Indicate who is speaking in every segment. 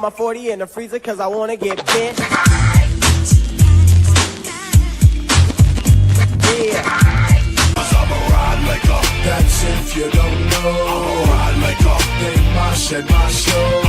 Speaker 1: my 40 in the freezer cause I wanna get bent. Yeah.
Speaker 2: That's if you don't know. They mosh at my show.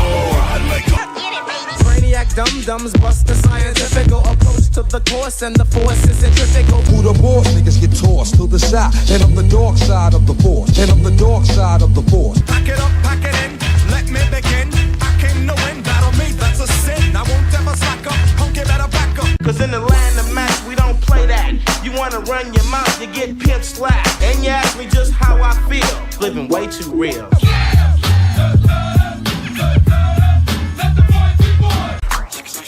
Speaker 3: Brainiac dum-dums bust the scientific approach to the course, and the force is centrifugal.
Speaker 4: Who the boss? Niggas get tossed to the side, and I'm the dark side of the force, and I'm the dark side of the force.
Speaker 5: Pack it up, pack it in, let me begin. I came to win, battle me, that's a sin. I won't ever slack up, punk, you better back up.
Speaker 1: Cause in the land of math, we don't play that. You wanna run your mouth, you get pimp slapped. And you ask me just how I feel, living way too real.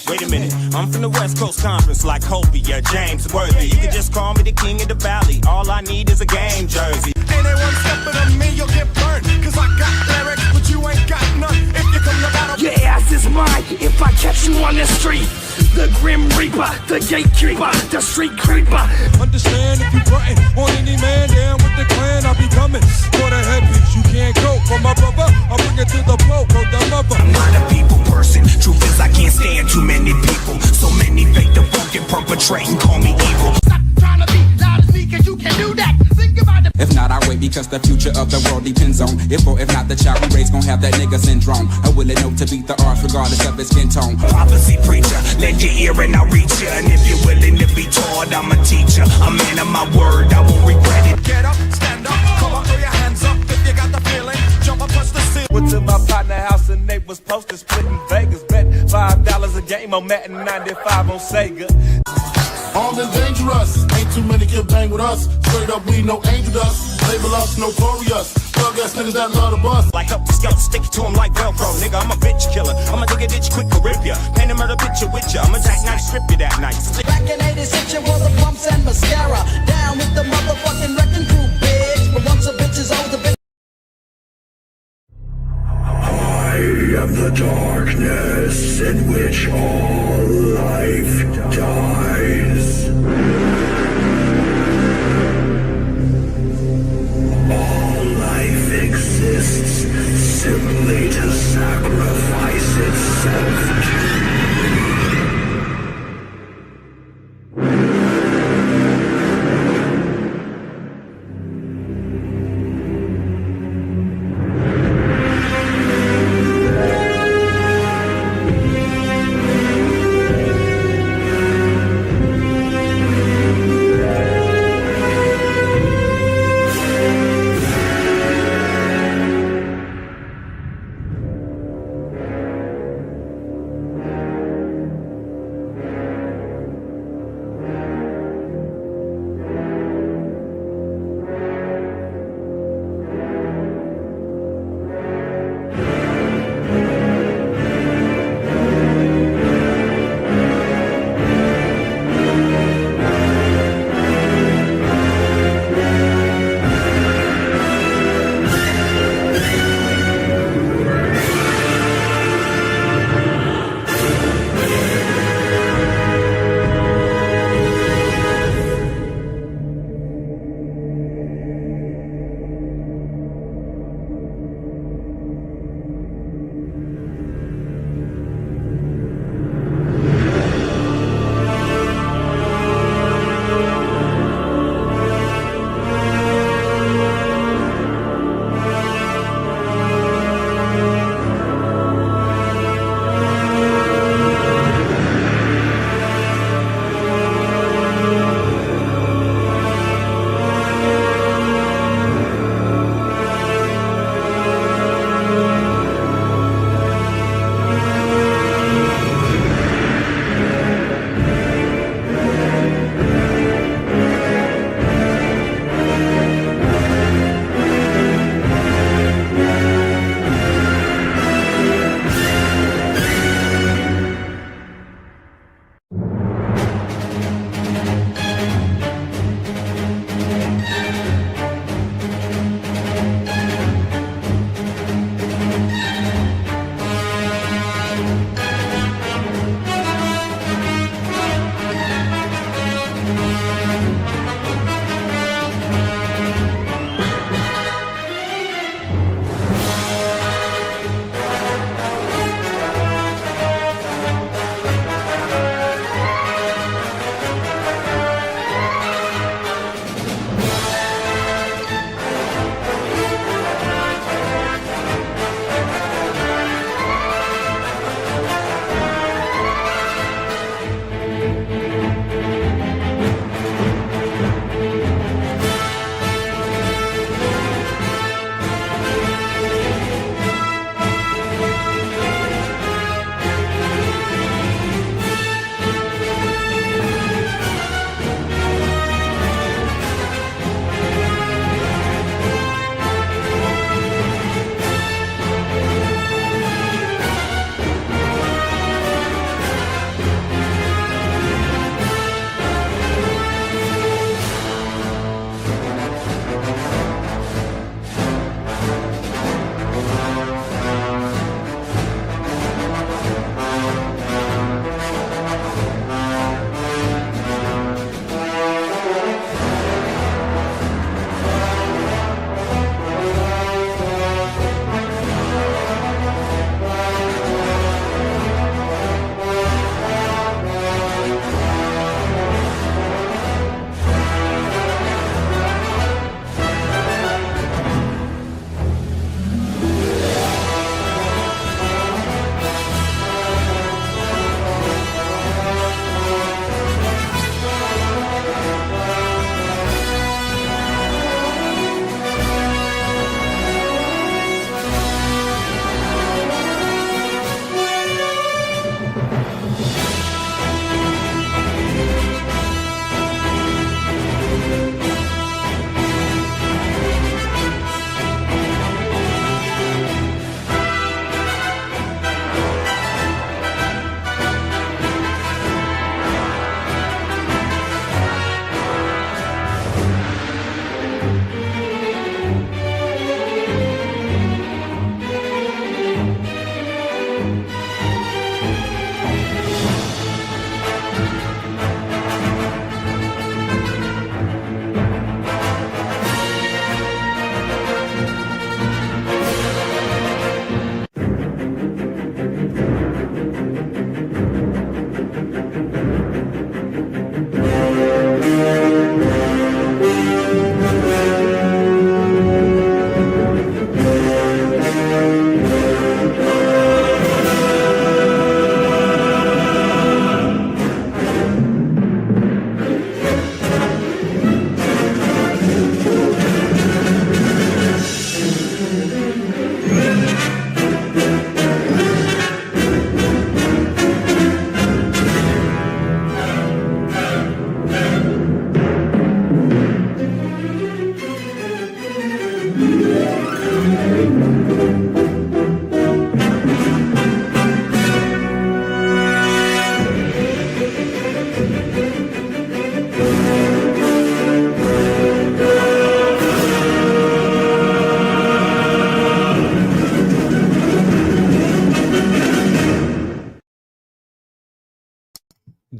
Speaker 5: Wait a minute, I'm from the West Coast Conference like Kobe, yeah, James Worthy. You can just call me the king of the valley. All I need is a game jersey. Anyone stepping on me, you'll get burned. Cause I got lyrics, but you ain't got none. If you come to battle,
Speaker 3: Your ass is mine if I catch you on the street. The Grim Reaper, the Gatekeeper, the Street Creeper.
Speaker 4: Understand if you frontin' on any man down with the clan, I'll be coming for the headpiece. You can't go for my brother, I'll bring it to the blow, go the mother.
Speaker 5: I'm not a people person. Truth is, I can't stand too many people. So many fake the funk and perpetrating, call me evil.
Speaker 3: Stop trying to be loud as me, cause you can do that. Think about it.
Speaker 6: If not, I wait because the future of the world depends on if or if not the child we raise gon' have that nigga syndrome. I will know to beat the odds regardless of his skin tone.
Speaker 5: Prophecy preacher, lend your ear and I'll reach you. And if you're willing to be taught, I'm a teacher. A man of my word, I won't regret it. Get up, stand up, come on, throw your hands up if you got the feeling. Jump up, touch the ceiling.
Speaker 7: Went to my partner house and they was posted splitting Vegas. Bet $5 a game on Madden 95 on Sega.
Speaker 2: Armed and dangerous, ain't too many can bang with us. Straight up, we no angel dust. Label us notorious. Thug ass niggas that love the bus.
Speaker 5: Like up the scout, stick it to him like Velcro. Nigga, I'm a bitch killer. I'm a nigga ditch quick to rip ya. Paint a murder picture with ya. I'm a jackknife strip you that night.
Speaker 3: Back in 86, you wore the pumps and mascara. Down with the motherfucking wrecking crew, bitch. But once a bitch is old, the bitch.
Speaker 2: I am the darkness in which all life dies. All life exists simply to sacrifice itself to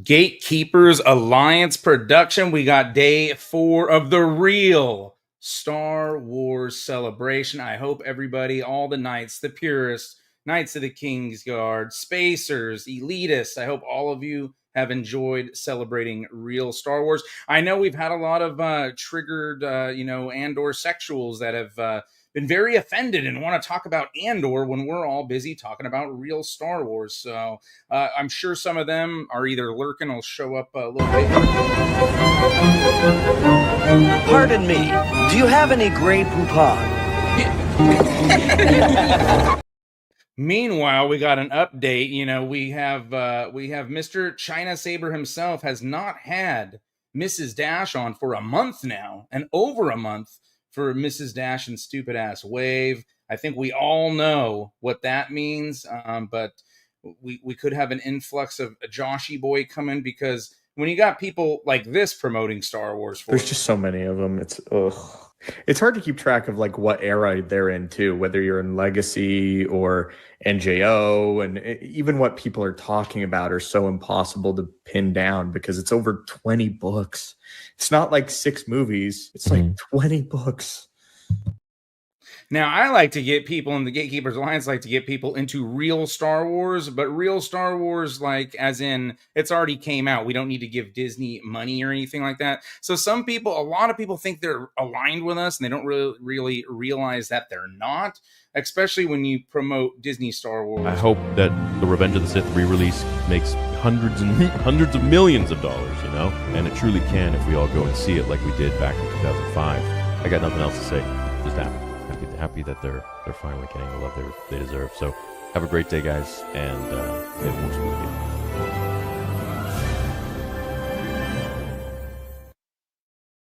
Speaker 8: Gatekeepers Alliance production. We got day 4 of the real Star Wars celebration. I hope everybody, all the knights, the purists, Knights of the King's Guard, spacers, elitists, I hope all of you have enjoyed celebrating real Star Wars. I know we've had a lot of triggered, Andor sexuals that have been very offended and want to talk about Andor when we're all busy talking about real Star Wars. So I'm sure some of them are either lurking or show up a little bit.
Speaker 9: Pardon me, do you have any Grey Poupon?
Speaker 8: Meanwhile, we got an update. We have Mr. China Saber himself has not had Mrs. Dash on for a month now, and over a month for Mrs. Dash and Stupid Ass Wave. I think we all know what that means, but we could have an influx of a Joshy boy coming, because when you got people like this promoting Star Wars,
Speaker 10: there's just so many of them. It's hard to keep track of like what era they're in too, whether you're in Legacy or NJO, and even what people are talking about are so impossible to pin down because it's over 20 books. It's not like 6 movies. It's like 20 books.
Speaker 8: Now, I like to get people in the Gatekeepers Alliance, like to get people into real Star Wars, but real Star Wars, like as in it's already came out. We don't need to give Disney money or anything like that. So a lot of people think they're aligned with us, and they don't really realize that they're not, especially when you promote Disney Star Wars.
Speaker 11: I hope that the Revenge of the Sith re-release makes hundreds of millions of dollars, and it truly can if we all go and see it like we did back in 2005. I got nothing else to say. Just happy that they're finally getting the love they deserve. So have a great day, guys, and may the Force be with you.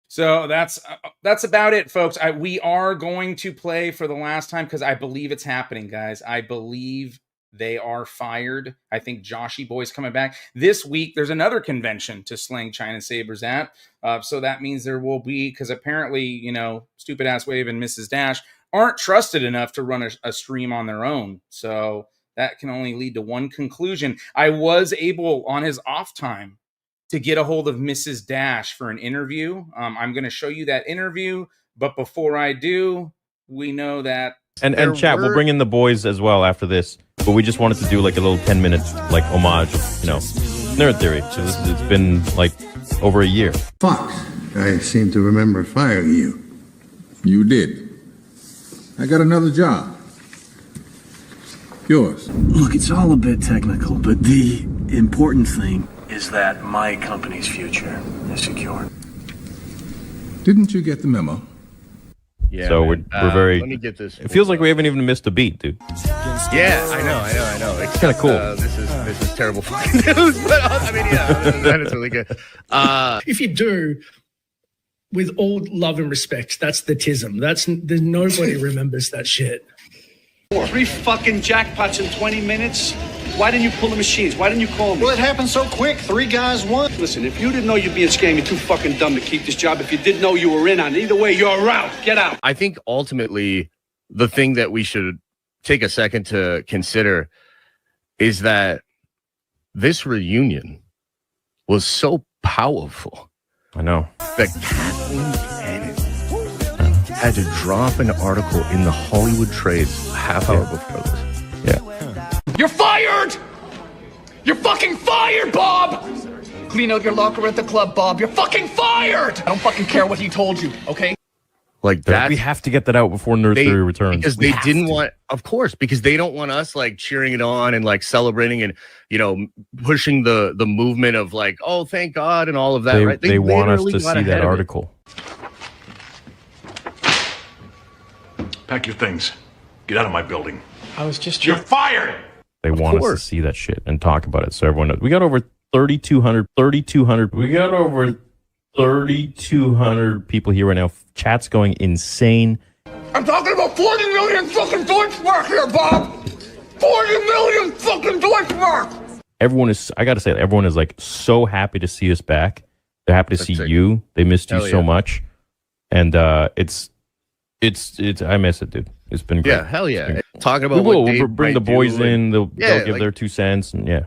Speaker 8: So that's about it, folks. We are going to play for the last time because I believe it's happening, guys. I believe they are fired. I think Joshy Boy's coming back. This week, there's another convention to sling China Sabers at. So that means there will be, because apparently, Stupid Ass Wave and Mrs. Dash aren't trusted enough to run a stream on their own. So that can only lead to one conclusion. I was able, on his off time, to get a hold of Mrs. Dash for an interview. I'm going to show you that interview. But before I do, we know that...
Speaker 11: And chat, we'll bring in the boys as well after this. But we just wanted to do like a little 10 minutes like homage, Nerd Theory. So it's been like over a year.
Speaker 12: Fox, I seem to remember firing you.
Speaker 13: You did. I got another job. Yours.
Speaker 9: Look, it's all a bit technical, but the important thing is that my company's future is secure.
Speaker 13: Didn't you get the memo?
Speaker 11: Yeah, so we're very. Let me get this. It feels like we haven't even missed a beat, dude.
Speaker 14: Yeah, I know. It's
Speaker 11: kind of cool.
Speaker 14: This is terrible fucking news, but that is really good.
Speaker 15: If you do, with all love and respect, that's the tism. Nobody remembers that shit.
Speaker 16: 3 fucking jackpots in 20 minutes. Why didn't you pull the machines? Why didn't you call me?
Speaker 17: Well, it happened so quick. 3 guys won.
Speaker 16: Listen, if you didn't know you'd be in scam, you're too fucking dumb to keep this job. If you did know you were in on it, either way, you're out. Get out.
Speaker 14: I think ultimately the thing that we should take a second to consider is that this reunion was so powerful.
Speaker 11: I know.
Speaker 14: That Kathleen Cannon had to drop an article in the Hollywood Trades a half hour before this.
Speaker 11: Yeah.
Speaker 18: You're fired! You're fucking fired, Bob! Clean out your locker at the club, Bob. You're fucking fired! I don't fucking care what he told you, okay?
Speaker 14: Like that,
Speaker 11: we have to get that out before Nerd Theory returns.
Speaker 14: Because they didn't want, of course, because they don't want us like cheering it on and like celebrating and, pushing the movement of like, oh, thank God and all of that, right?
Speaker 11: They want us to see that article.
Speaker 19: Pack your things. Get out of my building.
Speaker 15: I was just...
Speaker 19: You're fired!
Speaker 11: They want us to see that shit and talk about it so everyone knows. We got over 3,200. We got over 3,200 people here right now. Chat's going insane.
Speaker 18: I'm talking about 40 million fucking Deutschmark here, Bob! 40 million fucking Deutschmark!
Speaker 11: Everyone is, I gotta say, everyone is like so happy to see us back. They're happy to see you. They missed you so much. And it's, I miss it, dude. It's been great.
Speaker 14: Yeah, hell yeah. Talking about
Speaker 11: we'll bring the boys in. They'll give their 2 cents and yeah.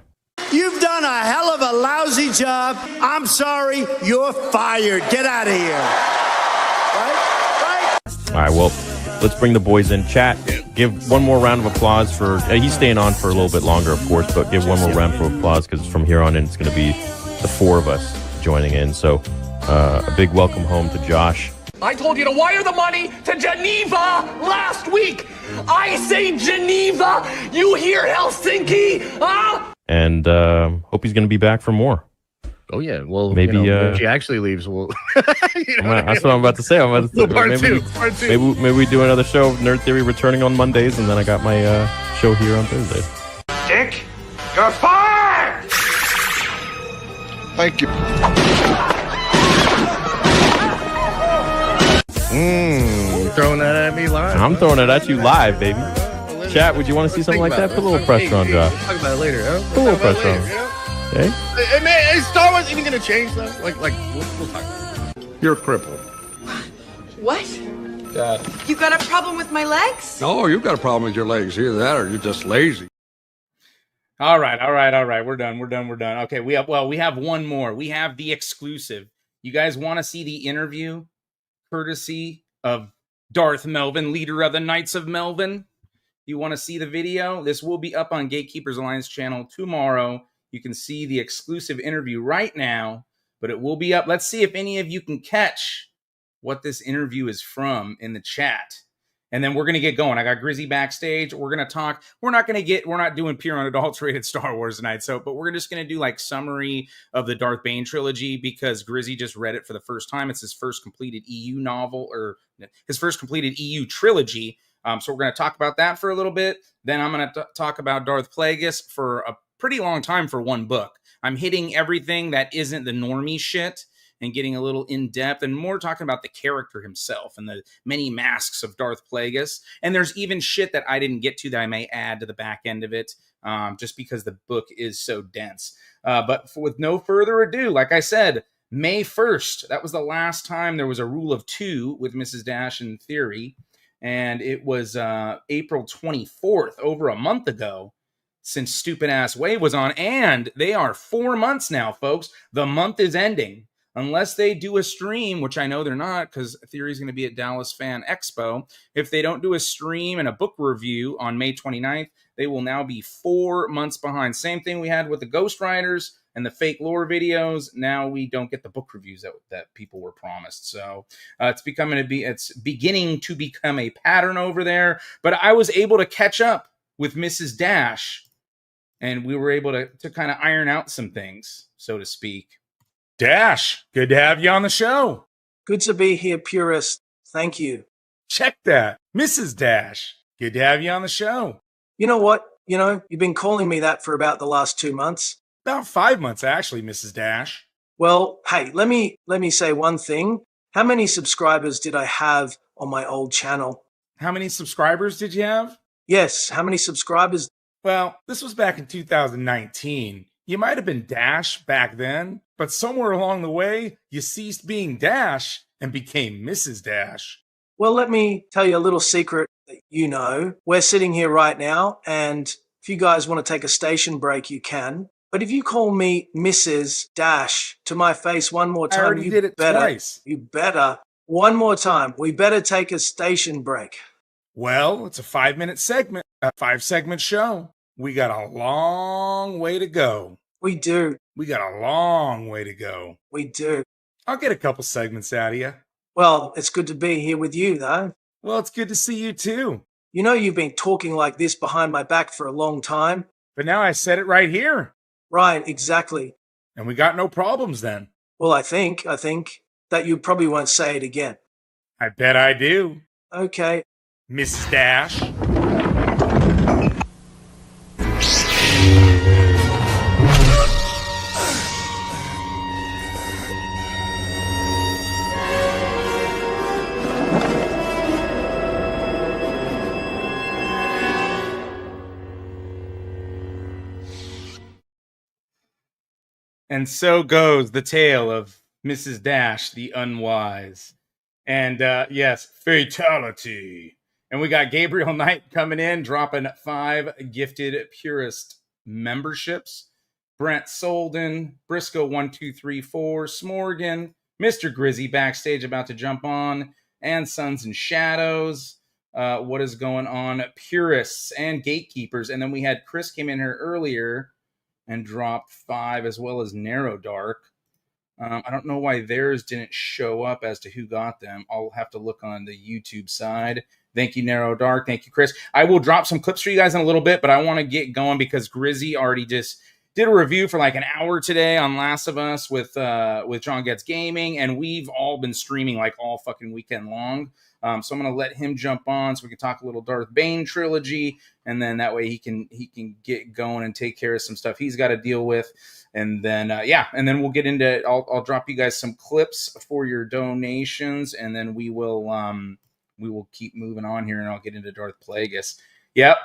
Speaker 3: You've done
Speaker 20: a hell of a lousy job. I'm sorry, you're fired. Get out of here.
Speaker 11: All right, well, let's bring the boys in. Chat, give one more round of applause for... he's staying on for a little bit longer, of course, but give one more round of applause because from here on in, it's going to be the four of us joining in. So a big welcome home to Josh.
Speaker 18: I told you to wire the money to Geneva last week. I say Geneva. You hear Helsinki? Huh?
Speaker 11: And hope he's going to be back for more.
Speaker 14: Oh yeah, well
Speaker 11: maybe
Speaker 14: if she actually leaves, we'll.
Speaker 11: That's what I'm about to say.
Speaker 14: Part two.
Speaker 11: Maybe we do another show, Nerd Theory, returning on Mondays, and then I got my show here on Thursdays.
Speaker 19: Dick, you're fired!
Speaker 14: Thank you. Throwing that at me live.
Speaker 11: I'm throwing it at you live, baby. Chat, would you want to see something like that? Put a little pressure on Josh.
Speaker 14: We'll talk about it later. Huh?
Speaker 11: Put a little pressure on. Okay.
Speaker 14: Hey, man, is Star Wars even gonna change though? Like we'll talk.
Speaker 19: You're crippled.
Speaker 21: What?
Speaker 19: Dad.
Speaker 21: You got a problem with my legs?
Speaker 19: No, you've got a problem with your legs. Either that or you're just lazy.
Speaker 8: All right. We're done. Okay, we have one more. We have the exclusive. You guys want to see the interview courtesy of Darth Melvin, leader of the Knights of Melvin? You want to see the video? This will be up on Gatekeepers Alliance channel tomorrow. You can see the exclusive interview right now, but it will be up. Let's see if any of you can catch what this interview is from in the chat. And then we're going to get going. I got Grizzy backstage. We're going to talk. We're not doing pure unadulterated Star Wars tonight. But we're just going to do like summary of the Darth Bane trilogy because Grizzy just read it for the first time. It's his first completed EU novel or his first completed EU trilogy. So we're going to talk about that for a little bit. Then I'm going to talk about Darth Plagueis for a pretty long time for one book. I'm hitting everything that isn't the normie shit and getting a little in-depth and more talking about the character himself and the many masks of Darth Plagueis. And there's even shit that I didn't get to that I may add to the back end of it just because the book is so dense. But with no further ado, like I said, May 1st, that was the last time there was a rule of 2 with Mrs. Dash in Theory. And it was April 24th, over a month ago, since Stupid Ass Way was on. And they are 4 months now, folks. The month is ending. Unless they do a stream, which I know they're not, because Theory is going to be at Dallas Fan Expo. If they don't do a stream and a book review on May 29th, they will now be 4 months behind. Same thing we had with the Ghost Riders and the fake lore videos. Now we don't get the book reviews that people were promised. So it's beginning to become a pattern over there. But I was able to catch up with Mrs. Dash, and we were able to kind of iron out some things, so to speak. Dash, good to have you on the show.
Speaker 22: Good to be here, purist. Thank you.
Speaker 8: Check that. Mrs. Dash, good to have you on the show.
Speaker 22: You know what? You've been calling me that for about the last 2 months.
Speaker 8: About 5 months, actually, Mrs. Dash.
Speaker 22: Well, hey, let me say one thing. How many subscribers did I have on my old channel?
Speaker 8: How many subscribers did you have?
Speaker 22: Yes, how many subscribers?
Speaker 8: Well, this was back in 2019. You might have been Dash back then, but somewhere along the way, you ceased being Dash and became Mrs. Dash.
Speaker 22: Well, let me tell you a little secret that you know. We're sitting here right now, and if you guys want to take a station break, you can. But if you call me Mrs. Dash to my face one more time,
Speaker 8: I already did it twice.
Speaker 22: You better. One more time. We better take a station break.
Speaker 8: Well, it's a 5-minute segment, a 5-segment show. We got a long way to go.
Speaker 22: We do.
Speaker 8: We got a long way to go.
Speaker 22: We do.
Speaker 8: I'll get a couple segments out of you.
Speaker 22: Well, it's good to be here with you, though.
Speaker 8: Well, it's good to see you, too.
Speaker 22: You know you've been talking like this behind my back for a long time.
Speaker 8: But now I said it right here.
Speaker 22: Right, exactly.
Speaker 8: And we got no problems then.
Speaker 22: Well, I think that you probably won't say it again.
Speaker 8: I bet I do.
Speaker 22: Okay.
Speaker 8: Mrs. Dash. And so goes the tale of Mrs. Dash, the unwise. And yes, fatality. And we got Gabriel Knight coming in, dropping 5 gifted purist memberships. Brent Solden, Briscoe1234, Smorgan, Mr. Grizzy backstage about to jump on, and Sons and Shadows. What is going on? Purists and Gatekeepers. And then we had Chris came in here earlier and dropped 5, as well as Narrow Dark. I don't know why theirs didn't show up as to who got them. I'll have to look on the YouTube side. Thank you, Narrow Dark. Thank you, Chris. I will drop some clips for you guys in a little bit, but I want to get going because Grizzy already just did a review for like an hour today on Last of Us with John Getz Gaming, and we've all been streaming like all fucking weekend long. So I'm going to let him jump on so we can talk a little Darth Bane trilogy, and then that way he can get going and take care of some stuff he's got to deal with. And then, and then we'll get into, I'll drop you guys some clips for your donations, and then we will keep moving on here, and I'll get into Darth Plagueis. Yep,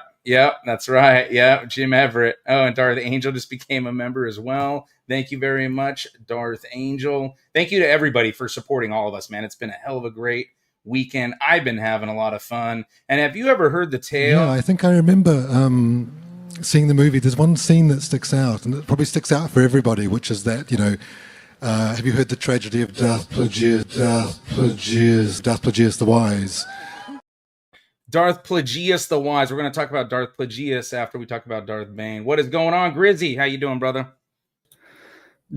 Speaker 8: that's right. Yep, Jim Everett. Oh, and Darth Angel just became a member as well. Thank you very much, Darth Angel. Thank you to everybody for supporting all of us, man. It's been a hell of a great weekend. I've been having a lot of fun. And have you ever heard the tale?
Speaker 1: Yeah, I think I remember seeing the movie. There's one scene that sticks out, and it probably sticks out for everybody, which is that, have you heard the tragedy of Darth Plagueis the Wise?
Speaker 8: Darth Plagueis the Wise. We're going to talk about Darth Plagueis after we talk about Darth Bane. What is going on, Grizzy? How you doing, brother?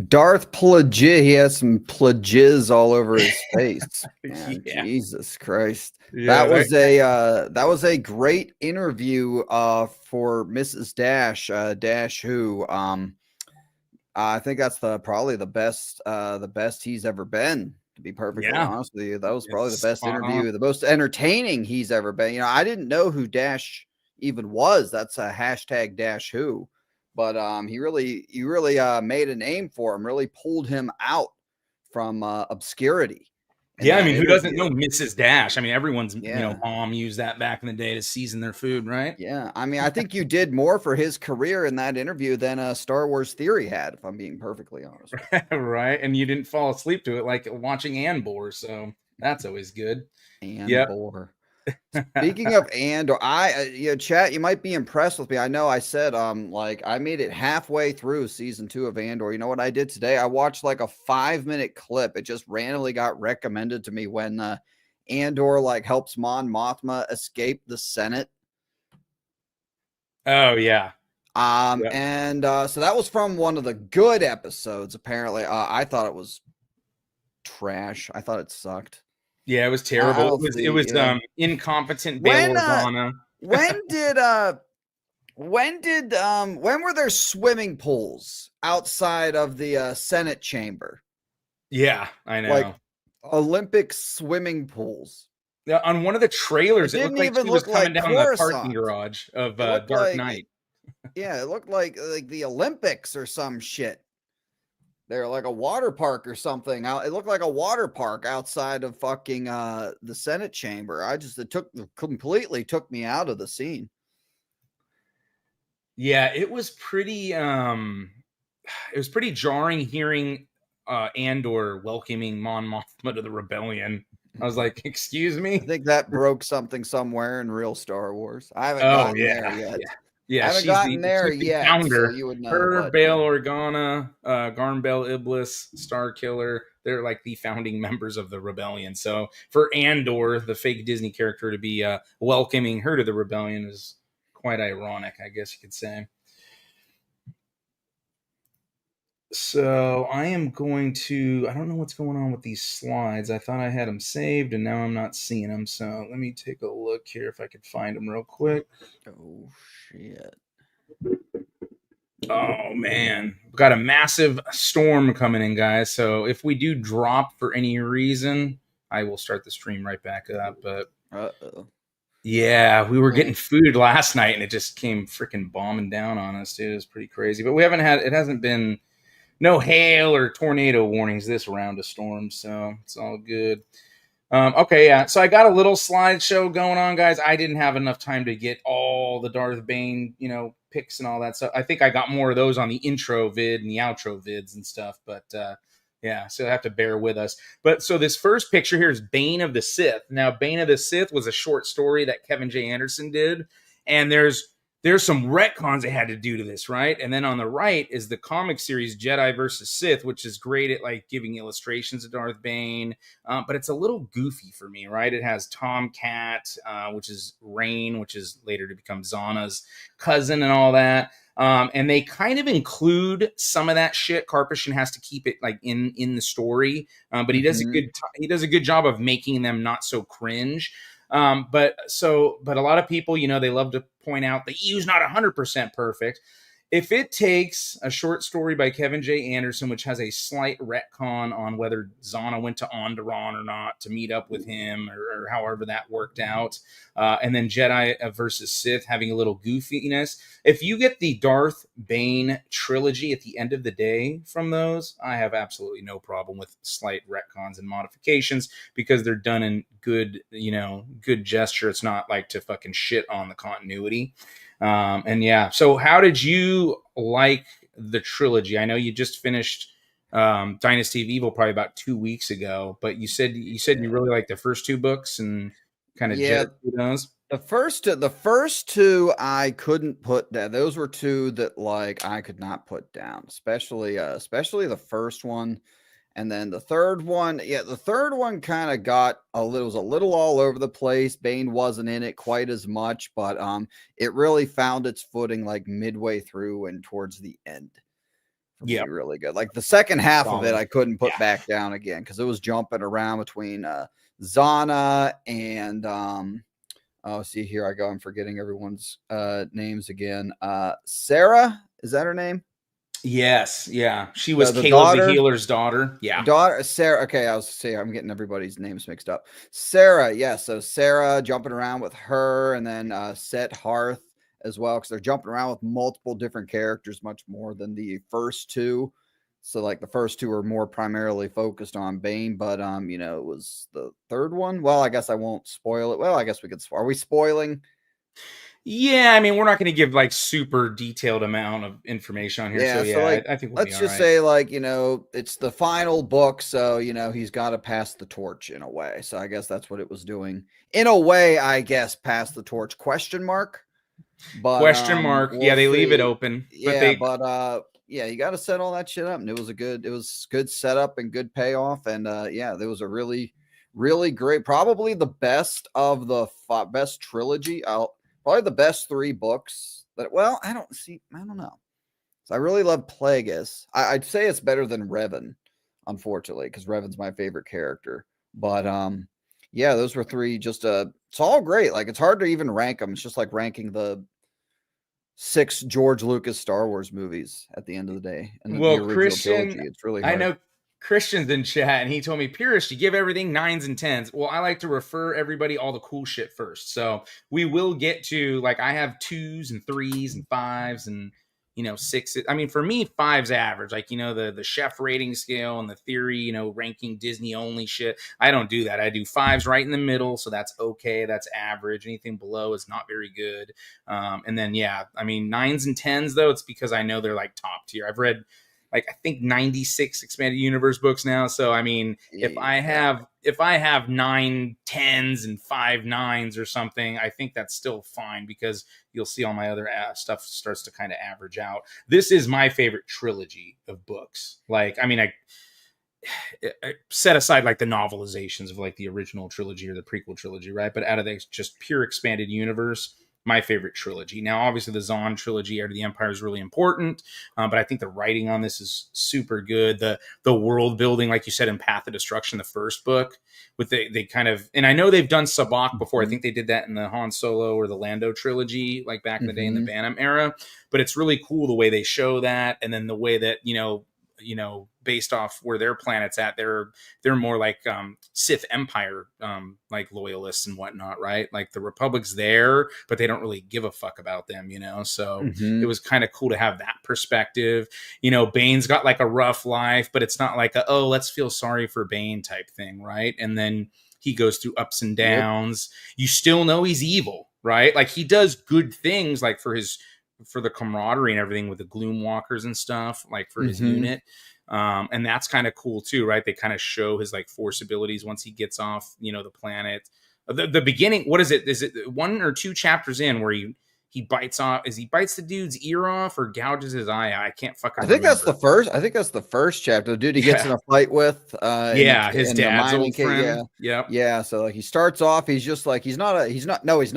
Speaker 4: Darth Plagueis, he has some plagies all over his face. Man, yeah. Jesus Christ.
Speaker 8: Yeah,
Speaker 4: that was a great interview for Mrs. Dash who I think that's probably the best he's ever been, to be perfectly honest with you. That was probably the best interview, the most entertaining he's ever been. I didn't know who Dash even was. That's a hashtag Dash who. But he really made a name for him, really pulled him out from obscurity.
Speaker 8: Yeah, I mean, who doesn't know Mrs. Dash? I mean, everyone's mom used that back in the day to season their food, right?
Speaker 4: Yeah, I mean, I think you did more for his career in that interview than Star Wars Theory had, if I'm being perfectly honest.
Speaker 8: Right, and you didn't fall asleep to it like watching Andor, so that's always good.
Speaker 4: Andor. Speaking of Andor, chat, you might be impressed with me. I know I said, I made it halfway through season 2 of Andor. You know what I did today? I watched like a 5-minute clip. It just randomly got recommended to me when Andor helps Mon Mothma escape the Senate.
Speaker 8: Oh yeah.
Speaker 4: And so that was from one of the good episodes. Apparently, I thought it was trash. I thought it sucked.
Speaker 8: Yeah, it was terrible. It was incompetent Bail Organa.
Speaker 4: When were there swimming pools outside of the Senate chamber?
Speaker 8: Yeah, I know.
Speaker 4: Like Olympic swimming pools.
Speaker 8: Yeah, on one of the trailers, it looked like he was coming down the parking garage of Dark Knight.
Speaker 4: Yeah, it looked like the Olympics or some shit. They're like a water park or something. It looked like a water park outside of fucking the Senate chamber. It completely took me out of the scene.
Speaker 8: Yeah, it was pretty jarring hearing Andor welcoming Mon Mothma to the rebellion. I was like, excuse me?
Speaker 4: I think that broke something somewhere in real Star Wars. I haven't gotten there yet.
Speaker 8: Yeah,
Speaker 4: I haven't gotten there yet.
Speaker 8: Founder.
Speaker 4: So you would know.
Speaker 8: Her, Bail Organa, Garnbel Iblis, Star Killer. They're like the founding members of the rebellion. So for Andor, the fake Disney character, to be welcoming her to the rebellion is quite ironic, I guess you could say. So I am going to, I don't know what's going on with these slides. I thought I had them saved and now I'm not seeing them. So let me take a look here if I could find them real quick.
Speaker 4: Oh, shit.
Speaker 8: Oh, man. We've got a massive storm coming in, guys. So if we do drop for any reason, I will start the stream right back up. But yeah, we were getting food last night and it just came freaking bombing down on us, dude. It was pretty crazy. But it hasn't been no hail or tornado warnings this round of storms, so it's all good. Okay, yeah. So I got a little slideshow going on, guys. I didn't have enough time to get all the Darth Bane, pics and all that stuff. I think I got more of those on the intro vid and the outro vids and stuff. But yeah, so I have to bear with us. But so this first picture here is Bane of the Sith. Now, Bane of the Sith was a short story that Kevin J. Anderson did, and there's there's some retcons they had to do to this, right? And then on the right is the comic series Jedi versus Sith, which is great at like giving illustrations of Darth Bane, but it's a little goofy for me, right? It has Tom Cat, which is Rain, which is later to become Zana's cousin and all that. And they kind of include some of that shit. Karpyshyn has to keep it like in the story, but he does a good job of making them not so cringe. But a lot of people, you know, they love to point out the EU's not 100% perfect. If it takes a short story by Kevin J. Anderson, which has a slight retcon on whether Zana went to Onderon or not to meet up with him, or however that worked out, and then Jedi versus Sith having a little goofiness. If you get the Darth Bane trilogy at the end of the day from those, I have absolutely no problem with slight retcons and modifications because they're done in good gesture. It's not like to fucking shit on the continuity. And yeah, so how did you like the trilogy? I know you just finished Dynasty of Evil probably about 2 weeks ago, but you said you really liked the first two books and kind of jet through those.
Speaker 4: The first two I couldn't put down. Those were two that like I could not put down, especially the first one. And then the third one, the third one kind of was a little all over the place. Bane wasn't in it quite as much, but it really found its footing like midway through and towards the end. Yeah, really good. Like the second half of it, I couldn't put back down again because it was jumping around between Zana and see, here I go. I'm forgetting everyone's names again. Sarah, is that her name?
Speaker 8: Yes, yeah. She was Caleb the Healer's daughter. Yeah.
Speaker 4: Daughter, Sarah. Okay, I'm getting everybody's names mixed up. Sarah, yeah. So Sarah jumping around with her, and then Set Hearth as well, because they're jumping around with multiple different characters, much more than the first two. So like the first two are more primarily focused on Bane, but it was the third one. Well, I guess I won't spoil it. Well, I guess we could. Are we spoiling?
Speaker 8: Yeah, I mean, we're not going to give like super detailed amount of information on here.
Speaker 4: Yeah, so like,
Speaker 8: I think
Speaker 4: let's just say like, it's the final book. So, he's got to pass the torch in a way. So I guess that's what it was doing. In a way, I guess, pass the torch, question mark. But
Speaker 8: we'll they leave it open.
Speaker 4: But you got to set all that shit up. And it was good setup and good payoff. And there was a really, really great, probably the best of the best trilogy out. Probably the best three books that, I don't know. So I really love Plagueis. I'd say it's better than Revan, unfortunately, because Revan's my favorite character. But those were three it's all great. Like it's hard to even rank them. It's just like ranking the 6 George Lucas Star Wars movies at the end of the day. And the original trilogy. It's really hard.
Speaker 8: I know Christian's in chat and he told me, Purish, you give everything 9s and 10s. Well, I like to refer everybody all the cool shit first. So we will get to, like, I have 2s and 3s and 5s and 6s. I mean, for me, 5's average. Like, the chef rating scale and the theory, ranking Disney only shit. I don't do that. I do 5's right in the middle. So that's okay. That's average. Anything below is not very good. And then, 9s and 10s though, it's because I know they're like top tier. I've read I think 96 expanded universe books now. So, I mean, if I have 9 10s and 5 9s or something, I think that's still fine because you'll see all my other stuff starts to kind of average out. This is my favorite trilogy of books. Like, I mean, I set aside like the novelizations of like the original trilogy or the prequel trilogy, right? But out of the just pure expanded universe, my favorite trilogy. Now, obviously, the Zahn trilogy, Heir to the Empire, is really important, but I think the writing on this is super good. The world building, like you said, in Path of Destruction, the first book, with they kind of, and I know they've done Sabacc before. I think they did that in the Han Solo or the Lando trilogy, like back in the day in the Bantam era. But it's really cool the way they show that, and then the way that based off where their planet's at, they're more like Sith Empire like loyalists and whatnot, right? Like the Republic's there, but they don't really give a fuck about them, So it was kind of cool to have that perspective. Bane's got like a rough life, but it's not like let's feel sorry for Bane type thing, right? And then he goes through ups and downs. Yep. You still know he's evil, right? Like he does good things, like for the camaraderie and everything with the Gloom Walkers and stuff, like for his unit. And that's kind of cool too, right? They kind of show his like force abilities once he gets off, the planet. The beginning, what is it? Is it 1 or 2 chapters in where he he bites the dude's ear off or gouges his eye out. I can't fucking
Speaker 4: I think
Speaker 8: remember.
Speaker 4: that's the first chapter. The dude he gets in a fight with
Speaker 8: his dad's old friend.
Speaker 4: Yeah. So like he starts off, he's just like he's not I was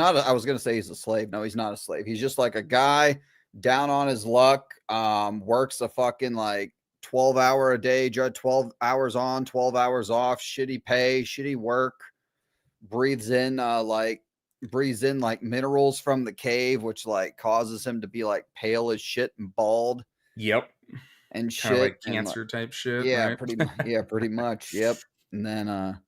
Speaker 4: gonna say he's a slave. No, he's not a slave. He's just like a guy down on his luck, works a fucking like 12-hour a day, 12 hours on, 12 hours off, shitty pay, shitty work, breathes in like minerals from the cave, which like causes him to be like pale as shit and bald.
Speaker 8: Yep.
Speaker 4: And
Speaker 8: Kinda
Speaker 4: shit.
Speaker 8: like cancer type shit.
Speaker 4: Yeah,
Speaker 8: right?
Speaker 4: pretty much. Yep. And then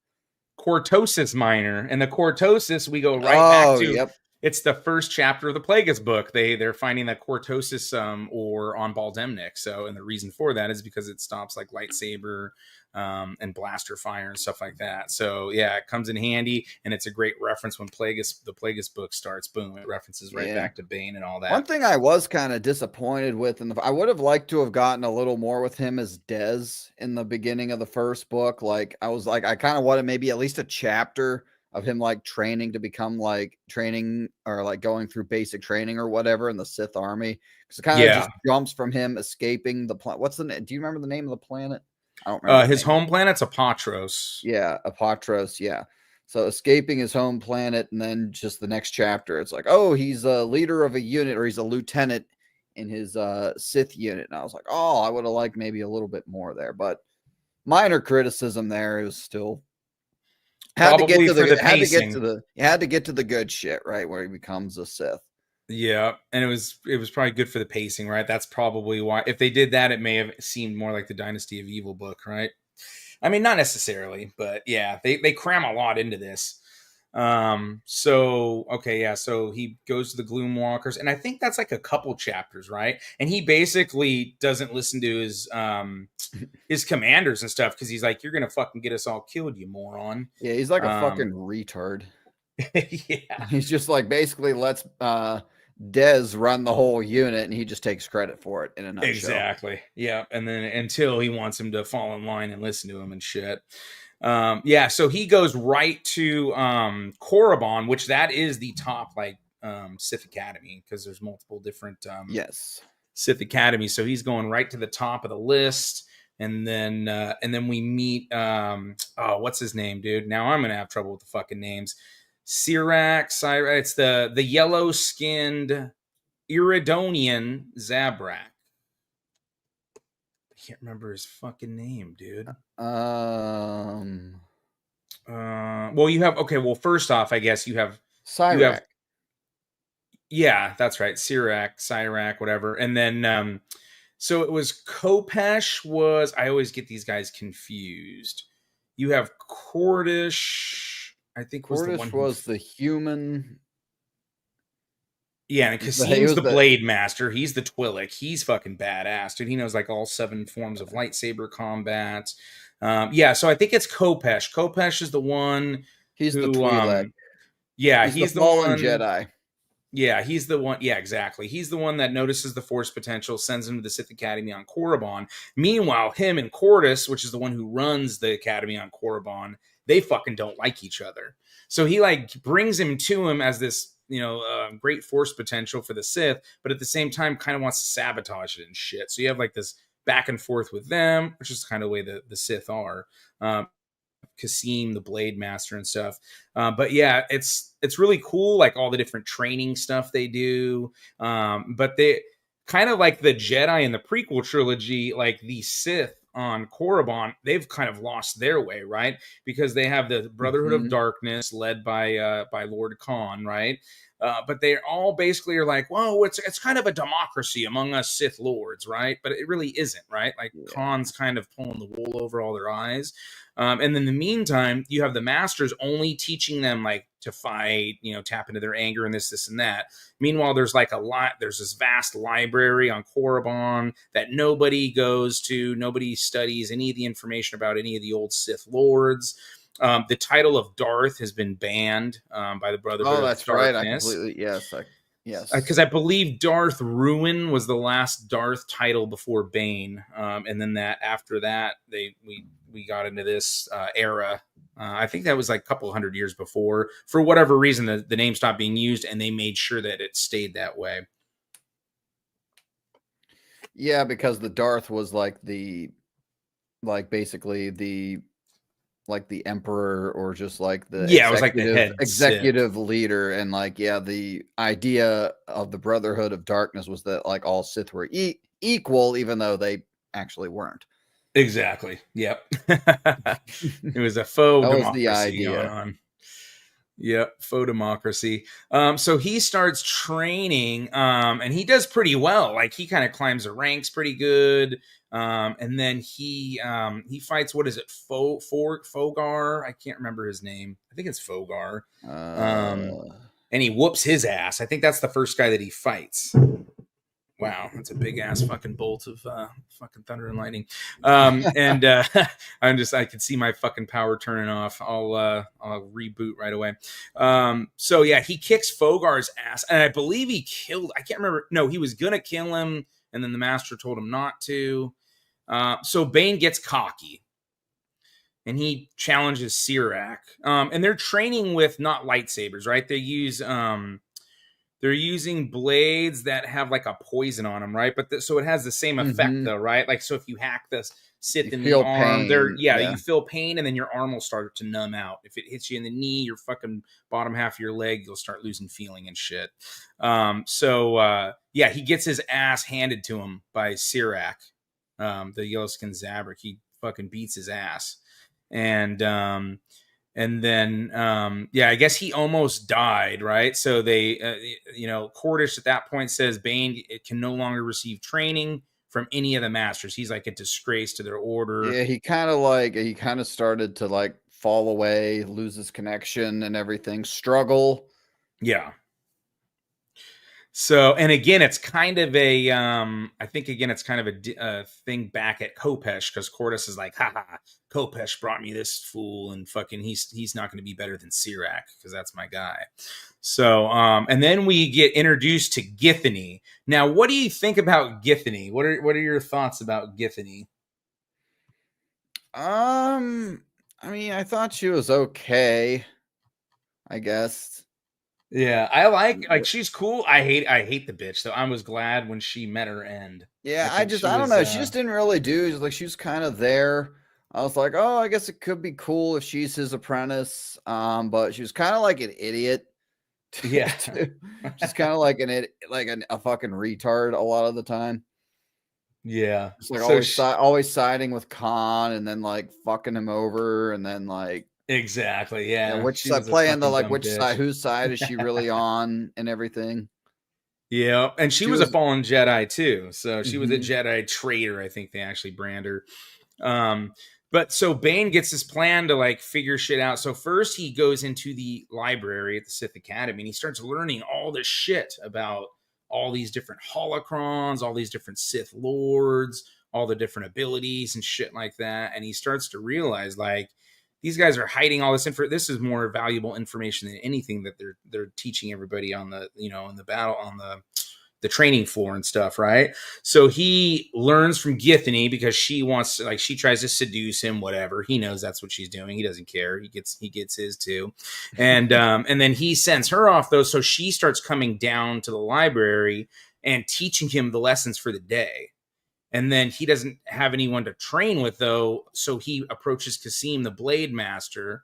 Speaker 8: Cortosis minor. And the Cortosis, we go right back to
Speaker 4: yep.
Speaker 8: It's the first chapter of the Plagueis book. They're finding that Cortosis ore on Baldemnik. So, and the reason for that is because it stops like lightsaber and blaster fire and stuff like that. So yeah, it comes in handy, and it's a great reference when the Plagueis book starts. Boom, it references right back to Bane and all that.
Speaker 4: One thing I was kind of disappointed with, and I would have liked to have gotten a little more with him as Dez in the beginning of the first book. Like I kind of wanted maybe at least a chapter of him like training to become like training or like going through basic training or whatever in the Sith army. Because it kind of just jumps from him escaping the planet. Do you remember the name of the planet? I don't remember.
Speaker 8: His home planet's Apatros.
Speaker 4: Yeah, Apatros. Yeah. So escaping his home planet, and then just the next chapter, it's like, oh, he's a leader of a unit, or he's a lieutenant in his Sith unit. And I was like, oh, I would have liked maybe a little bit more there, but minor criticism there. It was still had to get to the good shit, right, where he becomes a Sith.
Speaker 8: Yeah, and it was probably good for the pacing, right? That's probably why. If they did that, it may have seemed more like the Dynasty of Evil book, right? I mean, not necessarily, but yeah, they cram a lot into this. So he goes to the Gloomwalkers, and I think that's like a couple chapters, right? And he basically doesn't listen to his commanders and stuff because he's like, "You're gonna fucking get us all killed, you moron."
Speaker 4: Yeah, he's like a fucking retard.
Speaker 8: Yeah,
Speaker 4: he's just like basically lets Dez run the whole unit, and he just takes credit for it in a nutshell.
Speaker 8: Exactly. Yeah, and then until he wants him to fall in line and listen to him and shit. So he goes right to Korriban, which that is the top like Sith Academy, because there's multiple different Sith Academies. So he's going right to the top of the list, and then we meet what's his name, dude? Now I'm gonna have trouble with the fucking names. Cyrax. It's the yellow skinned Iridonian Zabrak. I can't remember his fucking name, dude. Well, you have first off, I guess you have
Speaker 4: Cyrax.
Speaker 8: Yeah, that's right. Cyrax, whatever. And then so it was Kopesh was, I always get these guys confused. You have Cordish, I think
Speaker 4: Cordish was the human.
Speaker 8: Yeah, and Kasim's the Blade Master. He's the Twi'lek. He's fucking badass, dude. He knows like all 7 forms of lightsaber combat. So I think it's Kopesh. Kopesh is the one.
Speaker 4: He's the Twi'lek.
Speaker 8: He's the
Speaker 4: fallen
Speaker 8: one,
Speaker 4: Jedi.
Speaker 8: Yeah, he's the one. Yeah, exactly. He's the one that notices the Force potential, sends him to the Sith Academy on Korriban. Meanwhile, him and Cordis, which is the one who runs the Academy on Korriban, they fucking don't like each other. So he like brings him to him as this, great Force potential for the Sith, but at the same time kind of wants to sabotage it and shit. So you have like this back and forth with them, which is kind of the way the Sith are. Kasim, the Blade Master and stuff. But yeah, it's really cool, like all the different training stuff they do. But they kind of like the Jedi in the prequel trilogy, like the Sith on Korriban, they've kind of lost their way, right? Because they have the Brotherhood of Darkness led by Lord Khan, right? But they all basically are like, whoa, it's kind of a democracy among us Sith Lords, right? But it really isn't, right? Like Khan's kind of pulling the wool over all their eyes. And in the meantime, you have the Masters only teaching them like to fight, tap into their anger and this and that. Meanwhile, there's this vast library on Korriban that nobody goes to. Nobody studies any of the information about any of the old Sith Lords. The title of Darth has been banned by the Brotherhood of Darkness.
Speaker 4: Right. I completely, yes.
Speaker 8: Because I believe Darth Ruin was the last Darth title before Bane. And then after that, we got into this era I think that was like a couple hundred years before. For whatever reason, the name stopped being used, and they made sure that it stayed that way.
Speaker 4: Yeah, because the Darth was basically the emperor, or just like the
Speaker 8: it was like the head
Speaker 4: executive leader, and the idea of the Brotherhood of Darkness was that like all Sith were equal, even though they actually weren't.
Speaker 8: Exactly. Yep. It was a faux
Speaker 4: that
Speaker 8: democracy
Speaker 4: was the idea.
Speaker 8: going on. Yep, faux democracy. So he starts training, and he does pretty well. Like he kind of climbs the ranks pretty good. And then he fights, what is it? Fogar? I can't remember his name. I think it's Fogar. And he whoops his ass. I think that's the first guy that he fights. Wow, that's a big ass fucking bolt of fucking thunder and lightning. I could see my fucking power turning off. I'll reboot right away. So yeah, he kicks Fogar's ass, and I believe he killed. I can't remember. No, he was gonna kill him, and then the master told him not to. So Bane gets cocky, and he challenges Sirac. And they're training with not lightsabers, right? They use they're using blades that have like a poison on them, right? But so it has the same effect though, right? Like, so if you hack the Sith in the arm, you feel pain, and then your arm will start to numb out. If it hits you in the knee, your fucking bottom half of your leg, you'll start losing feeling and shit. He gets his ass handed to him by Sirac, the yellow skin Zabrak. He fucking beats his ass. And then, I guess he almost died, right? So they, Cordish at that point says Bane can no longer receive training from any of the masters. He's like a disgrace to their order.
Speaker 4: Yeah, he kind of started to like fall away, lose his connection and everything, struggle.
Speaker 8: Yeah. So, and again, it's kind of a, I think again, it's kind of a thing back at Kopesh, because Cordes is like, haha, Kopesh brought me this fool, and fucking he's not going to be better than Sirac, because that's my guy. So, and then we get introduced to Githany. Now, what do you think about Githany? What are your thoughts about Githany?
Speaker 4: I mean, I thought she was okay, I guess.
Speaker 8: Yeah, I like she's cool. I hate the bitch, so I was glad when she met her end.
Speaker 4: Yeah, I don't know. She just didn't really do. Like, she was kind of there. I was like, oh, I guess it could be cool if she's his apprentice. But she was kind of like an idiot.
Speaker 8: Yeah,
Speaker 4: she's kind of like a fucking retard a lot of the time.
Speaker 8: Yeah,
Speaker 4: it's like always siding with Khan, and then like fucking him over, and then like.
Speaker 8: Exactly. Yeah.
Speaker 4: Which side playing the like which bitch. Side, whose side is she really on, and everything.
Speaker 8: Yeah, and she was a fallen Jedi too, so she was a Jedi traitor. I think they actually brand her. But so Bane gets his plan to like figure shit out. So first he goes into the library at the Sith Academy, and he starts learning all this shit about all these different holocrons, all these different Sith lords, all the different abilities and shit like that. And he starts to realize like, these guys are hiding all this info. This is more valuable information than anything that they're teaching everybody on the, in the battle, on the training floor and stuff, right? So he learns from Githany because she wants to, like, she tries to seduce him, whatever. He knows that's what she's doing. He doesn't care. He gets his too. And then he sends her off though. So she starts coming down to the library and teaching him the lessons for the day. And then he doesn't have anyone to train with, though. So he approaches Kasim, the Blade Master,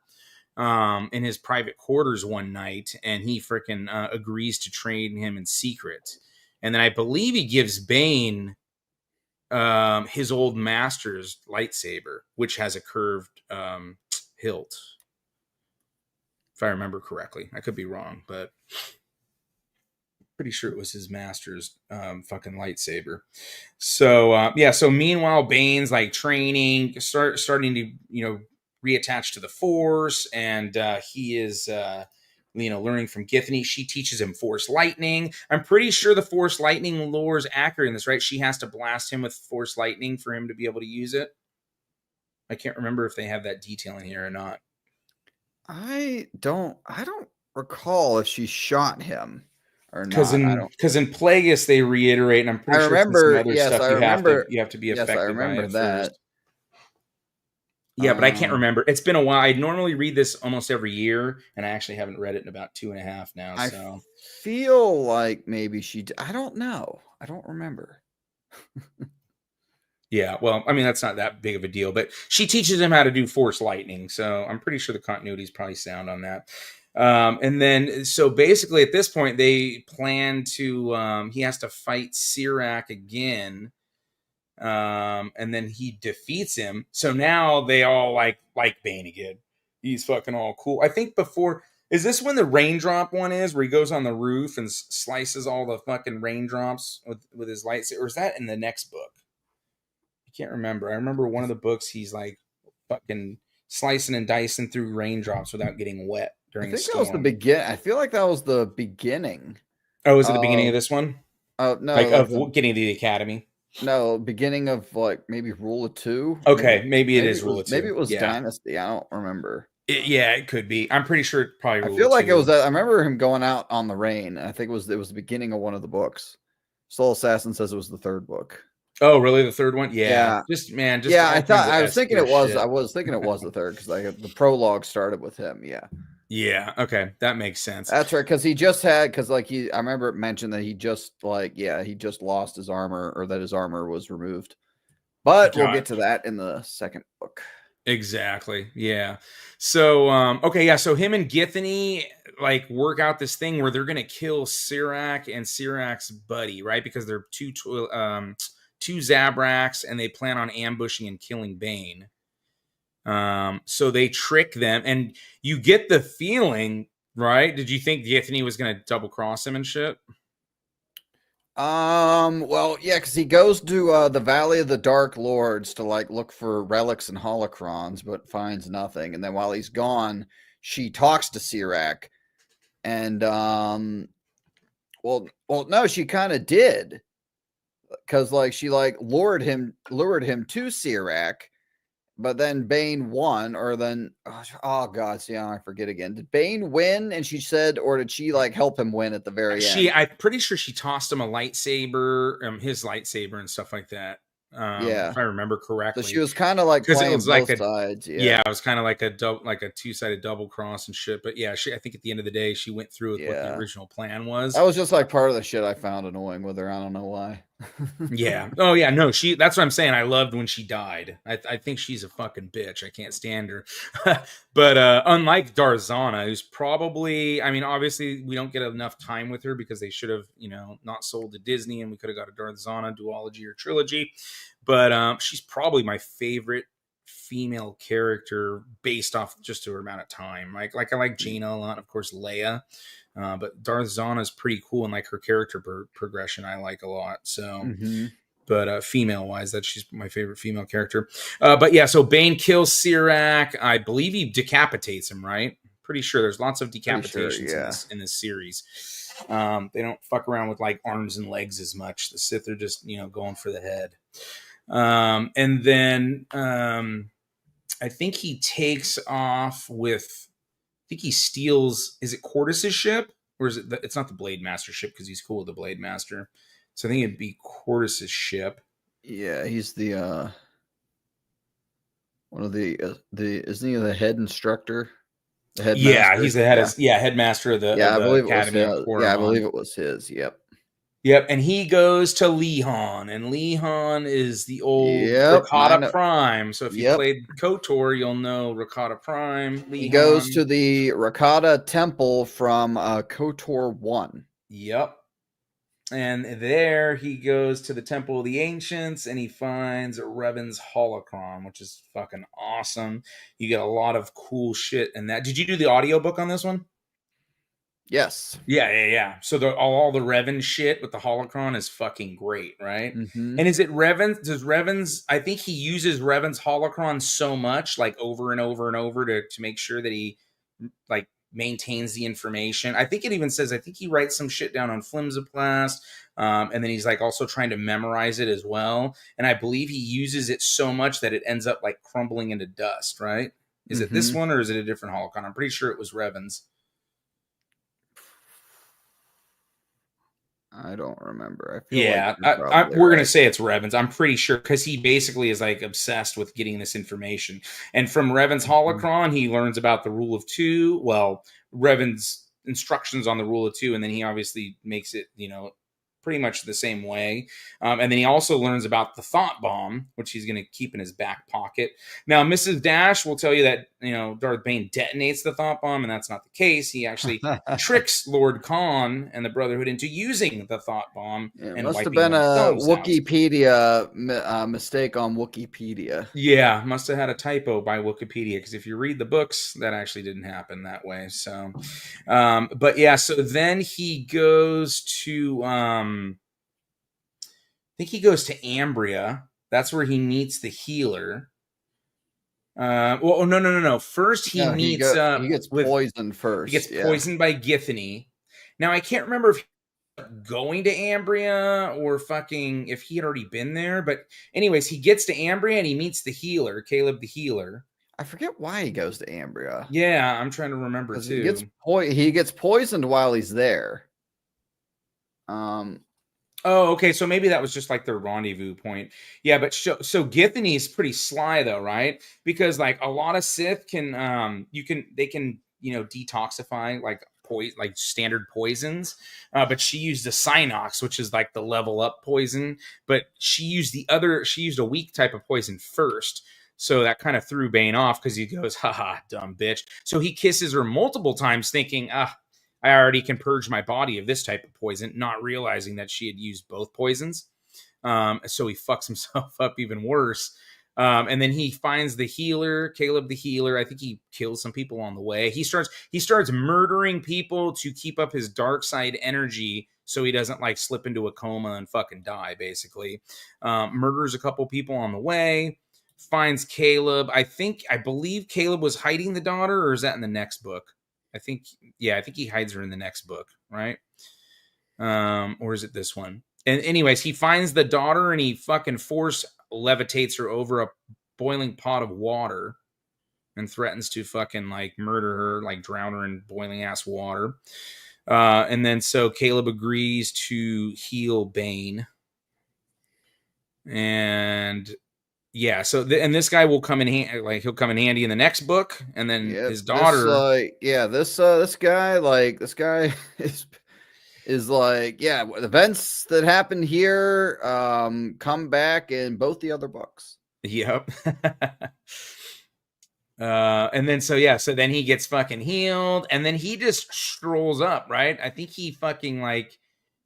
Speaker 8: in his private quarters one night. And he freaking agrees to train him in secret. And then I believe he gives Bane his old master's lightsaber, which has a curved hilt. If I remember correctly. I could be wrong, but... pretty sure it was his master's fucking lightsaber. So so meanwhile Bane's like training, starting to reattach to the Force, and he is learning from Githany. She teaches him Force lightning. I'm pretty sure the Force lightning lore is accurate in this, right? She has to blast him with Force lightning for him to be able to use it. I can't remember if they have that detail in here or not.
Speaker 4: I don't recall if she shot him.
Speaker 8: Because in Plagueis they reiterate, and I'm pretty sure some other stuff you have to be affected by it
Speaker 4: that.
Speaker 8: first. Yeah, but I can't remember. It's been a while. I normally read this almost every year, and I actually haven't read it in about 2.5 now. So
Speaker 4: I feel like maybe I don't know. I don't remember.
Speaker 8: yeah, well, I mean, that's not that big of a deal, but she teaches him how to do Force Lightning, so I'm pretty sure the continuity is probably sound on that. And then, so basically, at this point, they plan to. He has to fight Sirac again. And then he defeats him. So now they all like Bane again. He's fucking all cool. I think before, is this when the raindrop one is, where he goes on the roof and slices all the fucking raindrops with his lightsaber? Or is that in the next book? I can't remember. I remember one of the books he's like fucking slicing and dicing through raindrops without getting wet during a storm.
Speaker 4: That was the begin. I feel like that was the beginning.
Speaker 8: Oh, is it the beginning of this one?
Speaker 4: Oh no,
Speaker 8: like of getting to the academy.
Speaker 4: No, beginning of like maybe Rule of Two.
Speaker 8: Okay, maybe it is Rule of Two.
Speaker 4: Maybe it was Dynasty. I don't remember.
Speaker 8: Yeah, it could be. I'm pretty sure it probably.
Speaker 4: I feel like it was. I remember him going out on the rain. I think it was the beginning of one of the books. Soul Assassin says it was the third book.
Speaker 8: Oh, really? The third one? Yeah.
Speaker 4: Just
Speaker 8: yeah.
Speaker 4: I was thinking it was. Shit. I was thinking it was the third because the prologue started with him. Yeah.
Speaker 8: Yeah. Okay, that makes sense.
Speaker 4: That's right. Because he just had. Because I remember it mentioned that he just he just lost his armor, or that his armor was removed. But we'll get to that in the second book.
Speaker 8: Exactly. Yeah. So okay, yeah. So him and Githany like work out this thing where they're gonna kill Sirac and Sirac's buddy, right? Because they're two Zabraks, and they plan on ambushing and killing Bane. So they trick them, and you get the feeling, right? Did you think Githany was gonna double cross him and shit?
Speaker 4: Well, yeah, because he goes to the Valley of the Dark Lords to like look for relics and holocrons, but finds nothing. And then while he's gone, she talks to Sirac, and well, no, she kind of did, because like she like lured him to Sirac. But then Bane won, or then oh god, see, I forget again. Did Bane win? And she said, or did she like help him win at the very end?
Speaker 8: I'm pretty sure she tossed him a lightsaber, his lightsaber and stuff like that. If I remember correctly.
Speaker 4: So she was kind of like playing it was both sides.
Speaker 8: Yeah, it was kind of like a two-sided double cross and shit. But yeah, I think at the end of the day, she went through with what the original plan was.
Speaker 4: That was just like part of the shit I found annoying with her. I don't know why.
Speaker 8: Yeah. Oh yeah. No, that's what I'm saying. I loved when she died. I think she's a fucking bitch. I can't stand her. But unlike Darzana, who's probably, I mean, obviously we don't get enough time with her because they should have, not sold to Disney, and we could have got a Darzana duology or trilogy. But she's probably my favorite female character based off just her amount of time. Like I like Jaina a lot, of course, Leia. But Darzana is pretty cool, and like her character progression I like a lot. So, but female wise, she's my favorite female character. But yeah, so Bane kills Sirac. I believe he decapitates him, right? Pretty sure there's lots of decapitations in this series. They don't fuck around with like arms and legs as much. The Sith are just going for the head. And then I think he takes off with. I think he steals. Is it Cortus's ship, or is it? It's not the Blade Master ship because he's cool with the Blade Master. So I think it'd be Cortus's ship.
Speaker 4: Yeah, he's the one of the isn't he the head instructor?
Speaker 8: The headmaster? He's the headmaster of the Academy of Coruscant.
Speaker 4: Yeah, I believe it was his.
Speaker 8: Yep, and he goes to Lehon, and Lehon is the old Rakata Prime. So if you played KOTOR, you'll know Rakata Prime. Lehon.
Speaker 4: He goes to the Rakata Temple from KOTOR 1.
Speaker 8: Yep. And there he goes to the Temple of the Ancients, and he finds Revan's holocron, which is fucking awesome. You get a lot of cool shit in that. Did you do the audiobook on this one?
Speaker 4: Yes.
Speaker 8: Yeah. So all the Revan shit with the holocron is fucking great, right? And is it Revan? Does Revan's? I think he uses Revan's holocron so much, like over and over and over, to make sure that he like maintains the information. I think it even says, I think he writes some shit down on Flimsaplast, and then he's like also trying to memorize it as well. And I believe he uses it so much that it ends up like crumbling into dust, right? Is it this one, or is it a different holocron? I'm pretty sure it was Revan's.
Speaker 4: I don't remember. I feel
Speaker 8: Yeah,
Speaker 4: like
Speaker 8: we're gonna say it's Revan's. I'm pretty sure because he basically is like obsessed with getting this information. And from Revan's holocron, he learns about the rule of two. Well, Revan's instructions on the rule of two, and then he obviously makes it, pretty much the same way. And then he also learns about the thought bomb, which he's going to keep in his back pocket. Now, Mrs. Dash will tell you that, Darth Bane detonates the thought bomb, and that's not the case. He actually tricks Lord Khan and the Brotherhood into using the thought bomb.
Speaker 4: It
Speaker 8: and
Speaker 4: must have
Speaker 8: wiping
Speaker 4: been a
Speaker 8: themselves out.
Speaker 4: Wikipedia mistake on Wikipedia.
Speaker 8: Yeah, must have had a typo by Wikipedia, because if you read the books, that actually didn't happen that way. So, but yeah, so then he goes to, I think he goes to Ambria. That's where he meets the healer. No. First, he meets.
Speaker 4: He gets poisoned first.
Speaker 8: He gets poisoned by Githany. Now, I can't remember if going to Ambria or fucking if he had already been there, but anyways, he gets to Ambria and he meets the healer, Caleb the healer.
Speaker 4: I forget why he goes to Ambria.
Speaker 8: Yeah, I'm trying to remember too.
Speaker 4: He gets poisoned while he's there.
Speaker 8: Oh, okay. So maybe that was just like their rendezvous point. Yeah, but so Githany is pretty sly though, right? Because like a lot of Sith can, they can detoxify like standard poisons, but she used a Synox, which is like the level up poison. But she used a weak type of poison first. So that kind of threw Bane off because he goes, haha, dumb bitch. So he kisses her multiple times thinking, I already can purge my body of this type of poison, not realizing that she had used both poisons. So he fucks himself up even worse. And then he finds the healer, Caleb the healer. I think he kills some people on the way. He starts murdering people to keep up his dark side energy so he doesn't like slip into a coma and fucking die, basically. Murders a couple people on the way. Finds Caleb. I believe Caleb was hiding the daughter, or is that in the next book? I think he hides her in the next book, right? Or is it this one? And anyways, he finds the daughter and he fucking force levitates her over a boiling pot of water and threatens to fucking like murder her, like drown her in boiling ass water. And then so Caleb agrees to heal Bane. And yeah, so this guy will come in he'll come in handy in the next book, and then his daughter.
Speaker 4: This guy is like, events that happened here come back in both the other books.
Speaker 8: Yep. And then so then he gets fucking healed, and then he just strolls up, right? I think he fucking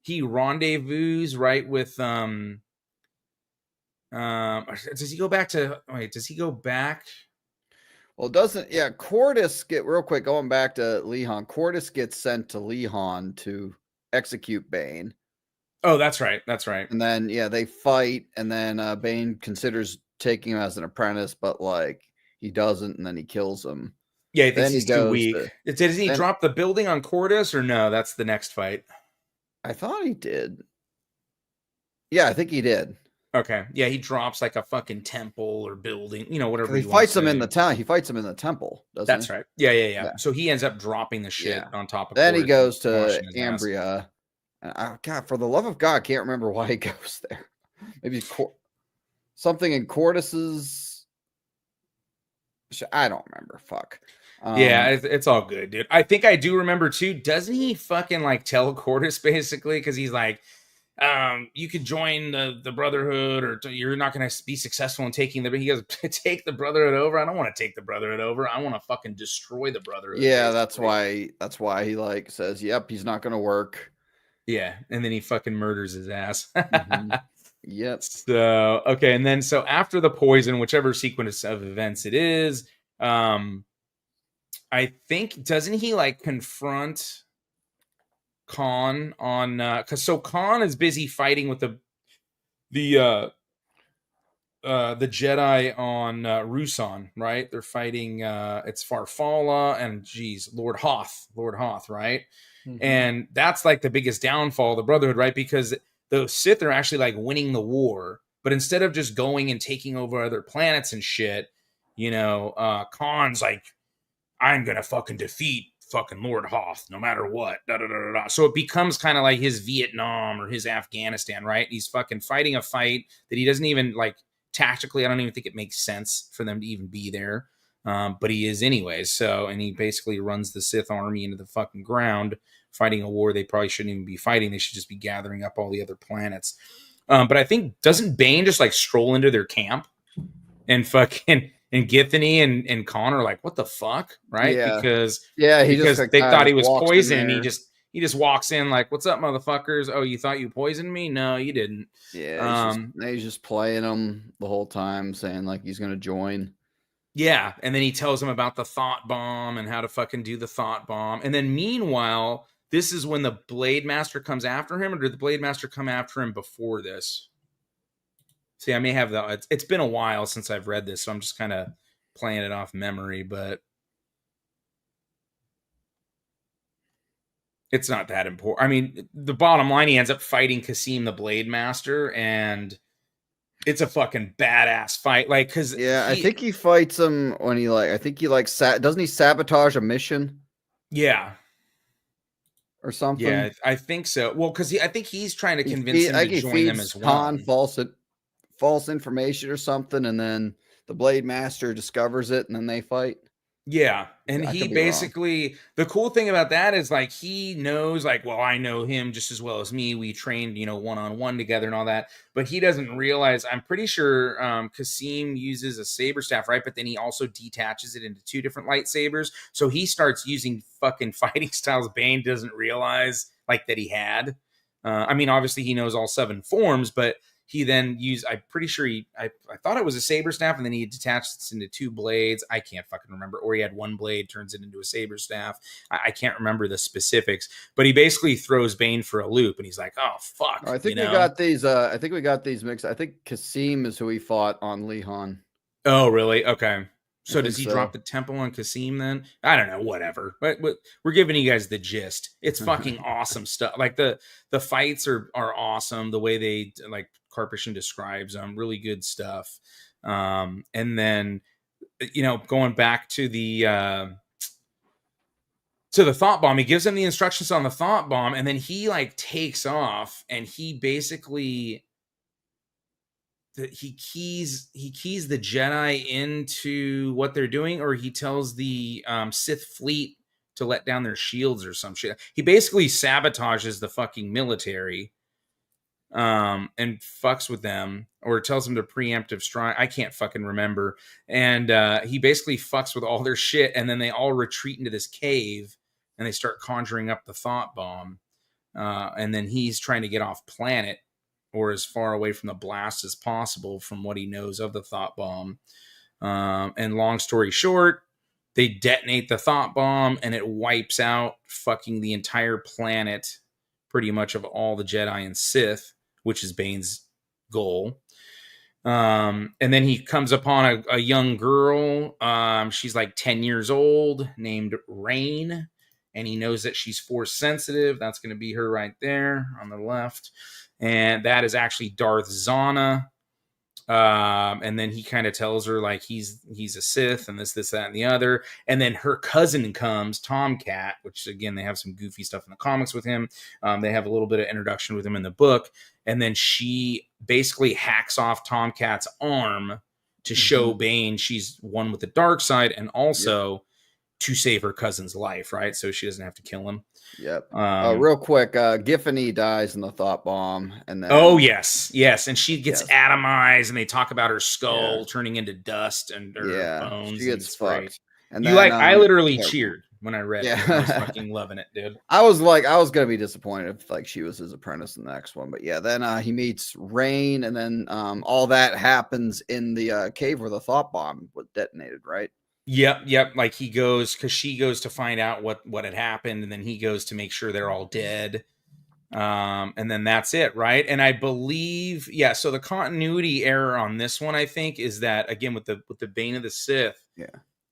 Speaker 8: he rendezvous right with does he go back?
Speaker 4: Well, Cordis real quick, going back to Lehon. Cordis gets sent to Lehon to execute Bane.
Speaker 8: Oh, that's right.
Speaker 4: And then they fight, and then Bane considers taking him as an apprentice, but he doesn't, and then he kills him.
Speaker 8: Yeah, he thinks he's too weak. Did he drop the building on Cordis, or no? That's the next fight.
Speaker 4: I thought he did. Yeah, I think he did.
Speaker 8: Okay. Yeah, he drops like a fucking temple or building, whatever.
Speaker 4: He fights him in the town. He fights him in the temple.
Speaker 8: That's right. Yeah. So he ends up dropping the shit on top of.
Speaker 4: Then he goes to Ambria. God, for the love of God, I can't remember why he goes there. Maybe something in Cordis's. I don't remember. Fuck.
Speaker 8: It's all good, dude. I think I do remember too. Doesn't he fucking tell Cordis basically because he's like, you could join the Brotherhood, or you're not going to be successful in taking he goes, take the Brotherhood over. I don't want to take the Brotherhood over. I want to fucking destroy the Brotherhood.
Speaker 4: Yeah, basically. That's why he says, yep, he's not going to work.
Speaker 8: Yeah. And then he fucking murders his ass.
Speaker 4: Mm-hmm. Yep.
Speaker 8: So, okay. And then, so after the poison, whichever sequence of events it is, I think, doesn't he confront Khan on because Khan is busy fighting with the Jedi on Rusan, right? They're fighting it's Farfalla and Lord Hoth, right? Mm-hmm. And that's the biggest downfall of the Brotherhood, right? Because the Sith are actually winning the war, but instead of just going and taking over other planets and shit, Khan's I'm gonna fucking defeat fucking Lord Hoth, no matter what. Da, da, da, da, da. So it becomes kind of like his Vietnam or his Afghanistan, right? He's fucking fighting a fight that he doesn't even like tactically. I don't even think it makes sense for them to even be there. But he is anyways. So, and he basically runs the Sith army into the fucking ground, fighting a war they probably shouldn't even be fighting. They should just be gathering up all the other planets. But I think, doesn't Bane just like stroll into their camp and fucking, and Githany and Connor are like, what the fuck? Right?
Speaker 4: Yeah.
Speaker 8: Because
Speaker 4: he
Speaker 8: because
Speaker 4: just, like,
Speaker 8: they
Speaker 4: kinda
Speaker 8: thought he was
Speaker 4: walks in
Speaker 8: poisoned.
Speaker 4: there.
Speaker 8: He just walks in like, what's up, motherfuckers? Oh, you thought you poisoned me? No, you didn't.
Speaker 4: Yeah, he's just playing them the whole time, saying like he's gonna join.
Speaker 8: Yeah, and then he tells him about the thought bomb and how to fucking do the thought bomb. And then meanwhile, this is when the Blade Master comes after him, or did the Blade Master come after him before this? See, I may have it's been a while since I've read this, so I'm just kind of playing it off memory, but it's not that important. I mean, the bottom line, he ends up fighting Kasim the Blade Master, and it's a fucking badass fight. Like, because
Speaker 4: I think he fights him when he doesn't he sabotage a mission?
Speaker 8: Yeah.
Speaker 4: Or something.
Speaker 8: Yeah, I think so. Well, because I think he's trying to convince him to join them as well.
Speaker 4: Han false information or something, and then the Blade Master discovers it, and then they fight.
Speaker 8: Yeah, and he basically, the cool thing about that is like he knows, like, well, I know him just as well as me. We trained, one-on-one together and all that, but he doesn't realize. I'm pretty sure Kasim uses a saber staff, right? But then he also detaches it into 2 different lightsabers. So he starts using fucking fighting styles Bane doesn't realize like that he had. I mean, obviously he knows all 7 forms, but he then used, I'm pretty sure I thought it was a saber staff, and then he detached it into 2 blades. I can't fucking remember. Or he had 1 blade, turns it into a saber staff. I can't remember the specifics, but he basically throws Bane for a loop, and he's like, oh, fuck.
Speaker 4: I think we got these. I think we got these mixed. I think Kasim is who he fought on Lihan.
Speaker 8: Oh, really? Okay. So does he drop the temple on Kasim then? I don't know, whatever. But we're giving you guys the gist. It's fucking awesome stuff. Like the fights are awesome. The way they, like Karpyshyn describes them, really good stuff. And then, going back to the thought bomb, he gives him the instructions on the thought bomb, and then he like takes off, and he basically he keys the Jedi into what they're doing, or he tells the Sith fleet to let down their shields or some shit. He basically sabotages the fucking military and fucks with them, or tells them to preemptive strike. I can't fucking remember. And he basically fucks with all their shit, and then they all retreat into this cave, and they start conjuring up the thought bomb. And then he's trying to get off planet, or as far away from the blast as possible from what he knows of the thought bomb. And long story short, they detonate the thought bomb, and it wipes out fucking the entire planet, pretty much, of all the Jedi and Sith, which is Bane's goal. And then he comes upon a young girl. She's like 10 years old, named Rain, and he knows that she's Force sensitive. That's going to be her right there on the left. And that is actually Darth Zana. And then he kind of tells her like he's a Sith and this, that, and the other. And then her cousin comes, Tomcat, which again, they have some goofy stuff in the comics with him. They have a little bit of introduction with him in the book. And then she basically hacks off Tomcat's arm to show Bane she's one with the dark side, and also to save her cousin's life, right? So she doesn't have to kill him.
Speaker 4: Yep. Real quick, Githany dies in the thought bomb, and then
Speaker 8: yes, and she gets atomized, and they talk about her skull turning into dust and her bones.
Speaker 4: She gets fucked. And
Speaker 8: you
Speaker 4: then,
Speaker 8: I literally cheered when I read it. I was fucking loving it, dude.
Speaker 4: I was gonna be disappointed if like she was his apprentice in the next one, but then he meets Rain, and then all that happens in the cave where the thought bomb was detonated, right?
Speaker 8: Yep. Like he goes, because she goes to find out what had happened, and then he goes to make sure they're all dead. And then that's it, right? And I believe, so the continuity error on this one, I think, is that again with the Bane of the Sith,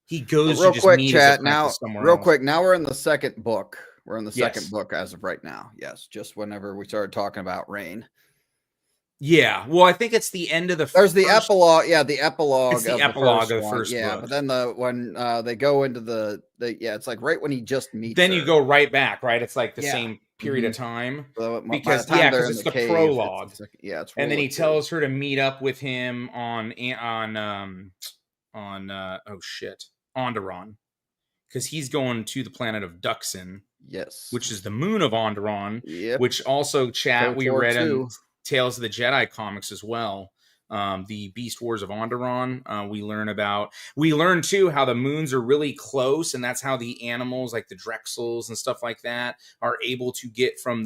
Speaker 8: he goes
Speaker 4: real
Speaker 8: to
Speaker 4: quick,
Speaker 8: just
Speaker 4: chat.
Speaker 8: meet
Speaker 4: Now,
Speaker 8: somewhere
Speaker 4: real
Speaker 8: else.
Speaker 4: quick. Now we're in the second book. We're in the second book as of right now. Yes, just whenever we started talking about Rain.
Speaker 8: Yeah, well, I think it's the end of the.
Speaker 4: There's the epilogue. Yeah, the epilogue.
Speaker 8: It's the
Speaker 4: of
Speaker 8: epilogue
Speaker 4: the
Speaker 8: of the
Speaker 4: one.
Speaker 8: first
Speaker 4: Yeah,
Speaker 8: book.
Speaker 4: but then when they go into the it's like right when he just meets.
Speaker 8: Then
Speaker 4: her.
Speaker 8: you go right back, right? It's like the
Speaker 4: Yeah.
Speaker 8: same period of
Speaker 4: Mhm.
Speaker 8: time.
Speaker 4: So by
Speaker 8: Because
Speaker 4: the time they're
Speaker 8: because
Speaker 4: in
Speaker 8: it's
Speaker 4: the
Speaker 8: the
Speaker 4: cave,
Speaker 8: prologue.
Speaker 4: it's it's
Speaker 8: and then he
Speaker 4: rolling through.
Speaker 8: tells her to meet up with him on Onderon, because he's going to the planet of Duxon.
Speaker 4: Yes,
Speaker 8: which is the moon of Onderon.
Speaker 4: Yep.
Speaker 8: Which also we
Speaker 4: KOTOR
Speaker 8: read in
Speaker 4: 2.
Speaker 8: Tales of the Jedi comics as well. The Beast Wars of Onderon. We learn too how the moons are really close, and that's how the animals like the Drexels and stuff like that are able to get from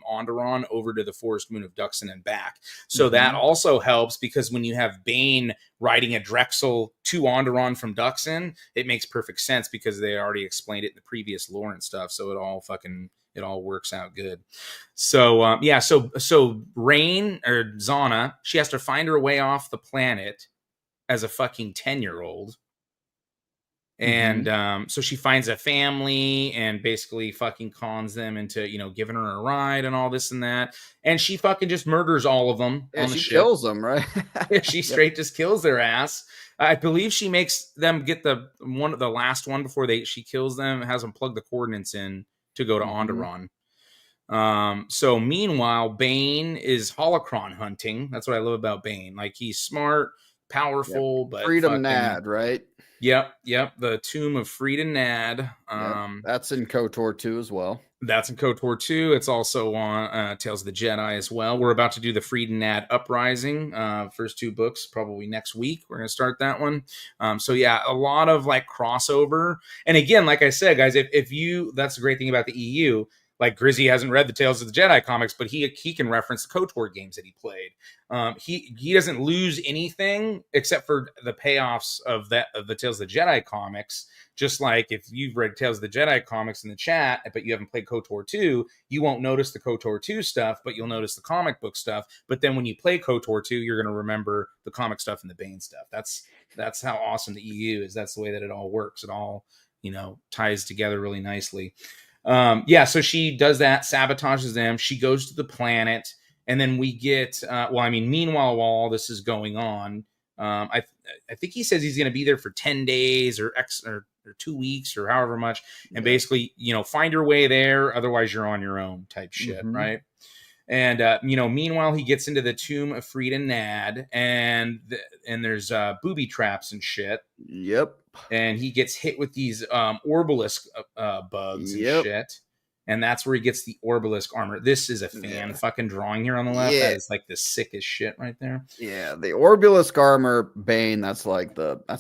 Speaker 8: Onderon over to the forest moon of Duxon and back. So that also helps, because when you have Bane riding a Drexel to Onderon from Duxon, it makes perfect sense because they already explained it in the previous lore and stuff. So it all works out good. So so Rain, or Zana, she has to find her way off the planet as a fucking 10-year-old. And so she finds a family and basically fucking cons them into, giving her a ride and all this and that. And she fucking just murders all of them on the ship.
Speaker 4: She kills them, right?
Speaker 8: She straight just kills their ass. I believe she makes them get the last one before she kills them, has them plug the coordinates in to go to Onderon. So meanwhile, Bane is holocron hunting. That's what I love about Bane. Like, he's smart, powerful, but
Speaker 4: Freedom Nad, right?
Speaker 8: Yep. The Tomb of Freedom Nad.
Speaker 4: That's in KOTOR 2 as well.
Speaker 8: That's in KOTOR 2. It's also on Tales of the Jedi as well. We're about to do the Freedom Nad Uprising. First 2 books probably next week. We're going to start that one. So yeah, a lot of like crossover. And again, like I said, guys, if you, that's the great thing about the EU. Like, Grizzy hasn't read the Tales of the Jedi comics, but he can reference the KOTOR games that he played. He doesn't lose anything except for the payoffs of the Tales of the Jedi comics. Just like if you've read Tales of the Jedi comics in the chat, but you haven't played KOTOR 2, you won't notice the KOTOR 2 stuff, but you'll notice the comic book stuff. But then when you play KOTOR 2, you're going to remember the comic stuff and the Bane stuff. That's how awesome the EU is. That's the way that it all works. It all, ties together really nicely. So she does that, sabotages them. She goes to the planet, and then we get, meanwhile, while all this is going on, I think he says he's going to be there for 10 days or 2 weeks or however much. And basically, find your way there. Otherwise you're on your own type shit. Right. And, meanwhile, he gets into the Tomb of Freedom Nad, and there's booby traps and shit.
Speaker 4: Yep.
Speaker 8: And he gets hit with these Orbalisk bugs and shit. And that's where he gets the Orbalisk armor. This is a fan fucking drawing here on the left. That is like the sickest shit right there.
Speaker 4: Yeah, the Orbalisk armor Bane, that's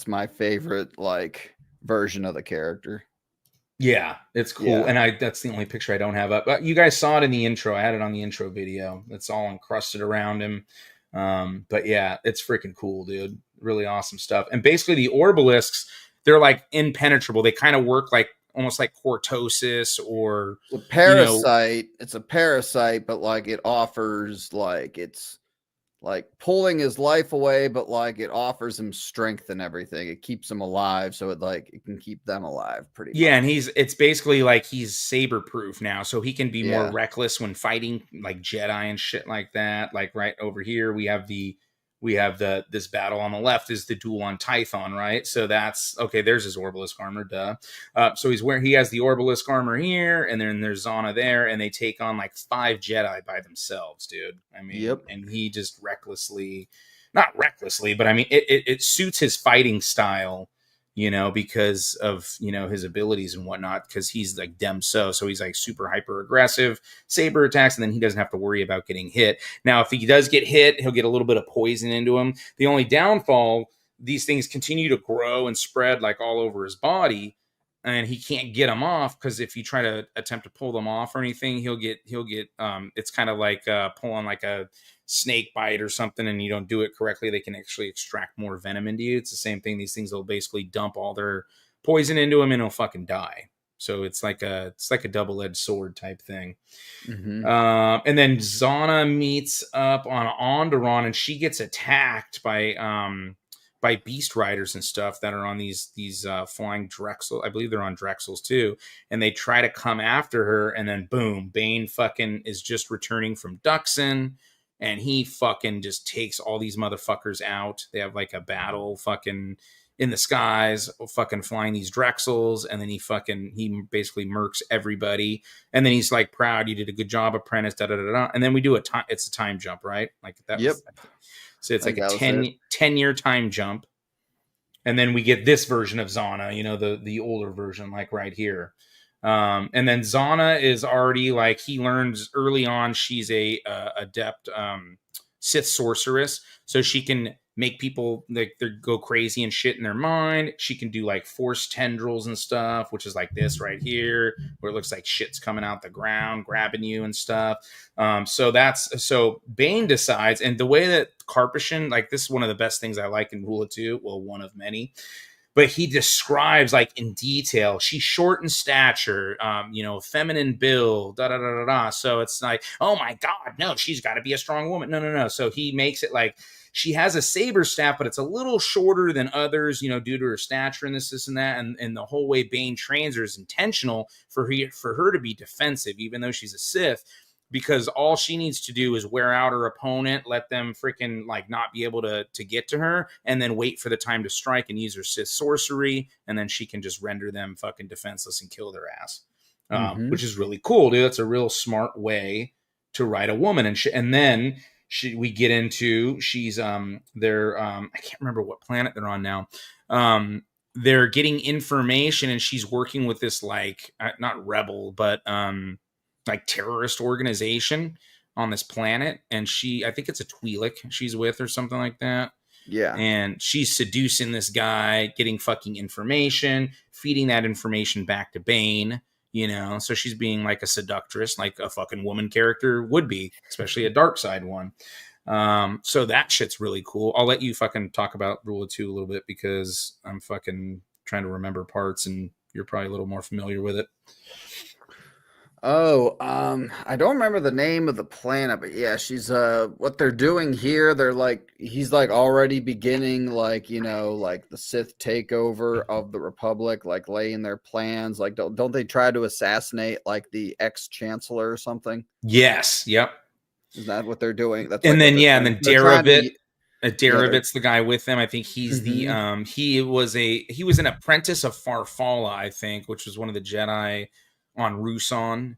Speaker 4: my favorite like version of the character.
Speaker 8: Yeah, it's cool. Yeah. And that's the only picture I don't have up. But you guys saw it in the intro. I had it on the intro video. It's all encrusted around him. But yeah, it's freaking cool, dude. Really awesome stuff. And basically the Orbalisks, they're like impenetrable. They kind of work like almost like cortosis or
Speaker 4: a parasite. It's a parasite, but like it offers like it's like pulling his life away, but like it offers him strength and everything. It keeps him alive, so it can keep them alive pretty much.
Speaker 8: And it's basically like he's saber proof now, so he can be more reckless when fighting like Jedi and shit like that. Like right over here, we have this battle on the left is the duel on Tython, right? So that's okay. There's his Orbalisk armor, duh. So he has the Orbalisk armor here, and then there's Zana there, and they take on like 5 Jedi by themselves, dude. I mean, and he just not recklessly, but I mean, it suits his fighting style, because of, his abilities and whatnot, because he's like so he's like super hyper aggressive, saber attacks, and then he doesn't have to worry about getting hit. Now, if he does get hit, he'll get a little bit of poison into him. The only downfall, these things continue to grow and spread like all over his body, and he can't get them off, because if you try to attempt to pull them off or anything, he'll get it's kind of like pulling like a snake bite or something, and you don't do it correctly, they can actually extract more venom into you. It's the same thing. These things will basically dump all their poison into him, and he'll fucking die. So it's like a double-edged sword type thing. And then Zana meets up on Onderon, and she gets attacked by beast riders and stuff that are on these flying Drexel. I believe they're on Drexels too. And they try to come after her, and then boom, Bane fucking is just returning from Duxon. and he fucking just takes all these motherfuckers out. They have like a battle fucking in the skies, fucking flying these Drexels, and then he basically murks everybody, and then he's like, proud, you did a good job, apprentice, da da da da. And then we do it's a time jump, right? Like that.
Speaker 4: Yep.
Speaker 8: So it's like a 10-year time jump. And then we get this version of Zana, you know, the older version, like right here. And then Zana is already like, he learns early on she's a adept Sith sorceress, so she can make people like they go crazy and shit in their mind. She can do like force tendrils and stuff, which is like this right here, where it looks like shit's coming out the ground, grabbing you and stuff. So Bane decides, and the way that Karpyshyn, like this is one of the best things I like in Rule of Two, well, one of many. But he describes like in detail, she's short in stature, feminine build, da da da da da. So it's like, oh my God, no, she's got to be a strong woman. No. So he makes it like she has a saber staff, but it's a little shorter than others, you know, due to her stature and this and that. And the whole way Bane trains her is intentional for her to be defensive, even though she's a Sith. Because all she needs to do is wear out her opponent, let them freaking like not be able to get to her, and then wait for the time to strike and use her Sith sorcery, and then she can just render them fucking defenseless and kill their ass, which is really cool, dude. That's a real smart way to write a woman, and then we get into she's they're I can't remember what planet they're on now. They're getting information, and she's working with this like not rebel, but like terrorist organization on this planet, and I think it's a Twi'lek she's with or something like that.
Speaker 4: Yeah.
Speaker 8: And she's seducing this guy, getting fucking information, feeding that information back to Bane, you know, so she's being like a seductress, like a fucking woman character would be, especially a dark side one. So that shit's really cool. I'll let you fucking talk about Rule of Two a little bit, because I'm fucking trying to remember parts and you're probably a little more familiar with it.
Speaker 4: Oh, I don't remember the name of the planet, but yeah, she's what they're doing here, he's like already beginning, like, you know, like the Sith takeover of the Republic, like laying their plans, like don't they try to assassinate like the ex-chancellor or something?
Speaker 8: Yes, yep.
Speaker 4: Is that what they're doing? That's
Speaker 8: and then Darabit. Darabit's
Speaker 4: the
Speaker 8: guy with them. I think he's he was an apprentice of Farfalla, I think, which was one of the Jedi on Ruusan,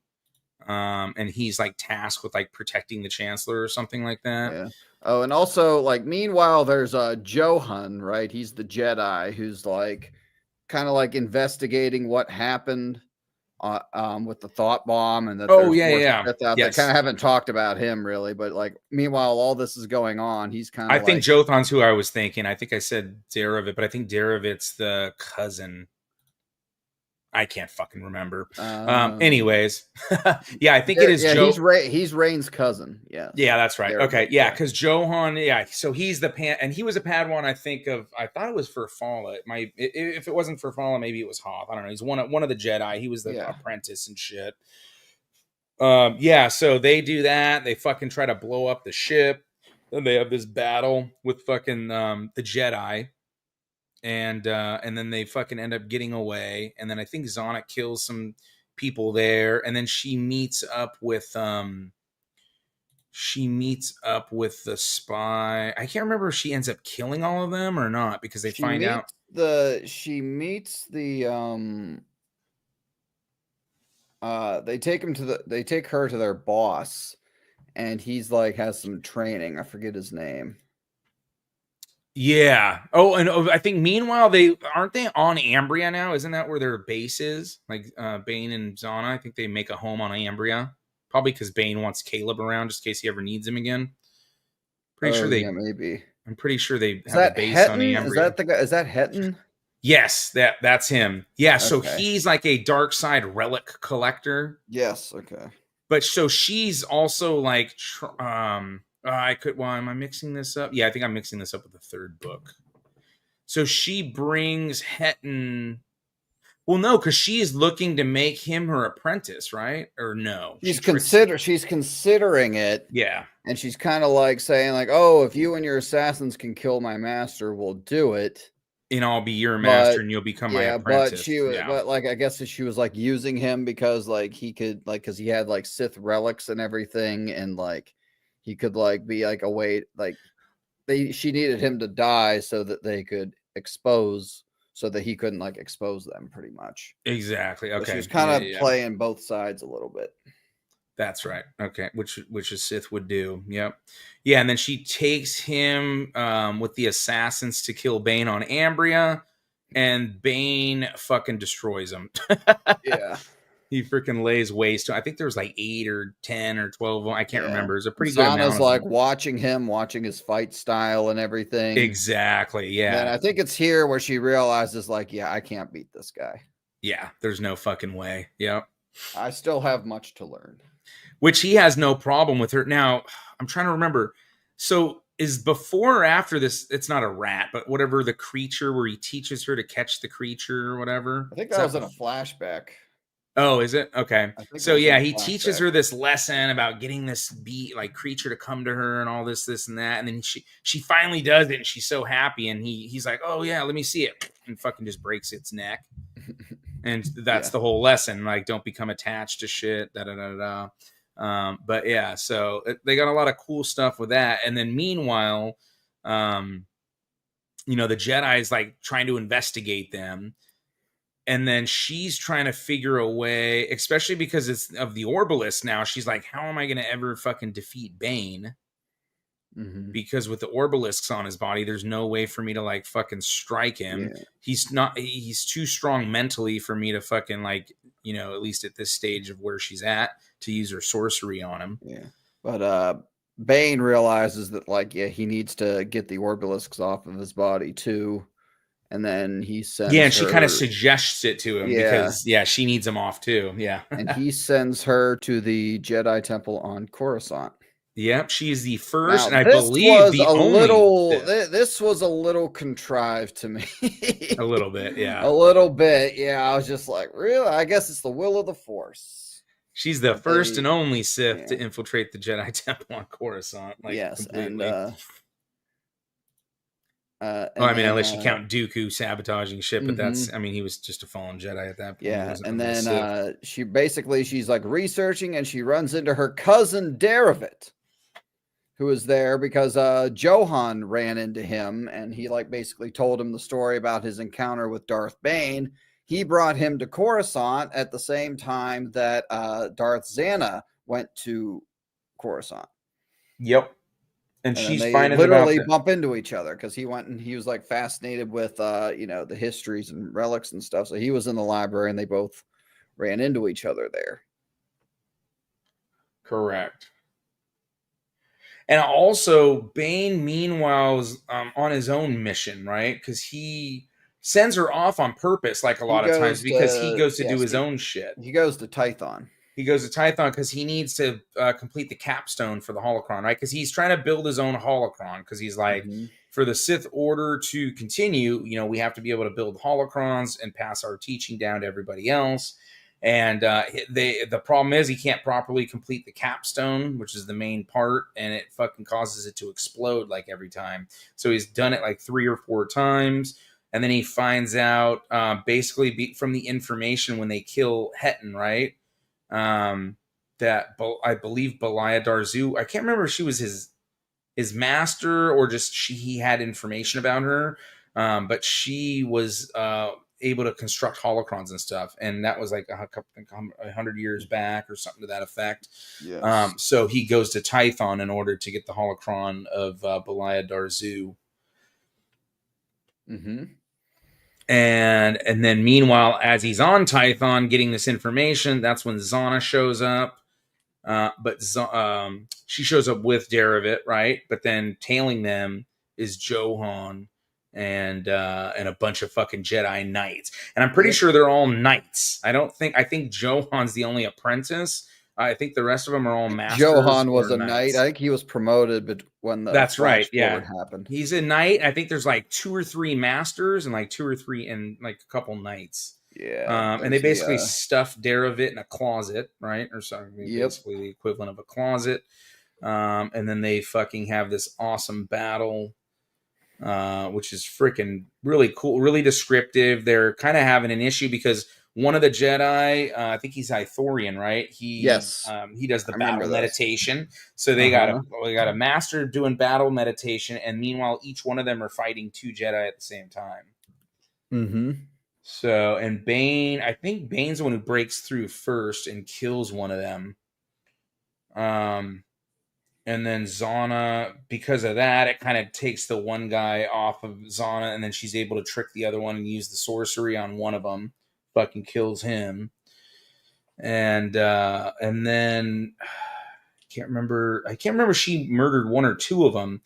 Speaker 8: and he's like tasked with like protecting the Chancellor or something like that.
Speaker 4: Yeah. Oh, and also like meanwhile there's Johan, right? He's the Jedi who's like kind of like investigating what happened with the thought bomb, and that they kind of haven't talked about him really, but like meanwhile all this is going on, he's kind of
Speaker 8: I think Jothan's who I was thinking. I think I said Darabit, but I think Darabit's the cousin. I can't fucking remember. Anyways, yeah, I think it is.
Speaker 4: He's Reyne's cousin. Yeah.
Speaker 8: Yeah, that's right. Okay. Yeah. Cause Johan. Yeah. So he's and he was a Padawan. I thought it was Farfalla. If it wasn't Farfalla, maybe it was Hoth. I don't know. He's one of the Jedi. He was the apprentice and shit. Yeah. So they do that. They fucking try to blow up the ship. Then they have this battle with fucking, the Jedi. And then they fucking end up getting away. And then I think Zana kills some people there. And then she meets up with the spy. I can't remember if she ends up killing all of them or not, because they find out they take her to their boss, and he's like has some training. I forget his name. Yeah. Oh, and I think meanwhile they on Ambria now. Isn't that where their base is? Like Bane and Zana. I think they make a home on Ambria. Probably because Bane wants Caleb around just in case he ever needs him again.
Speaker 4: Maybe.
Speaker 8: I'm pretty sure they have a base on Ambria.
Speaker 4: Is that the guy? Is that Hetton?
Speaker 8: Yes, that's him. Yeah. So he's like a dark side relic collector.
Speaker 4: Yes. Okay.
Speaker 8: But so she's also like. Am I mixing this up? Yeah, I think I'm mixing this up with the third book. So she brings Hetton. Well, no, because she's looking to make him her apprentice, right? Or no?
Speaker 4: She's considering it.
Speaker 8: Yeah.
Speaker 4: And she's kind of like saying, like, oh, if you and your assassins can kill my master, we'll do it.
Speaker 8: And I'll be your master, and you'll become my apprentice.
Speaker 4: But like, I guess she was like using him because like he could, like, because he had like Sith relics and everything, and like he could like be like a way like she needed him to die so that they could expose, so that he couldn't like expose them pretty much.
Speaker 8: Exactly.
Speaker 4: So
Speaker 8: Okay.
Speaker 4: she was kind of playing both sides a little bit.
Speaker 8: That's right. Okay. Which a Sith would do. Yep. Yeah. And then she takes him with the assassins to kill Bane on Ambria, and Bane fucking destroys him.
Speaker 4: Yeah.
Speaker 8: He freaking lays waste to. I think there was like 8 or 10 or 12 of them. I can't remember. It's a pretty good amount.
Speaker 4: Zana's like watching his fight style and everything.
Speaker 8: Exactly. Yeah.
Speaker 4: And I think it's here where she realizes, like, yeah, I can't beat this guy.
Speaker 8: Yeah. There's no fucking way. Yep.
Speaker 4: I still have much to learn.
Speaker 8: Which he has no problem with her. Now, I'm trying to remember. So is before or after this, it's not a rat, but whatever, the creature where he teaches her to catch the creature or whatever?
Speaker 4: I think that was in a flashback.
Speaker 8: Oh, is it? Okay. So yeah, he teaches
Speaker 4: flashback.
Speaker 8: her this lesson about getting this creature to come to her and all this and that. And then she finally does it and she's so happy. And he's like, oh yeah, let me see it. And fucking just breaks its neck. And that's the whole lesson. Like, don't become attached to shit. But yeah, so they got a lot of cool stuff with that. And then meanwhile, the Jedi is like trying to investigate them. And then she's trying to figure a way, especially because it's of the Orbalisk now. She's like, how am I going to ever fucking defeat Bane?
Speaker 4: Mm-hmm.
Speaker 8: Because with the Orbalisks on his body, there's no way for me to like fucking strike him. Yeah. He's too strong mentally for me to fucking like, at least at this stage of where she's at, to use her sorcery on him.
Speaker 4: Yeah. But Bane realizes that like, he needs to get the Orbalisks off of his body too. And then he sends
Speaker 8: and she kind of suggests it to him because she needs him off too. Yeah.
Speaker 4: And he sends her to the Jedi Temple on Coruscant.
Speaker 8: Yep, she's the first,
Speaker 4: now,
Speaker 8: and I believe the only.
Speaker 4: This was a little contrived to me.
Speaker 8: A little bit, yeah.
Speaker 4: A little bit, yeah. I was just like, really? I guess it's the will of the Force.
Speaker 8: She's the first and only Sith to infiltrate the Jedi Temple on Coruscant. Like, completely. Unless you count Dooku sabotaging shit, but that's, he was just a fallen Jedi at that point.
Speaker 4: Yeah, and then she's like researching, and she runs into her cousin Daravit, who was there because Johan ran into him, and he like basically told him the story about his encounter with Darth Bane. He brought him to Coruscant at the same time that Darth Zana went to Coruscant.
Speaker 8: Yep. And she's
Speaker 4: finding literally bump into each other because he went and he was like fascinated with the histories and relics and stuff. So he was in the library and they both ran into each other there.
Speaker 8: Correct. And also Bane, meanwhile, was on his own mission, right? Because he sends her off on purpose, like a lot of times, because he goes to do his own shit.
Speaker 4: He goes to Tython.
Speaker 8: He goes to Tython because he needs to complete the capstone for the holocron, right? Because he's trying to build his own holocron. Because he's like, for the Sith Order to continue, we have to be able to build holocrons and pass our teaching down to everybody else. And the problem is he can't properly complete the capstone, which is the main part, and it fucking causes it to explode like every time. So he's done it like 3 or 4 times. And then he finds out basically from the information when they kill Hetton, right? That I believe Belia Darzu, I can't remember if she was his master or just he had information about her, but she was able to construct holocrons and stuff, and that was like 100 years back or something to that effect.
Speaker 4: Yes.
Speaker 8: So he goes to Tython in order to get the holocron of Belia Darzu.
Speaker 4: Mm-hmm.
Speaker 8: And then meanwhile, as he's on Tython getting this information, that's when Zana shows up. But she shows up with Daravit, right? But then tailing them is Johan and a bunch of fucking Jedi Knights. And I'm pretty sure they're all Knights. I think Johan's the only apprentice. I think the rest of them are all masters.
Speaker 4: Johan was a knight. I think he was promoted, but when the happened,
Speaker 8: he's a knight. I think there's like 2 or 3 masters and like 2 or 3 and like a couple knights.
Speaker 4: Yeah,
Speaker 8: and they basically stuff Daravit in a closet, right, or something. Basically the equivalent of a closet. And then they fucking have this awesome battle, which is freaking really cool, really descriptive. They're kind of having an issue because one of the Jedi, I think he's Ithorian, right?
Speaker 4: Yes.
Speaker 8: He does the
Speaker 4: I remember
Speaker 8: battle
Speaker 4: this.
Speaker 8: meditation. So they got a master doing battle meditation, and meanwhile, each one of them are fighting 2 Jedi at the same time.
Speaker 4: Mm-hmm.
Speaker 8: So, and Bane, I think Bane's the one who breaks through first and kills one of them. And then Zana, because of that, it kind of takes the one guy off of Zana, and then she's able to trick the other one and use the sorcery on one of them. Fucking kills him. And then I can't remember she murdered 1 or 2 of them.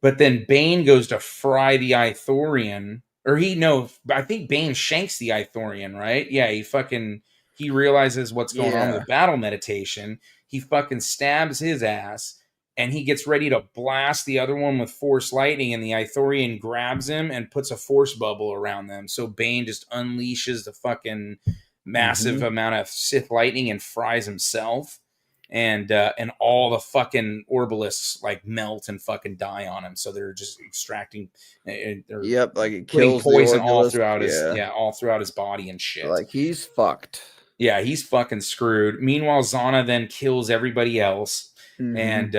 Speaker 8: But then Bane goes to fry the Ithorian. I think Bane shanks the Ithorian, right? Yeah, he realizes what's going on with the battle meditation. He fucking stabs his ass, and he gets ready to blast the other one with force lightning, and the Ithorian grabs him and puts a force bubble around them. So Bane just unleashes the fucking massive amount of Sith lightning and fries himself. And all the fucking Orbalisks like melt and fucking die on him. So they're just extracting.
Speaker 4: Like it kills
Speaker 8: poison
Speaker 4: the
Speaker 8: all throughout all throughout his body and shit.
Speaker 4: Like he's fucked.
Speaker 8: Yeah, he's fucking screwed. Meanwhile, Zana then kills everybody else, and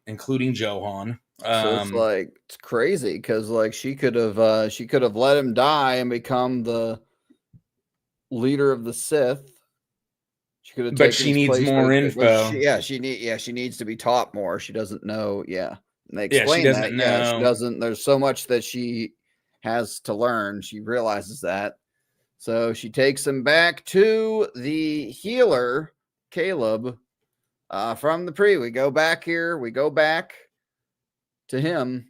Speaker 8: including Johan.
Speaker 4: So it's crazy because like she could have let him die and become the leader of the Sith. She could have,
Speaker 8: but she needs more info.
Speaker 4: She needs to be taught more. She doesn't know. Yeah, and they explain that.
Speaker 8: Know.
Speaker 4: Yeah, she doesn't. There's so much that she has to learn. She realizes that. So she takes him back to the healer, Caleb, from the We go back here. We go back to him.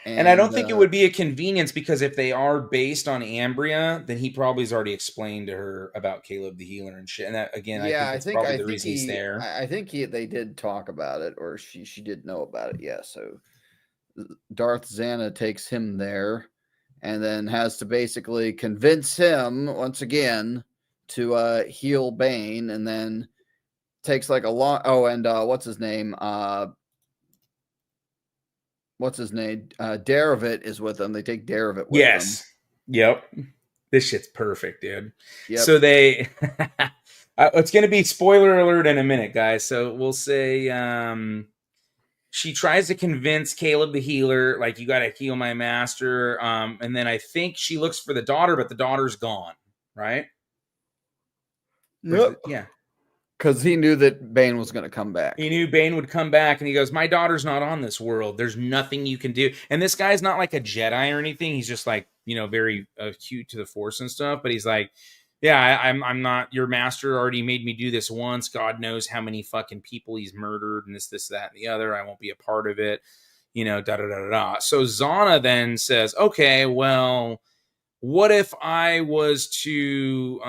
Speaker 8: And I don't think it would be a convenience, because if they are based on Ambria, then he probably has already explained to her about Caleb the healer and shit. And that, again, I think probably the reason he's there.
Speaker 4: I think they did talk about it, or she did know about it. Yeah. So Darth Zana takes him there, and then has to basically convince him once again to heal Bane, and then takes like a long. Oh, and what's his name? Daravit is with them. They take Daravit with them.
Speaker 8: Yep. This shit's perfect, dude.
Speaker 4: Yep.
Speaker 8: So they it's going to be spoiler alert in a minute, guys. So we'll say she tries to convince Caleb the healer, like, you got to heal my master. And then I think she looks for the daughter, but the daughter's gone, right?
Speaker 4: Yep.
Speaker 8: Yeah.
Speaker 4: Because he knew that Bane was going to come back.
Speaker 8: He knew Bane would come back, and he goes, my daughter's not on this world. There's nothing you can do. And this guy's not like a Jedi or anything. He's just like, very acute to the Force and stuff. But he's like, yeah, I'm not, your master already made me do this once. God knows how many fucking people he's murdered, and this, that, and the other. I won't be a part of it. Da-da-da-da-da. So Zana then says, okay, well, what if I was to...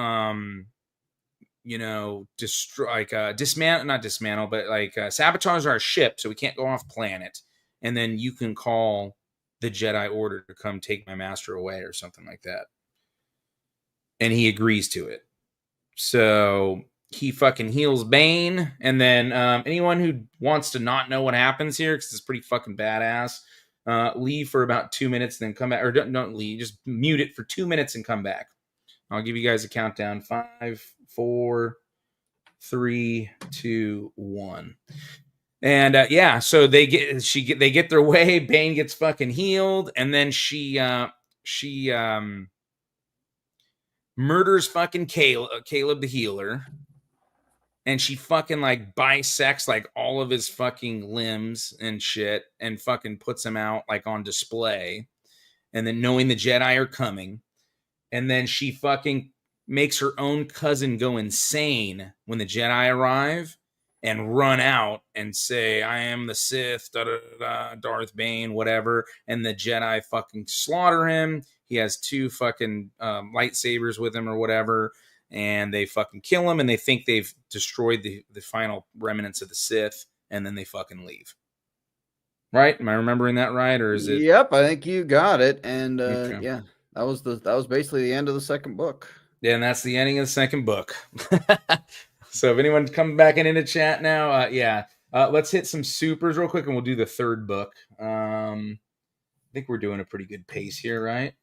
Speaker 8: sabotage our ship so we can't go off planet, and then you can call the Jedi Order to come take my master away or something like that. And he agrees to it. So he fucking heals Bane, and then anyone who wants to not know what happens here, because it's pretty fucking badass, leave for about 2 minutes, then come back, or don't leave, just mute it for 2 minutes and come back. I'll give you guys a countdown. 5, 4, 3, 2, 1. And so they get their way. Bane gets fucking healed, and then she murders fucking Caleb the healer, and she fucking like bisects like all of his fucking limbs and shit, and fucking puts him out like on display. And then, knowing the Jedi are coming, and then she fucking makes her own cousin go insane when the Jedi arrive and run out and say, I am the Sith, Darth Bane, whatever. And the Jedi fucking slaughter him. He has 2 fucking lightsabers with him or whatever. And they fucking kill him, and they think they've destroyed the final remnants of the Sith. And then they fucking leave. Right? Am I remembering that right? Or is it?
Speaker 4: Yep, I think you got it. And
Speaker 8: okay.
Speaker 4: Yeah. That was basically the end of the second book.
Speaker 8: Yeah, and that's the ending of the second book. So if anyone's coming back into chat now, let's hit some supers real quick, and we'll do the third book. I think we're doing a pretty good pace here, right?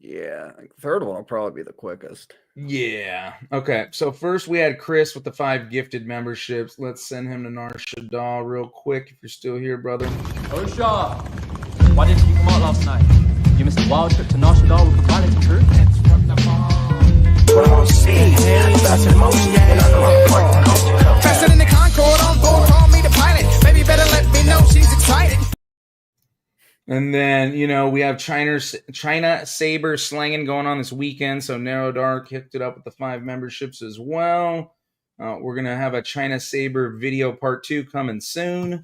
Speaker 4: Yeah, the third one will probably be the quickest.
Speaker 8: Yeah. Okay. So first we had Chris with the 5 gifted memberships. Let's send him to Nar Shaddaa real quick if you're still here, brother.
Speaker 6: Osha! Why didn't you come out last night? You missed a wild trip to Nar Shaddaa with the pilot and crew?
Speaker 3: Faster than the Concorde on board, call me the pilot. Baby, better let me know she's excited.
Speaker 8: And then, we have China Saber slanging going on this weekend. So Narrow Dark hooked it up with the 5 memberships as well. We're going to have a China Saber video part 2 coming soon.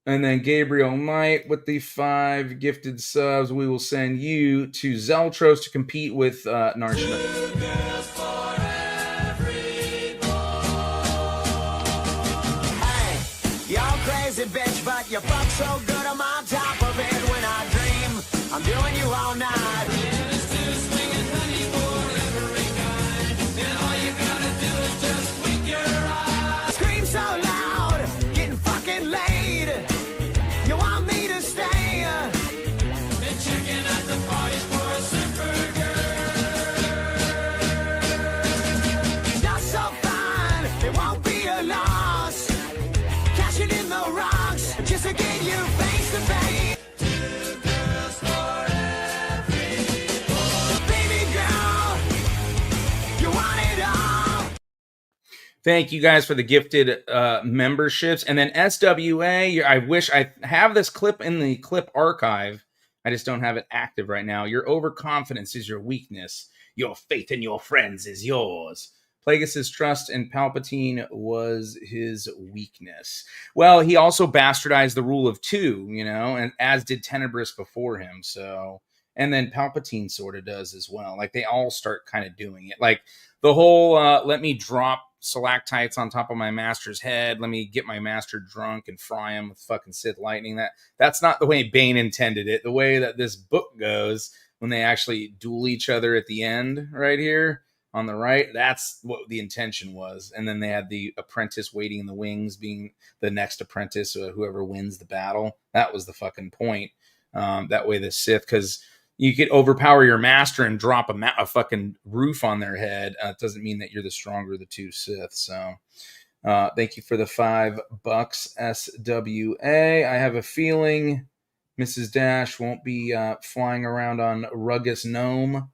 Speaker 8: And then Gabriel Knight with the 5 gifted subs. We will send you to Zeltros to compete with Narshana.
Speaker 3: Bitch, but you fuck so good I'm on top of it when I dream I'm doing you all night. And all you gotta do is just wink your eyes. Scream so loud, getting fucking laid. You want me to stay? Been checking out the parties for a super girl. You're so fine, it won't be a loss. Cash it in the rocks, just to get you face to face. 2 girls for every boy. Baby girl, you want it all.
Speaker 8: Thank you guys for the gifted memberships. And then SWA, I wish I have this clip in the clip archive. I just don't have it active right now. Your overconfidence is your weakness. Your faith in your friends is yours. Plagueis' trust in Palpatine was his weakness. Well, he also bastardized the rule of 2, and as did Tenebrous before him. So, and then Palpatine sort of does as well. Like they all start kind of doing it. Like the whole let me drop stalactites on top of my master's head. Let me get my master drunk and fry him with fucking Sith lightning. That's not the way Bane intended it. The way that this book goes, when they actually duel each other at the end right here on the right, that's what the intention was. And then they had the apprentice waiting in the wings being the next apprentice, whoever wins the battle. That was the fucking point. That way the Sith, because you could overpower your master and drop a fucking roof on their head. It doesn't mean that you're the stronger of the 2 Sith. So thank you for the $5, SWA. I have a feeling Mrs. Dash won't be flying around on Ruggous Gnome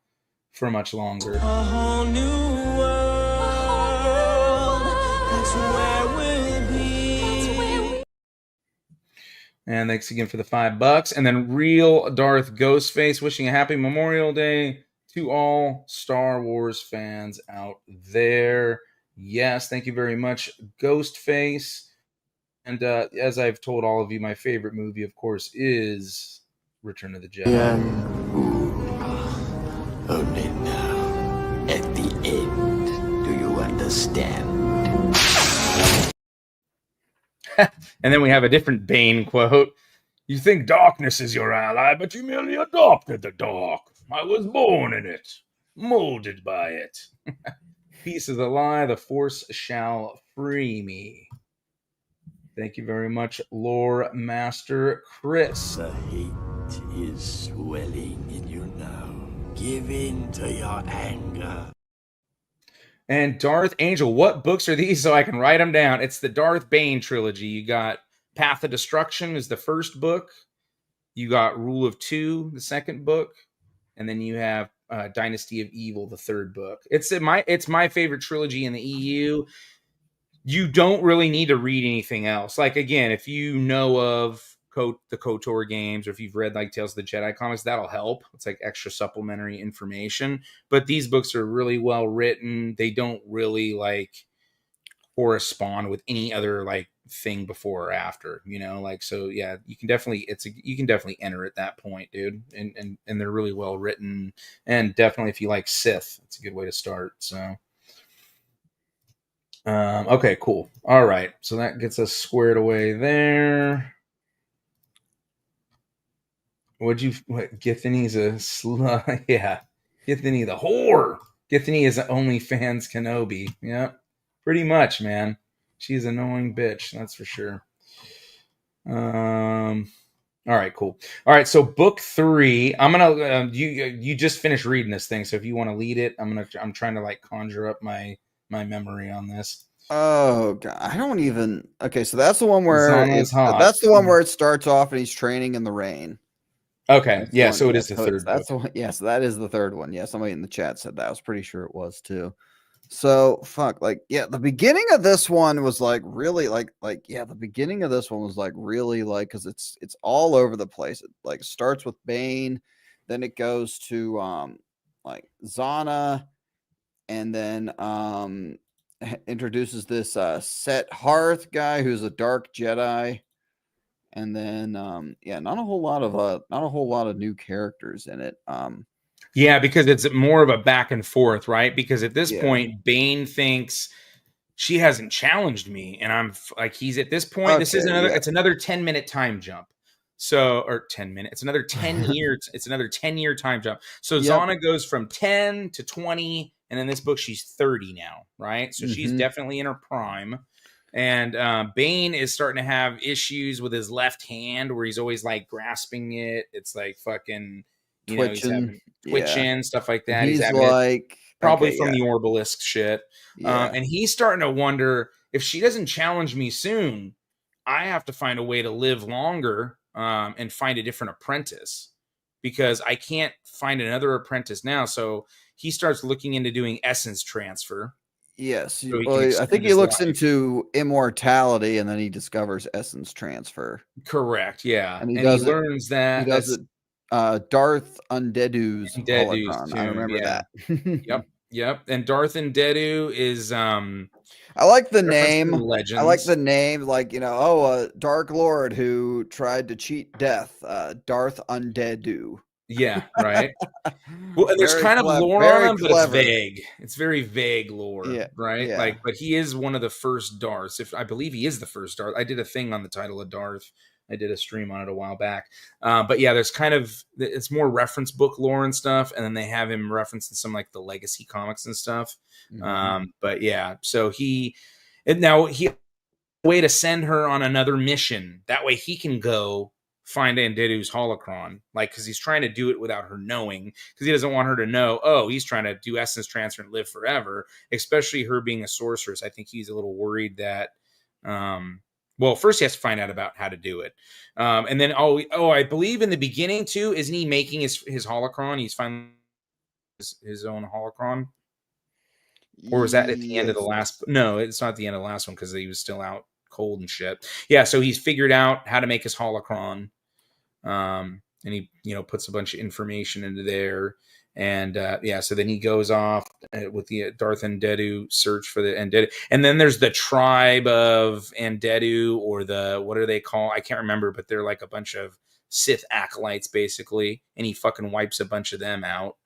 Speaker 8: for much longer.
Speaker 3: A whole new world, that's where we'll be.
Speaker 8: And thanks again for the $5. And then Real Darth Ghostface wishing a happy Memorial Day to all Star Wars fans out there. Yes, thank you very much, Ghostface. And as I've told all of you, my favorite movie, of course, is Return of the Jedi.
Speaker 3: Only now, at the end, do you understand?
Speaker 8: And then we have a different Bane quote. You think darkness is your ally, but you merely adopted the dark. I was born in it, molded by it. Peace is a lie, the Force shall free me. Thank you very much, Lore Master Chris.
Speaker 3: The heat is swelling in you now. Give in to your anger.
Speaker 8: And Darth Angel, what books are these so I can write them down? It's the Darth Bane Trilogy. You got Path of Destruction is the first book. You got Rule of 2, the second book. And then you have Dynasty of Evil, the third book. It's my favorite trilogy in the EU. You don't really need to read anything else. Like, again, if you know of the KOTOR games, or if you've read like Tales of the Jedi comics, that'll help. It's like extra supplementary information. But these books are really well written. They don't really like correspond with any other like thing before or after, so yeah, you can definitely enter at that point, dude. And they're really well written, and definitely if you like Sith, it's a good way to start. So okay, cool. All right, so that gets us squared away there. Githany's a slut. Yeah. Githany the whore. Githany is OnlyFans Kenobi. Yeah. Pretty much, man. She's an annoying bitch, that's for sure. All right, cool. All right, so book 3. I'm gonna you just finished reading this thing, so if you want to lead it, I'm trying to like conjure up my memory on this.
Speaker 4: Oh god, I don't even. Okay, so that's the one where
Speaker 8: Zana's hot.
Speaker 4: that's the one where it starts off and he's training in the rain.
Speaker 8: Okay,
Speaker 4: That's the
Speaker 8: yeah,
Speaker 4: one-
Speaker 8: so it
Speaker 4: yeah,
Speaker 8: is the
Speaker 4: so
Speaker 8: third
Speaker 4: That's the one. Yes, that is the third one. Yeah, somebody in the chat said that. I was pretty sure it was too. So fuck, like, yeah, the beginning of this one was like really yeah, the beginning of this one was like really like because it's all over the place. It like starts with Bane, then it goes to like Zana, and then introduces this Set Hearth guy who's a dark Jedi. And then yeah, not a whole lot of new characters in it.
Speaker 8: Yeah, because it's more of a back and forth, right? Because at this
Speaker 4: Yeah.
Speaker 8: point, Bane thinks she hasn't challenged me, and I'm like, he's at this point. This is
Speaker 4: Okay,
Speaker 8: another.
Speaker 4: yeah.
Speaker 8: It's another 10-minute time jump. So, or 10 minutes. It's another 10 years. It's another 10-year time jump. So
Speaker 4: Yep.
Speaker 8: Zana goes from 10 to 20, and in this book, she's 30 now, right? So she's
Speaker 4: Mhm.
Speaker 8: definitely in her prime. And Bane is starting to have issues with his left hand, where he's always like grasping it. It's like fucking, you know, he's having twitching, stuff like that.
Speaker 4: He's
Speaker 8: having it
Speaker 4: like
Speaker 8: probably
Speaker 4: okay,
Speaker 8: from
Speaker 4: yeah.
Speaker 8: the Orbalisk shit.
Speaker 4: Yeah.
Speaker 8: And he's starting to wonder if she doesn't challenge me soon, I have to find a way to live longer and find a different apprentice because I can't find another apprentice now. So he starts looking into doing essence transfer.
Speaker 4: Yes.
Speaker 8: So he can
Speaker 4: Well, I
Speaker 8: extend
Speaker 4: think he
Speaker 8: his
Speaker 4: looks
Speaker 8: life.
Speaker 4: into immortality and then he discovers essence transfer.
Speaker 8: Correct. Yeah.
Speaker 4: And he
Speaker 8: He
Speaker 4: does it.
Speaker 8: learns that
Speaker 4: He does it. Darth Undeadu's
Speaker 8: Deadu's
Speaker 4: holocron. I
Speaker 8: tomb,
Speaker 4: remember
Speaker 8: yeah.
Speaker 4: that.
Speaker 8: Yep. And Darth Undeadu is
Speaker 4: I like the
Speaker 8: referenced in
Speaker 4: name.
Speaker 8: Legends.
Speaker 4: I like the name. Like, you know, a Dark Lord who tried to cheat death. Darth Undeadu.
Speaker 8: Yeah, right. Well, and there's
Speaker 4: Very
Speaker 8: kind of
Speaker 4: clev-
Speaker 8: lore
Speaker 4: very
Speaker 8: on him, but it's
Speaker 4: clever.
Speaker 8: vague. It's very vague lore,
Speaker 4: Yeah,
Speaker 8: right?
Speaker 4: yeah.
Speaker 8: Like, but he is one of the first Darths. If I believe he is the first Darth. I did a thing on the title of Darth. I did a stream on it a while back. But yeah, there's kind of it's more reference book lore and stuff, and then they have him referenced in some like the legacy comics and stuff.
Speaker 4: Mhm.
Speaker 8: But yeah, so he way to send her on another mission. That way he can go find Undeadu's holocron, like because he's trying to do it without her knowing, because he doesn't want her to know. Oh, he's trying to do essence transfer and live forever. Especially her being a sorceress, I think he's a little worried that. Well, first he has to find out about how to do it, and then I believe in the beginning too, isn't he making his holocron? He's finding his own holocron. Or was that at the end of the
Speaker 4: Yes.
Speaker 8: last? No, it's not the end of the last one because he was still out cold and shit. Yeah, so he's figured out how to make his holocron, and he puts a bunch of information into there, and yeah, so then he goes off with the Darth Undeadu search for the Undeadu, and then there's the tribe of Undeadu, or the what are they called? I can't remember, but they're like a bunch of Sith acolytes basically, and he fucking wipes a bunch of them out.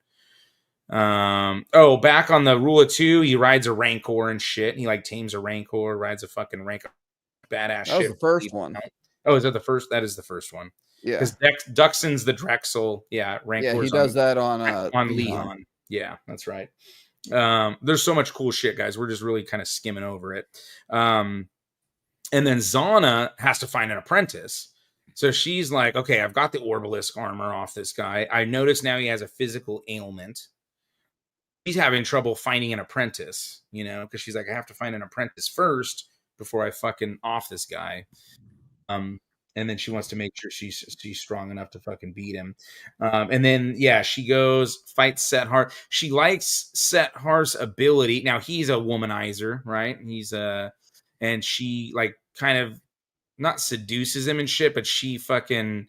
Speaker 8: Back on the Rule of Two, he rides a Rancor and shit. He like tames a Rancor, rides a fucking Rancor, badass
Speaker 4: That was
Speaker 8: shit.
Speaker 4: the first one.
Speaker 8: Oh, is that the first? That is the first one.
Speaker 4: Yeah.
Speaker 8: Because Duxon's the Drexel. Yeah, Rancor's
Speaker 4: Yeah, he does that on
Speaker 8: Leon. Yeah, that's right. There's so much cool shit, guys. We're just really kind of skimming over it. And then Zana has to find an apprentice. So she's like, okay, I've got the Orbalisk armor off this guy. I notice now he has a physical ailment. She's having trouble finding an apprentice, because she's like, I have to find an apprentice first before I fucking off this guy. And then she wants to make sure she's strong enough to fucking beat him. And then, yeah, she goes, fights Set Hearth. She likes Set Hearth's ability. Now, he's a womanizer, right? And she, like, kind of not seduces him and shit, but she kind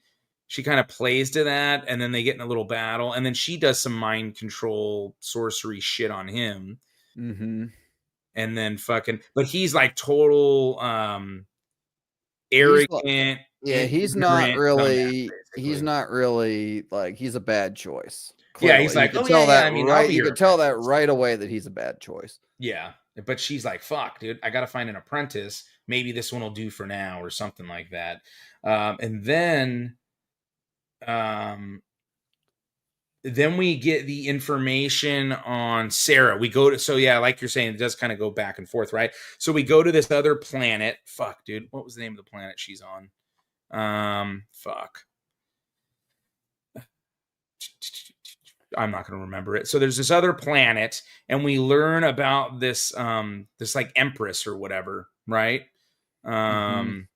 Speaker 8: of plays to that, and then they get in a little battle, and then she does some mind control sorcery shit on him.
Speaker 4: Mm-hmm.
Speaker 8: And then but he's like total arrogant.
Speaker 4: He's not really like, he's a bad choice. Clearly.
Speaker 8: Yeah, he's like,
Speaker 4: you can tell that right. You
Speaker 8: can
Speaker 4: can tell that right away that he's a bad choice.
Speaker 8: Yeah, but she's like, fuck, dude, I gotta find an apprentice. Maybe this one will do for now, or something like that. And then then we get the information on Sarah. We go to, so yeah, like you're saying, it does kind of go back and forth, right? So we go to this other planet. Fuck, dude. What was the name of the planet she's on? Fuck. I'm not going to remember it. So there's this other planet, and we learn about this this like empress or whatever, right? And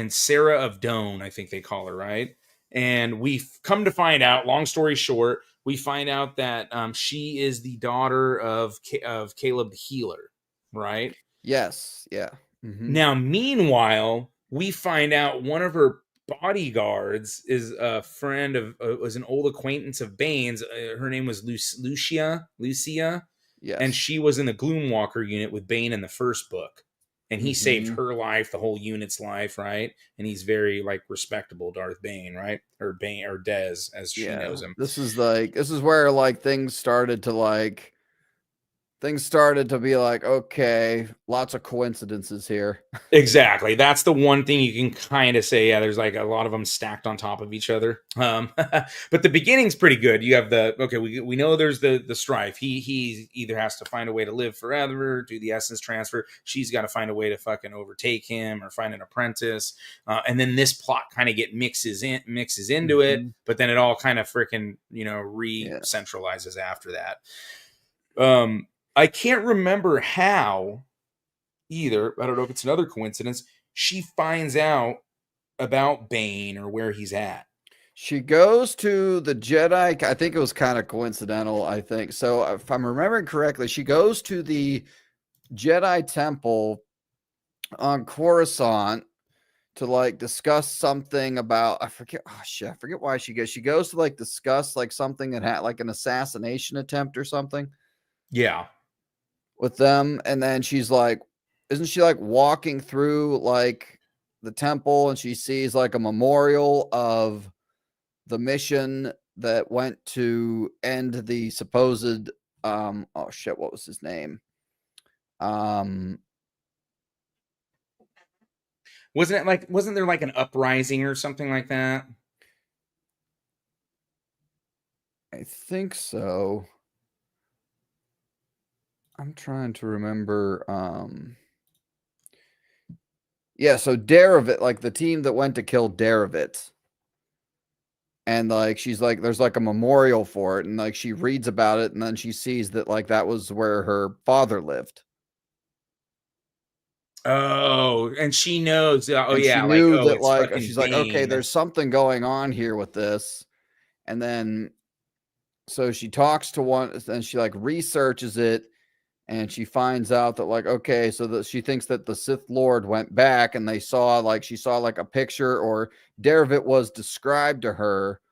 Speaker 8: Sarah of Doan, I think they call her, right? And we've come to find out, long story short, we find out that she is the daughter of Caleb the Healer, right?
Speaker 4: Yes, yeah.
Speaker 8: Now, meanwhile, we find out one of her bodyguards is a friend of was an old acquaintance of Bane's. Her name was Lucia,
Speaker 4: yes,
Speaker 8: and she was in the Gloomwalker unit with Bane in the first book, and he saved her life, the whole unit's life, right? And he's very like respectable Darth Bane, right? Or Bane or Dez as she knows him.
Speaker 4: This is where like things started to be like, okay, lots of coincidences here.
Speaker 8: Exactly. That's the one thing you can kind of say. Yeah, there's like a lot of them stacked on top of each other. But the beginning's pretty good. You have we know there's the strife. He either has to find a way to live forever, do the essence transfer. She's got to find a way to fucking overtake him or find an apprentice. And then this plot kind of mixes into it, but then it all kind of freaking, re-centralizes after that. I can't remember how either. I don't know if it's another coincidence. She finds out about Bane or where he's at.
Speaker 4: She goes to the Jedi. I think it was kind of coincidental. I think so. If I'm remembering correctly, she goes to the Jedi Temple on Coruscant to like discuss something about, I forget why she goes. She goes to like discuss like something that had like an assassination attempt or something.
Speaker 8: Yeah.
Speaker 4: With them, and then she's like, isn't she like walking through like the temple, and she sees like a memorial of the mission that went to end the supposed what was his name?
Speaker 8: Wasn't there like an uprising or something like that?
Speaker 4: I think so. I'm trying to remember. So Darovit, like the team that went to kill Darovit, and like she's like, there's like a memorial for it, and like she reads about it, and then she sees that like that was where her father lived.
Speaker 8: Oh, and she knows. Oh,
Speaker 4: and
Speaker 8: yeah.
Speaker 4: She knew
Speaker 8: like,
Speaker 4: that like
Speaker 8: fucking
Speaker 4: she's Bane. Like, okay, there's something going on here with this, and then so she talks to one, and she like researches it. And she finds out that like, okay, so that she thinks that the Sith Lord went back and she saw like a picture, or Darovit was described to her,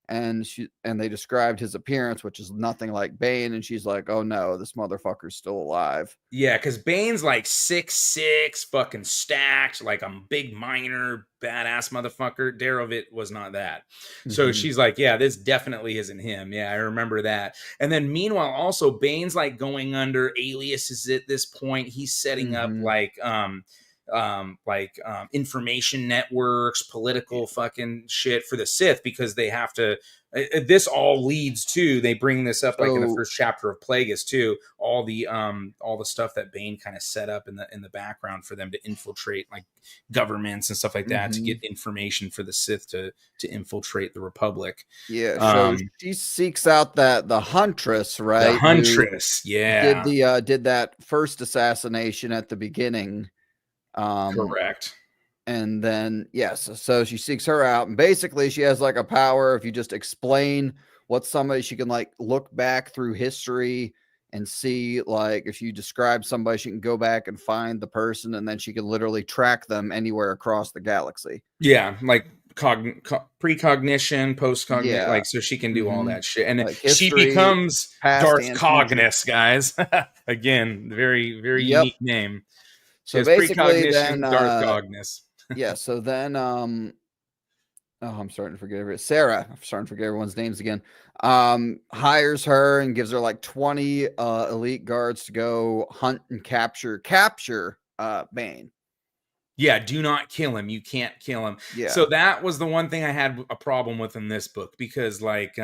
Speaker 4: and they described his appearance, which is nothing like Bane. And she's like, oh no, this motherfucker's still alive.
Speaker 8: Yeah, because Bane's like 6'6", fucking stacked, like a big miner, badass motherfucker. Darovit was not that. So she's like, yeah, this definitely isn't him. Yeah, I remember that. And then meanwhile, also Bane's like going under aliases at this point. He's setting up information networks, political fucking shit for the Sith, because they have to. This all leads to, they bring this up like in the first chapter of Plagueis too. All the stuff that Bane kind of set up in the background for them to infiltrate like governments and stuff like that to get information for the Sith to infiltrate the Republic.
Speaker 4: Yeah, so she seeks out the Huntress, right?
Speaker 8: The Huntress,
Speaker 4: did that first assassination at the beginning.
Speaker 8: Correct.
Speaker 4: And then, so she seeks her out, and basically she has like a power. If you just explain what somebody, she can like look back through history and see, like, if you describe somebody, she can go back and find the person, and then she can literally track them anywhere across the galaxy.
Speaker 8: Yeah, like precognition, postcognition, like, so she can do all that shit. And like history, she becomes Darth Cognis, guys. Again, very, very unique name.
Speaker 4: So basically, then
Speaker 8: Darth Cognis.
Speaker 4: So then I'm starting to forget Sarah. I'm starting to forget everyone's names again. Hires her and gives her like 20 elite guards to go hunt and capture Bane.
Speaker 8: Yeah, do not kill him. You can't kill him. Yeah. So that was the one thing I had a problem with in this book, because like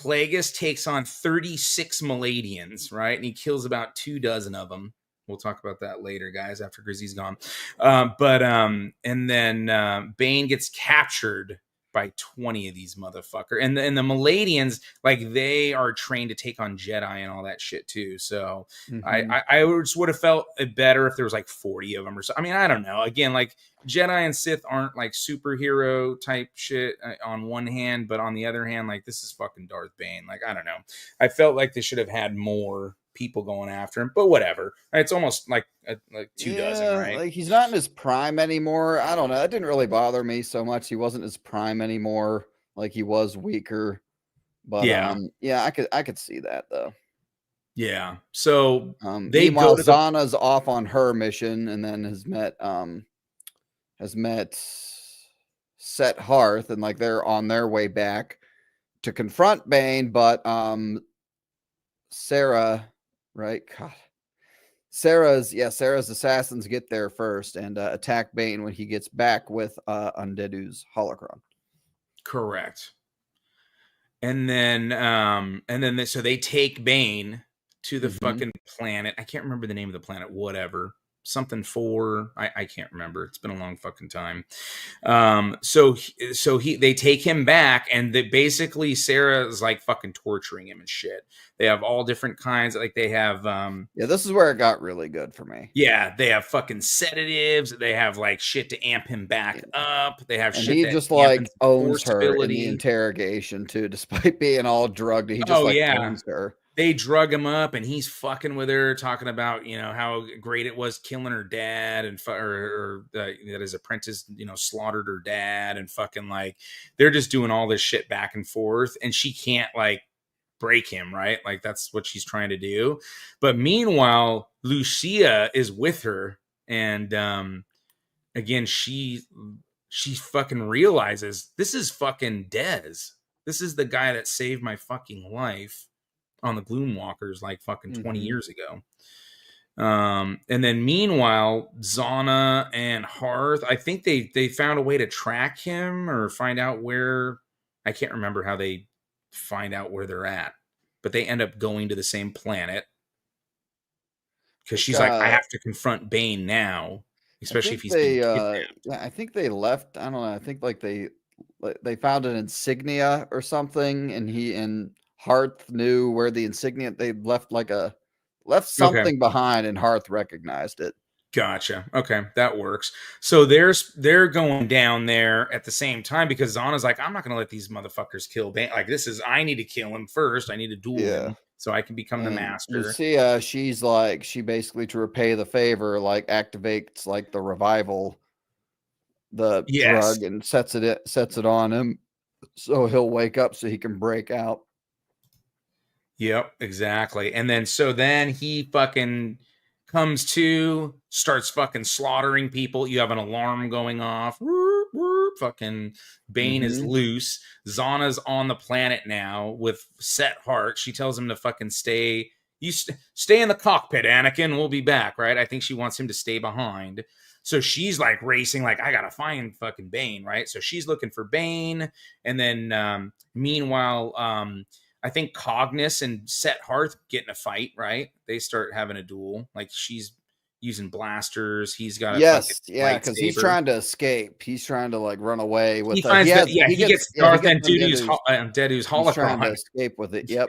Speaker 8: Plagueis takes on 36 Maladians, right? And he kills about 24 of them. We'll talk about that later, guys, after Grizzy's gone. And then Bane gets captured by 20 of these motherfuckers. And the Maladians, like, they are trained to take on Jedi and all that shit too. So I just would have felt it better if there was like 40 of them or so. I mean, I don't know. Again, like, Jedi and Sith aren't like superhero type shit on one hand, but on the other hand, like, this is fucking Darth Bane. Like, I don't know. I felt like they should have had more people going after him, but whatever. It's almost like 24, right?
Speaker 4: Like, he's not in his prime anymore. I don't know. That didn't really bother me so much. He wasn't his prime anymore. Like, he was weaker. But I could see that though.
Speaker 8: Yeah. So
Speaker 4: meanwhile, Zana's off on her mission and then has met Set Hearth, and like they're on their way back to confront Bane, but Sarah, right? God. Sarah's assassins get there first and attack Bane when he gets back with Undeadu's holocron.
Speaker 8: Correct. And then so they take Bane to the fucking planet. I can't remember the name of the planet. Whatever. Something 4. I can't remember. It's been a long fucking time. So they take him back, and basically Sarah is like fucking torturing him and shit. They have all different kinds. Like, they have
Speaker 4: this is where it got really good for me.
Speaker 8: Yeah, they have fucking sedatives. They have like shit to amp him back up. They have shit.
Speaker 4: He
Speaker 8: that
Speaker 4: just like owns her in
Speaker 8: ability.
Speaker 4: the interrogation too, despite being all drugged. He just owns her.
Speaker 8: They drug him up, and he's fucking with her, talking about, you know, how great it was killing her dad, and that his apprentice, you know, slaughtered her dad, and fucking, like, they're just doing all this shit back and forth, and she can't like break him, right? Like, that's what she's trying to do. But meanwhile, Lucia is with her, and again, she fucking realizes this is fucking Dez. This is the guy that saved my fucking life on the Gloomwalkers like fucking 20 years ago. And then meanwhile, Zana and Hearth, I think they found a way to track him or find out where. I can't remember how they find out where they're at, but they end up going to the same planet because she's like, I have to confront Bane now, especially if he's being kidnapped.
Speaker 4: I think they left. I don't know. I think like they found an insignia or something, and Hearth knew where the insignia, they left something behind, and Hearth recognized it.
Speaker 8: Gotcha. Okay, that works. So they're going down there at the same time because Zana's like, I'm not going to let these motherfuckers kill Bane. Like, I need to kill him first. I need to duel him so I can become the master.
Speaker 4: You see, she's like, she basically, to repay the favor, like activates like the revival, the drug, and sets it on him so he'll wake up so he can break out.
Speaker 8: Yep, exactly. And then he fucking comes to, starts fucking slaughtering people. You have an alarm going off. Whoop, whoop. Fucking Bane is loose. Zana's on the planet now with Set Heart. She tells him to fucking stay. Stay in the cockpit, Anakin. We'll be back, right? I think she wants him to stay behind. So she's like racing, like, I gotta find fucking Bane, right? So she's looking for Bane. And then meanwhile, I think Cognis and Set Hearth get in a fight, right? They start having a duel. Like, she's using blasters. He's got
Speaker 4: because he's trying to escape. He's trying to like run away with.
Speaker 8: He gets Darth Undeadu's holocron.
Speaker 4: He's trying to escape with it. Yep.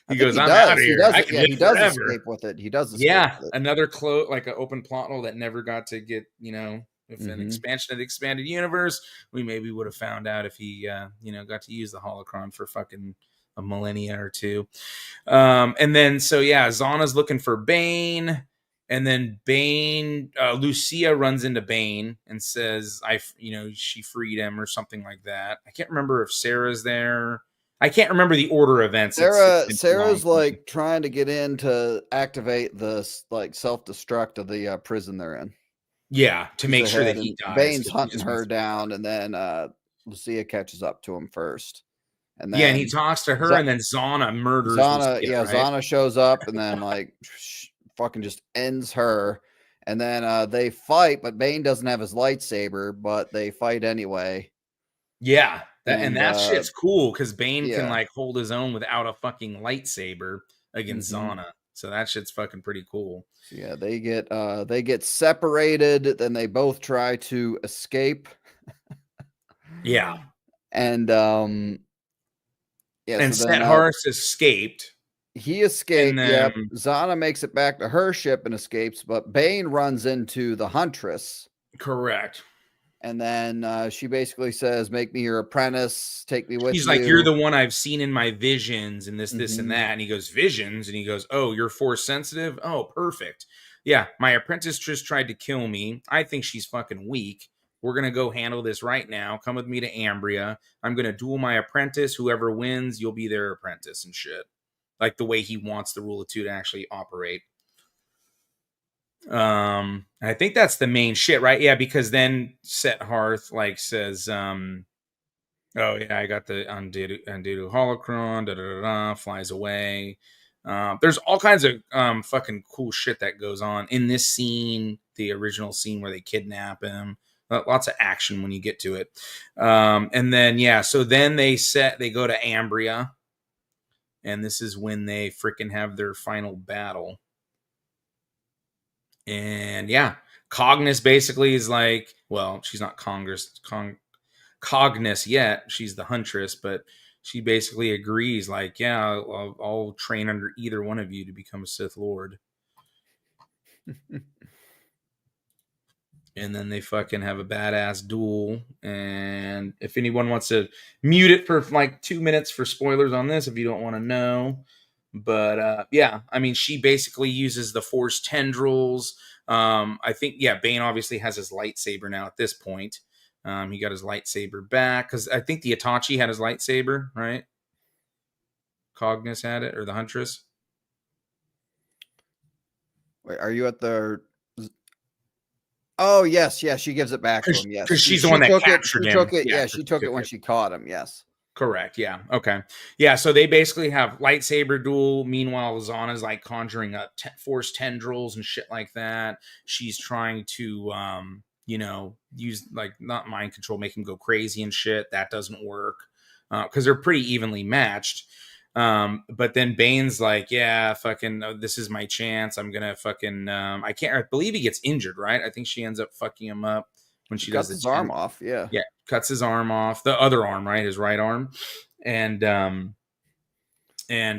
Speaker 8: He goes, I'm out of here.
Speaker 4: He does escape with it. He does.
Speaker 8: Escape with it. Another like an open plot hole that never got to get. You know, if an expansion of the expanded universe, we maybe would have found out if he, got to use the holocron for fucking a millennia or two. And then Zana's looking for Bane, and then Lucia runs into Bane and says, she freed him or something like that. I can't remember if Sarah's there. I can't remember the order of events.
Speaker 4: Sarah's like trying to get in to activate the like self-destruct of the prison they're in.
Speaker 8: Yeah, to make sure that he dies.
Speaker 4: Bane's hunting her down, and then Lucia catches up to him first. And then,
Speaker 8: and he talks to her, and then Zana murders
Speaker 4: Zana.
Speaker 8: Lucia, right?
Speaker 4: Zana shows up, and then like fucking just ends her. And then they fight, but Bane doesn't have his lightsaber, but they fight anyway.
Speaker 8: Yeah, that shit's cool because Bane can
Speaker 4: yeah.
Speaker 8: like hold his own without a fucking lightsaber against
Speaker 4: Mhm.
Speaker 8: Zana. So that shit's fucking pretty cool.
Speaker 4: So yeah, they get separated, then they both try to escape.
Speaker 8: Yeah.
Speaker 4: And
Speaker 8: And
Speaker 4: so then
Speaker 8: Set escaped.
Speaker 4: he escaped.
Speaker 8: And
Speaker 4: Yep.
Speaker 8: then-
Speaker 4: Zana makes it back to her ship and escapes, but Bane runs into the Huntress.
Speaker 8: Correct.
Speaker 4: And then she basically says, "Make me your apprentice. Take me with you."
Speaker 8: He's like, "You're the one I've seen in my visions, and this,
Speaker 4: Mhm.
Speaker 8: and that." And he goes, "Visions?" And he goes, "Oh, you're force sensitive? Oh, perfect. Yeah, my apprentice just tried to kill me. I think she's fucking weak. We're gonna go handle this right now. Come with me to Ambria. I'm gonna duel my apprentice. Whoever wins, you'll be their apprentice and shit." Like the way he wants the rule of two to actually operate. I think that's the main shit, right? Yeah, because then Set Hearth like says, "Oh yeah, I got the undo holocron." Da, da, da, da, flies away. There's all kinds of fucking cool shit that goes on in this scene, the original scene where they kidnap him. Lots of action when you get to it. And then yeah, so then they go to Ambria, and this is when they freaking have their final battle. And yeah, Cognis basically is like, well, she's not Cognis yet. She's the Huntress, but she basically agrees, like, yeah, I'll train under either one of you to become a Sith Lord. And then they fucking have a badass duel. And if anyone wants to mute it for like 2 minutes for spoilers on this, if you don't want to know. But yeah, I mean, she basically uses the Force tendrils. I think, yeah, Bane obviously has his lightsaber now at this point. He got his lightsaber back because I think the Itachi had his lightsaber, right? Cognis had it, or the Huntress.
Speaker 4: Wait, are you at the? Oh yes, she gives it back to him. Yes,
Speaker 8: because she's the one that captured him.
Speaker 4: She took it. Yeah, she took it when she caught him. Yes.
Speaker 8: Correct. Yeah. Okay. Yeah. So they basically have lightsaber duel. Meanwhile, Zana's like conjuring up force tendrils and shit like that. She's trying to, use like not mind control, make him go crazy and shit. That doesn't work because they're pretty evenly matched. But then Bane's like, yeah, fucking, this is my chance. I'm gonna fucking, I believe he gets injured, right? I think she ends up fucking him up when she does
Speaker 4: his arm off. Yeah.
Speaker 8: Yeah. Cuts his arm off, the other arm, right? His right arm. And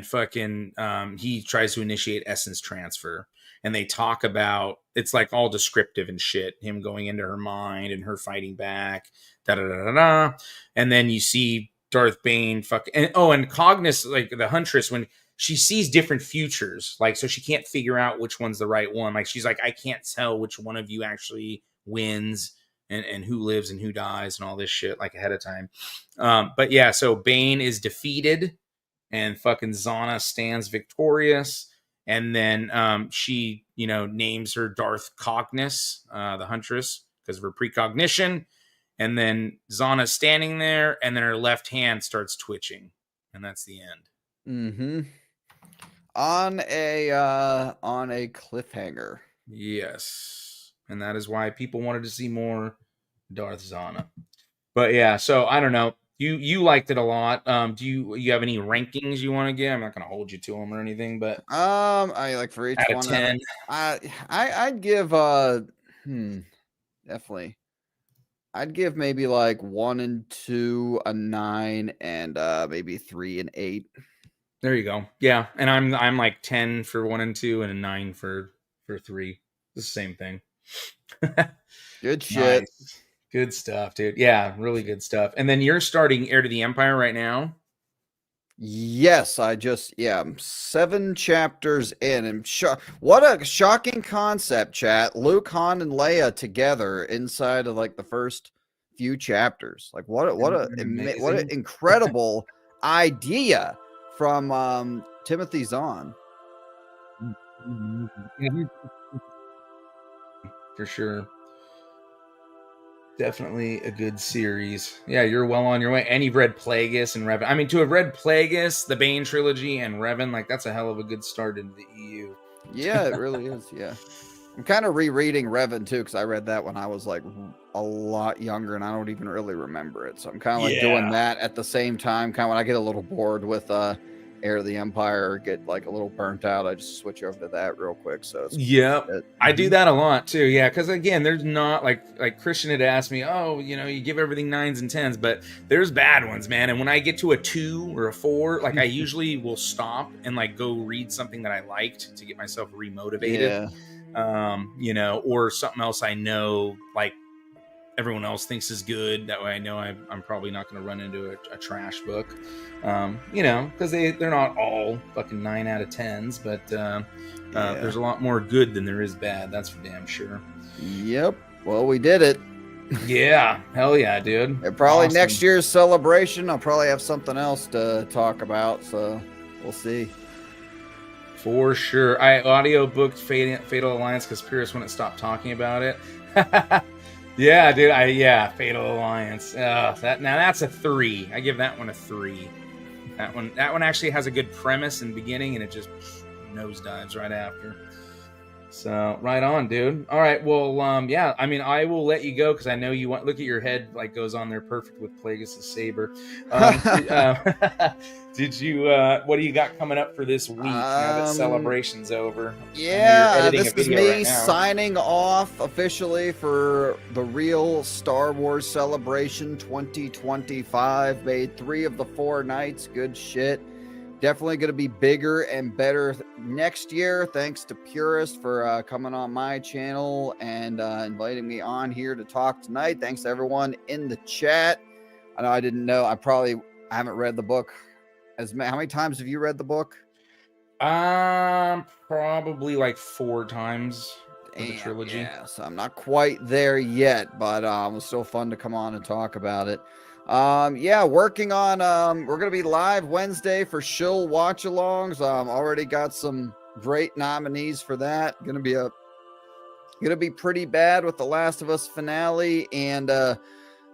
Speaker 8: fucking, he tries to initiate essence transfer. And they talk about, it's like all descriptive and shit. Him going into her mind and her fighting back. Da da da da da. And then you see Darth Bane and Cognis, like the Huntress, when she sees different futures, like, so she can't figure out which one's the right one. Like, she's like, I can't tell which one of you actually wins and who lives and who dies and all this shit, like, ahead of time. But yeah, so Bane is defeated and fucking Zana stands victorious. And then she, names her Darth Cognis, the Huntress, because of her precognition. And then Zana's standing there, and then her left hand starts twitching, and that's the end.
Speaker 4: Mm-hmm. On a cliffhanger.
Speaker 8: Yes, and that is why people wanted to see more Darth Zana. But yeah, so I don't know. You liked it a lot. Do you have any rankings you want to give? I'm not going to hold you to them or anything, but
Speaker 4: I like for each
Speaker 8: out
Speaker 4: one
Speaker 8: of 10.
Speaker 4: I'd give definitely. I'd give maybe like 1 and 2 a 9 and maybe 3 and 8.
Speaker 8: There you go. Yeah, and I'm like 10 for 1 and 2 and a 9 for 3. The same thing.
Speaker 4: Good shit.
Speaker 8: Nice. Good stuff, dude. Yeah, really good stuff. And then you're starting Heir to the Empire right now?
Speaker 4: Yes, I'm 7 chapters in. And what a shocking concept, chat. Luke, Han, and Leia together inside of like the first few chapters. Like what an incredible idea from Timothy Zahn.
Speaker 8: For sure. Definitely a good series. Yeah, you're well on your way. And you've read Plagueis and Revan. I mean, to have read Plagueis, the Bane Trilogy, and Revan, like, that's a hell of a good start into the EU.
Speaker 4: Yeah, it really is. Yeah. I'm kind of rereading Revan too, because I read that when I was like a lot younger, and I don't even really remember it. So I'm kind of like doing that at the same time. Kind of when I get a little bored with Heir of the Empire, or get like a little burnt out, I just switch over to that real quick. So it's
Speaker 8: I do that a lot too. Yeah, because again, there's not like Christian had asked me, oh, you know, you give everything 9s and 10s, but there's bad ones, man. And when I get to a 2 or a 4, like I usually will stop and like go read something that I liked to get myself remotivated. You know, or something else I know like everyone else thinks is good. That way I know I'm probably not going to run into a trash book. You know, because they're not all fucking 9 out of 10s, but there's a lot more good than there is bad. That's for damn sure.
Speaker 4: Yep. Well, we did it.
Speaker 8: Yeah. Hell yeah, dude.
Speaker 4: And probably next year's celebration, I'll probably have something else to talk about. So we'll see.
Speaker 8: For sure. I audiobooked Fatal Alliance because Pierce wouldn't stop talking about it. Yeah, dude. Fatal Alliance. That's a 3. I give that one a 3. That one actually has a good premise and beginning, and it just nosedives right after. So right on, dude. All right. Well, yeah. I mean, I will let you go because I know you want. Look at your head, like goes on there perfect with Plagueis' saber. Did you? What do you got coming up for this week now that celebration's over?
Speaker 4: Yeah, this is me signing off officially for the real Star Wars Celebration 2025. Made 3 of the 4 nights. Good shit. Definitely going to be bigger and better next year. Thanks to Purist for coming on my channel and inviting me on here to talk tonight. Thanks to everyone in the chat. I know I didn't know. I haven't read the book. How many times have you read the book?
Speaker 8: Probably like 4 times for the trilogy.
Speaker 4: Yeah, so I'm not quite there yet, but it was still fun to come on and talk about it. Yeah, working on we're gonna be live Wednesday for Shill watch alongs. Already got some great nominees for that. Gonna be pretty bad with the Last of Us finale and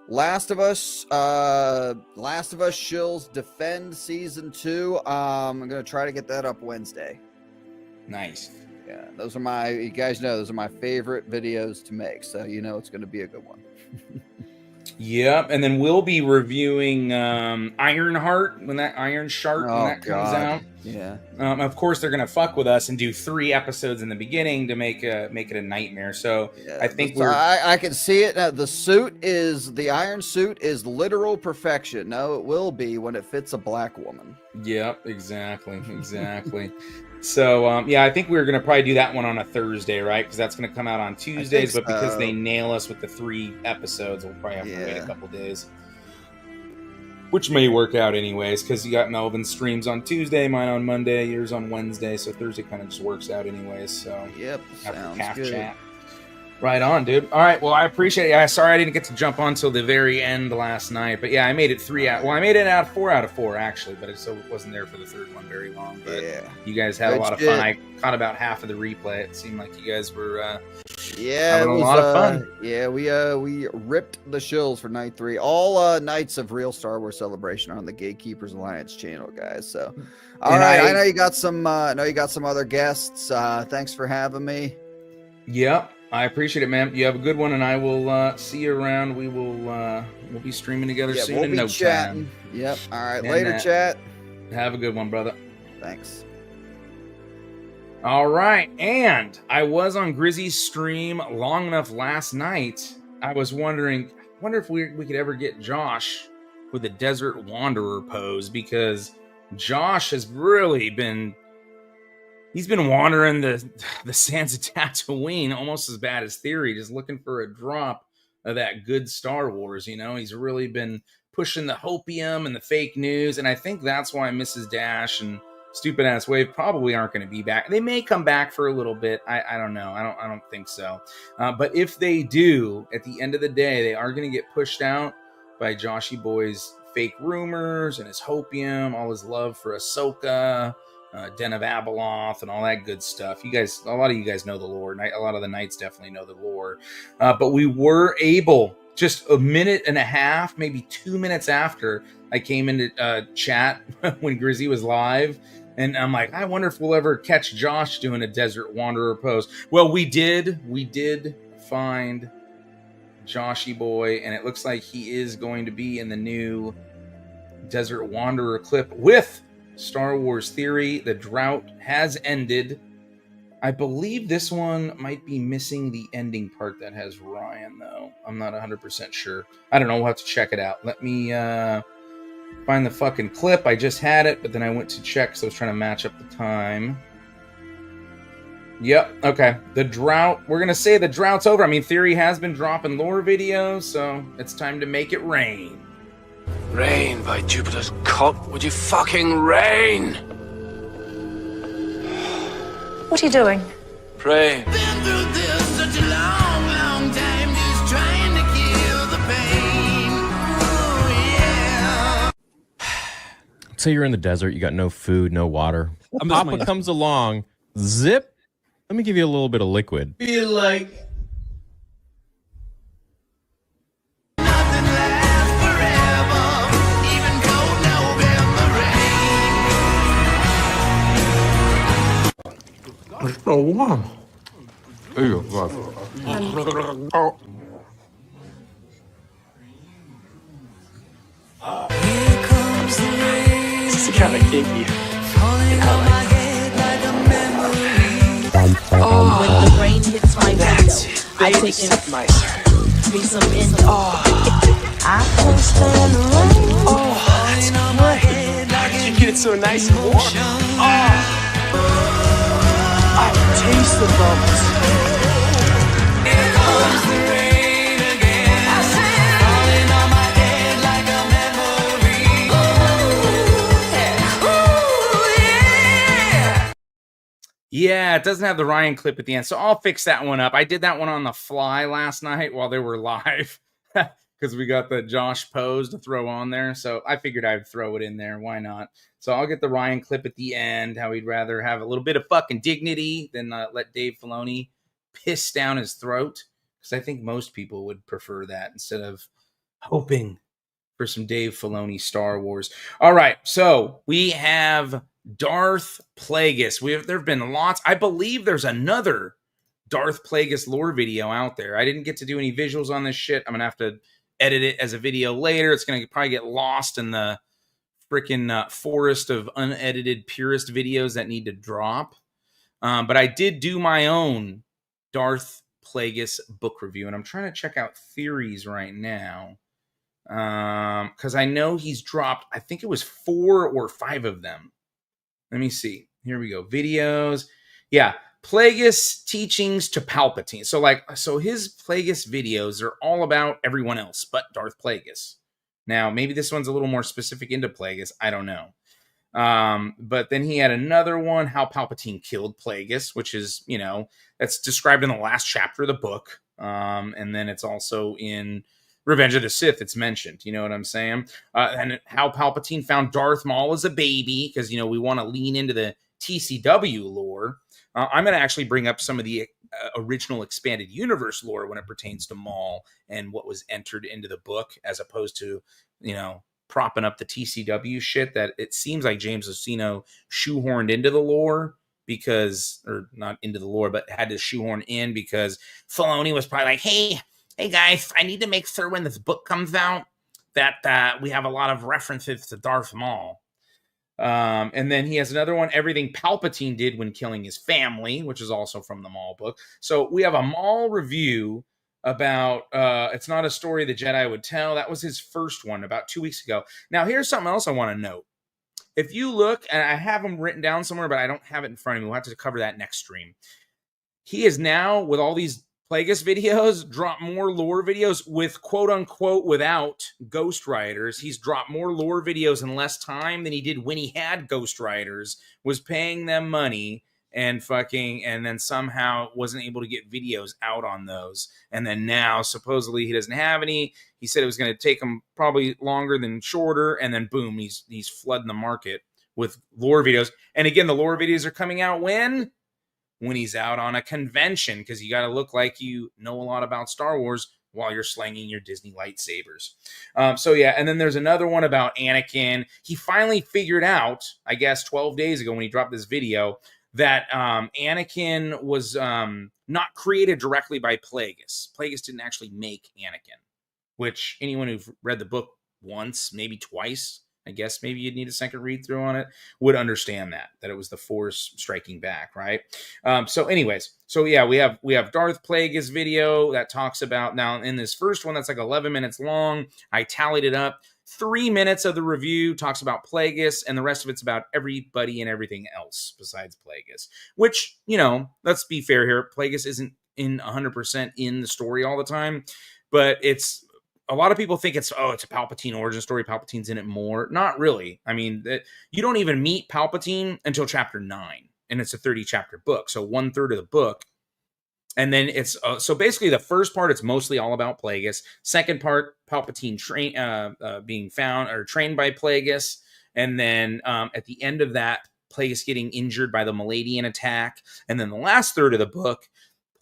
Speaker 4: Last of Us Shills Defend season 2. I'm gonna try to get that up Wednesday.
Speaker 8: Nice.
Speaker 4: Yeah, you guys know those are my favorite videos to make, so you know it's gonna be a good one.
Speaker 8: Yep, and then we'll be reviewing Ironheart when that comes out.
Speaker 4: Yeah.
Speaker 8: Of course, they're gonna fuck with us and do 3 episodes in the beginning to make it a nightmare. So yeah, I think
Speaker 4: I can see it. The iron suit is literal perfection. No, it will be when it fits a black woman.
Speaker 8: Yep, exactly. So, yeah, I think we're going to probably do that one on a Thursday, right? Because that's going to come out on Tuesdays, but because they nail us with the 3 episodes, we'll probably have to wait a couple days. Which may work out anyways, because you got Melvin's streams on Tuesday, mine on Monday, yours on Wednesday, so Thursday kind of just works out anyways. So,
Speaker 4: yep, sounds good.
Speaker 8: Chat. Right on, dude. All right, well, I appreciate it. Sorry I didn't get to jump on till the very end last night, but yeah, I made it 4 out of 4 actually, but it still wasn't there for the 3rd one very long. But you guys had a lot of fun. I caught about half of the replay. It seemed like you guys were having a lot of fun.
Speaker 4: Yeah, we ripped the shills for night 3. All nights of real Star Wars Celebration are on the Gatekeepers Alliance channel, guys. So, all right, I know you got some. Other guests. Thanks for having me.
Speaker 8: Yep. I appreciate it, man. You have a good one, and I will see you around. We'll be streaming together soon in no time.
Speaker 4: Yep. All right. Later, chat.
Speaker 8: Have a good one, brother.
Speaker 4: Thanks.
Speaker 8: All right. And I was on Grizzy's stream long enough last night. I was wondering, if we could ever get Josh with a Desert Wanderer pose, because Josh has really been... He's been wandering the sands of Tatooine almost as bad as Theory, just looking for a drop of that good Star Wars. You know, he's really been pushing the hopium and the fake news, and I think that's why Mrs. Dash and Stupid Ass Wave probably aren't going to be back. They may come back for a little bit. I don't know. I don't think so. But if they do, at the end of the day, they are going to get pushed out by Joshy Boy's fake rumors and his hopium, all his love for Ahsoka. Den of Abeloth and all that good stuff. A lot of you guys know the lore. A lot of the knights definitely know the lore. But we were able just a minute and a half, maybe 2 minutes after I came into chat when Grizzy was live. And I'm like, I wonder if we'll ever catch Josh doing a Desert Wanderer pose. Well, we did. We did find Joshy boy, and it looks like he is going to be in the new Desert Wanderer clip with Star Wars Theory. The drought has ended. I believe this one might be missing the ending part that has Ryan, though. I'm not 100% sure. I don't know. We'll have to check it out. Let me find the fucking clip. I just had it, but then I went to check, so I was trying to match up the time. Yep, okay. The drought. We're going to say the drought's over. I mean, Theory has been dropping lore videos, so it's time to make it rain.
Speaker 5: Rain, by Jupiter's cock. Would you fucking rain?
Speaker 21: What are you doing?
Speaker 5: Pray.
Speaker 3: Been through this such a long, long time, just trying to kill the pain. Oh, yeah.
Speaker 11: Say you're in the desert, you got no food, no water.
Speaker 7: I'm
Speaker 11: Papa comes along, zip. Let me give you a little bit of liquid.
Speaker 5: Feel like
Speaker 3: Nothing lasts forever, even cold November rain.
Speaker 13: It's so warm. Ew, God. Oh.
Speaker 3: Here comes the rain.
Speaker 5: it's kind of kinky.
Speaker 3: Falling on my head like a memory.
Speaker 21: Oh, when the rain hits my window, I take in
Speaker 5: nicer.
Speaker 21: me some endo.
Speaker 5: Oh,
Speaker 21: I can't stand the rain.
Speaker 5: oh, that's great. You get it so nice and warm. Oh, I can taste the bubbles.
Speaker 3: Here comes the rain again. I said, falling on my head like a memory. Ooh, yeah.
Speaker 8: Yeah, it doesn't have the Ryan clip at the end, so I'll fix that one up. I did that one on the fly last night while they were live because we got the Josh pose to throw on there, so I figured I'd throw it in there. Why not? So I'll get the Ryan clip at the end, how he'd rather have a little bit of fucking dignity than let Dave Filoni piss down his throat, because I think most people would prefer that instead of hoping for some Dave Filoni Star Wars. All right, so we have Darth Plagueis. There have been lots. I believe there's another Darth Plagueis lore video out there. I didn't get to do any visuals on this shit. I'm going to have to edit it as a video later. It's going to probably get lost in the freaking forest of unedited purist videos that need to drop. But I did do my own Darth Plagueis book review, and I'm trying to check out theories right now. Because I know he's dropped, I think it was 4 or 5 of them. Let me see. Here we go. Videos. Yeah. Plagueis teachings to Palpatine. So his Plagueis videos are all about everyone else but Darth Plagueis. Now, maybe this one's a little more specific into Plagueis. I don't know. But then he had another one, How Palpatine Killed Plagueis, which is, that's described in the last chapter of the book. And then it's also in Revenge of the Sith, it's mentioned. You know what I'm saying? And How Palpatine Found Darth Maul as a baby, because, we want to lean into the TCW lore. I'm going to actually bring up some of the original expanded universe lore when it pertains to Maul and what was entered into the book, as opposed to, propping up the TCW shit that it seems like James Luceno shoehorned into the lore or not into the lore, but had to shoehorn in because Filoni was probably like, hey guys, I need to make sure when this book comes out that we have a lot of references to Darth Maul. And then he has another one, Everything Palpatine Did When Killing His Family, which is also from the Maul book. So we have a Maul review about It's Not a Story the Jedi Would Tell. That was his first one about 2 weeks ago. Now, here's something else I want to note. If you look, and I have them written down somewhere, but I don't have it in front of me. We'll have to cover that next stream. He is now, with all these Plagueis videos, dropped more lore videos with quote-unquote without ghostwriters. He's dropped more lore videos in less time than he did when he had ghostwriters, was paying them money, and then somehow wasn't able to get videos out on those. And then now, supposedly, he doesn't have any. He said it was going to take him probably longer than shorter, and then boom, he's flooding the market with lore videos. And again, the lore videos are coming out when he's out on a convention, because you got to look like you know a lot about Star Wars while you're slinging your Disney lightsabers. So yeah, and then there's another one about Anakin. He finally figured out, I guess 12 days ago when he dropped this video, that Anakin was not created directly by Plagueis. Plagueis didn't actually make Anakin, which anyone who've read the book once, maybe twice, I guess maybe you'd need a second read through on it, would understand that it was the Force striking back, right? So anyways, so yeah, we have Darth Plagueis video that talks about, now in this first one that's like 11 minutes long, I tallied it up. 3 minutes of the review talks about Plagueis, and the rest of it's about everybody and everything else besides Plagueis, which, you know, let's be fair here. Plagueis isn't in 100% in the story all the time, but it's, a lot of people think it's a Palpatine origin story. Palpatine's in it more. Not really. I mean, you don't even meet Palpatine until chapter 9, and it's a 30-chapter book, so 1/3 of the book. And then it's so basically the first part, it's mostly all about Plagueis. Second part, Palpatine being found or trained by Plagueis, and then at the end of that, Plagueis getting injured by the Maladian attack. And then the last third of the book,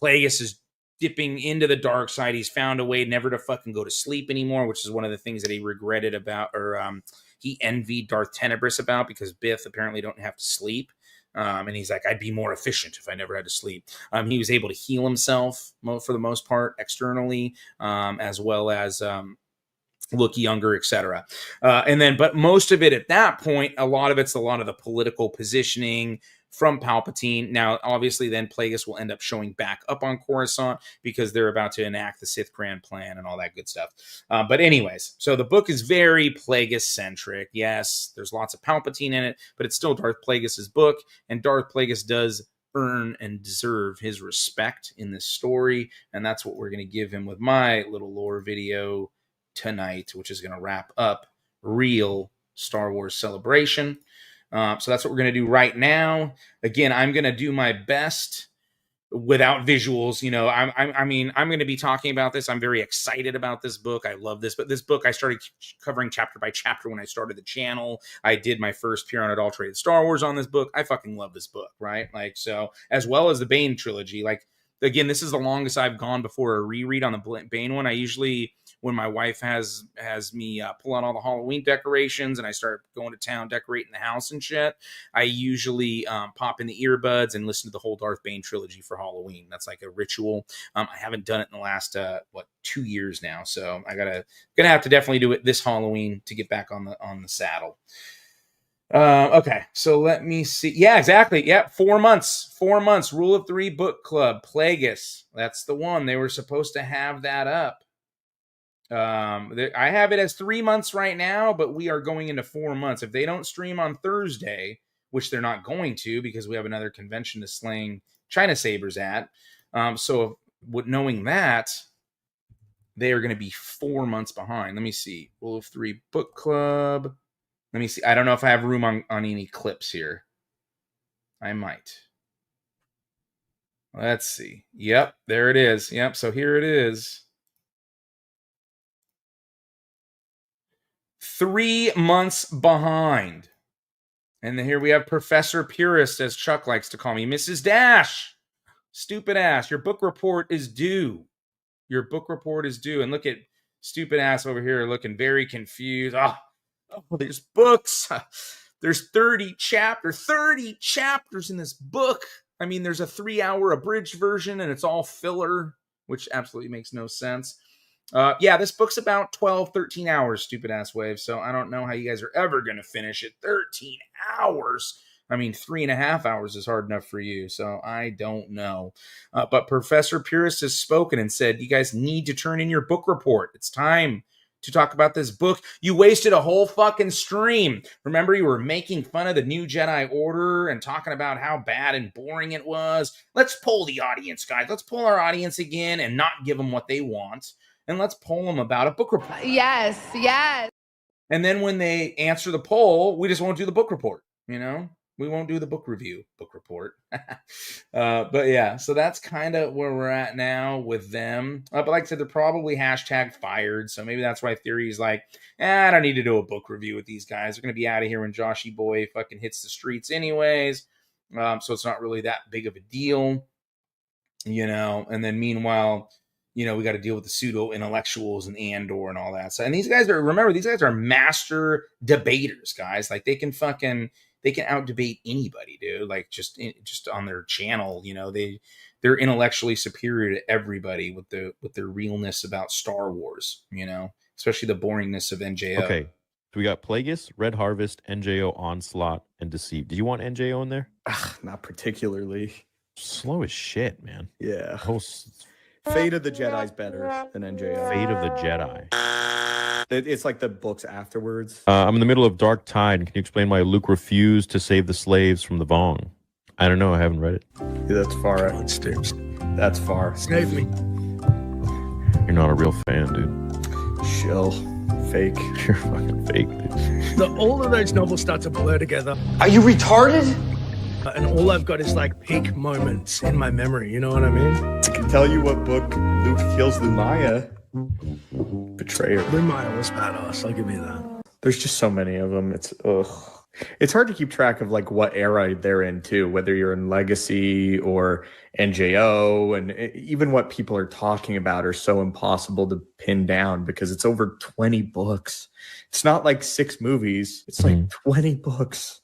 Speaker 8: Plagueis is dipping into the dark side. He's found a way never to fucking go to sleep anymore, which is one of the things that he regretted about, or he envied Darth Tenebris about, because Biff apparently don't have to sleep. And he's like, I'd be more efficient if I never had to sleep. He was able to heal himself for the most part externally, as well as look younger, etc. And then, but most of it at that point, a lot of the political positioning from Palpatine. Now, obviously, then Plagueis will end up showing back up on Coruscant because they're about to enact the Sith Grand Plan and all that good stuff. But anyways, so the book is very Plagueis-centric. Yes, there's lots of Palpatine in it, but it's still Darth Plagueis' book, and Darth Plagueis does earn and deserve his respect in this story, and that's what we're going to give him with my little lore video tonight, which is going to wrap up real Star Wars Celebration. So that's what we're going to do right now. Again, I'm going to do my best without visuals. You know, I mean, I'm going to be talking about this. I'm very excited about this book. I love this, but this book I started covering chapter by chapter when I started the channel. I did my first Pure Unadulterated Star Wars on this book. I fucking love this book, right? Like, so, as well as the Bane trilogy. Like, again, this is the longest I've gone before a reread on the Bane one. I usually, when my wife has me pull out all the Halloween decorations and I start going to town decorating the house and shit, I usually pop in the earbuds and listen to the whole Darth Bane trilogy for Halloween. That's like a ritual. I haven't done it in the last 2 years now, so gonna have to definitely do it this Halloween to get back on the saddle. Okay, so let me see. Yeah, exactly. Yeah, 4 months. 4 months. Rule of 3 book club. Plagueis. That's the one. They were supposed to have that up. I have it as 3 months right now, but we are going into 4 months. If they don't stream on Thursday, which they're not going to because we have another convention to sling China sabers at. So knowing that, they are going to be 4 months behind. Let me see. Rule of 3 book club. Let me see. I don't know if I have room on any clips here. I might. Let's see. Yep, there it is. Yep, so here it is. 3 months behind. And then here we have Professor Purist, as Chuck likes to call me. Mrs. Dash. Stupid ass. Your book report is due. Your book report is due. And look at stupid ass over here looking very confused. Oh, there's books. There's 30 chapters in this book. I mean, there's a 3-hour abridged version and it's all filler, which absolutely makes no sense. Yeah, this book's about 12, 13 hours, stupid ass Wave. So I don't know how you guys are ever going to finish it. 13 hours. I mean, 3.5 hours is hard enough for you. So I don't know. But Professor Purist has spoken and said, you guys need to turn in your book report. It's time to talk about this book. You wasted a whole fucking stream. Remember, you were making fun of the New Jedi Order and talking about how bad and boring it was. Let's poll the audience, guys. Let's poll our audience again and not give them what they want. And let's poll them about a book report.
Speaker 2: Yes, yes.
Speaker 8: And then when they answer the poll, we just won't do the book report, you know? We won't do the book review, book report. But yeah, so that's kind of where we're at now with them. But like I said, they're probably hashtag fired. So maybe that's why Theory's like, I don't need to do a book review with these guys. They're going to be out of here when Joshy Boy fucking hits the streets anyways. So it's not really that big of a deal, you know? And then meanwhile, we got to deal with the pseudo intellectuals and Andor and all that. So, and these guys are master debaters, guys. Like they can out debate anybody, dude. Like just on their channel, they're intellectually superior to everybody with their realness about Star Wars, especially the boringness of NJO.
Speaker 11: Okay, so we got Plagueis, Red Harvest, NJO, Onslaught, and Deceive. Did you want NJO in there?
Speaker 10: Not particularly.
Speaker 11: Slow as shit, man.
Speaker 10: Yeah.
Speaker 11: Whole
Speaker 10: Fate of the Jedi's better than NJO.
Speaker 11: Fate of the Jedi.
Speaker 10: It's like the books afterwards.
Speaker 11: I'm in the middle of Dark Tide. Can you explain why Luke refused to save the slaves from the Vong? I don't know. I haven't read it.
Speaker 10: Yeah, that's far. That's far.
Speaker 15: Save me.
Speaker 11: You're not a real fan, dude.
Speaker 10: Chill. Fake.
Speaker 11: You're fucking fake, dude.
Speaker 15: All of those novels start to blur together.
Speaker 18: Are you retarded?
Speaker 15: And all I've got is like peak moments in my memory. You know what I mean?
Speaker 10: I can tell you what book Luke kills Lumaya. Betrayer.
Speaker 15: Lumaya was badass. I'll give you that.
Speaker 10: There's just so many of them. It's hard to keep track of like what era they're in too, whether you're in Legacy or NJO, and even what people are talking about are so impossible to pin down because it's over 20 books. It's not like 6 movies. It's like 20 books.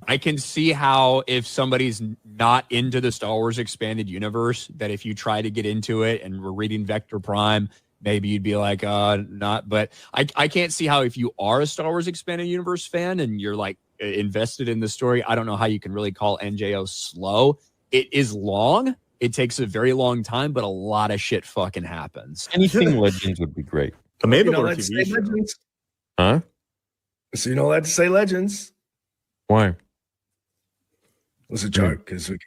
Speaker 2: I can see how if somebody's not into the Star Wars expanded universe, that if you try to get into it and we're reading Vector Prime, maybe you'd be like, not. But I can't see how if you are a Star Wars expanded universe fan and you're like invested in the story, I don't know how you can really call NJO slow. It is long. It takes a very long time, but a lot of shit fucking happens.
Speaker 11: Anything Legends would be great.
Speaker 10: The Mandalore TV show.
Speaker 15: Legends.
Speaker 11: Huh?
Speaker 15: So you're not allowed to say Legends.
Speaker 11: Why?
Speaker 15: It was a joke because we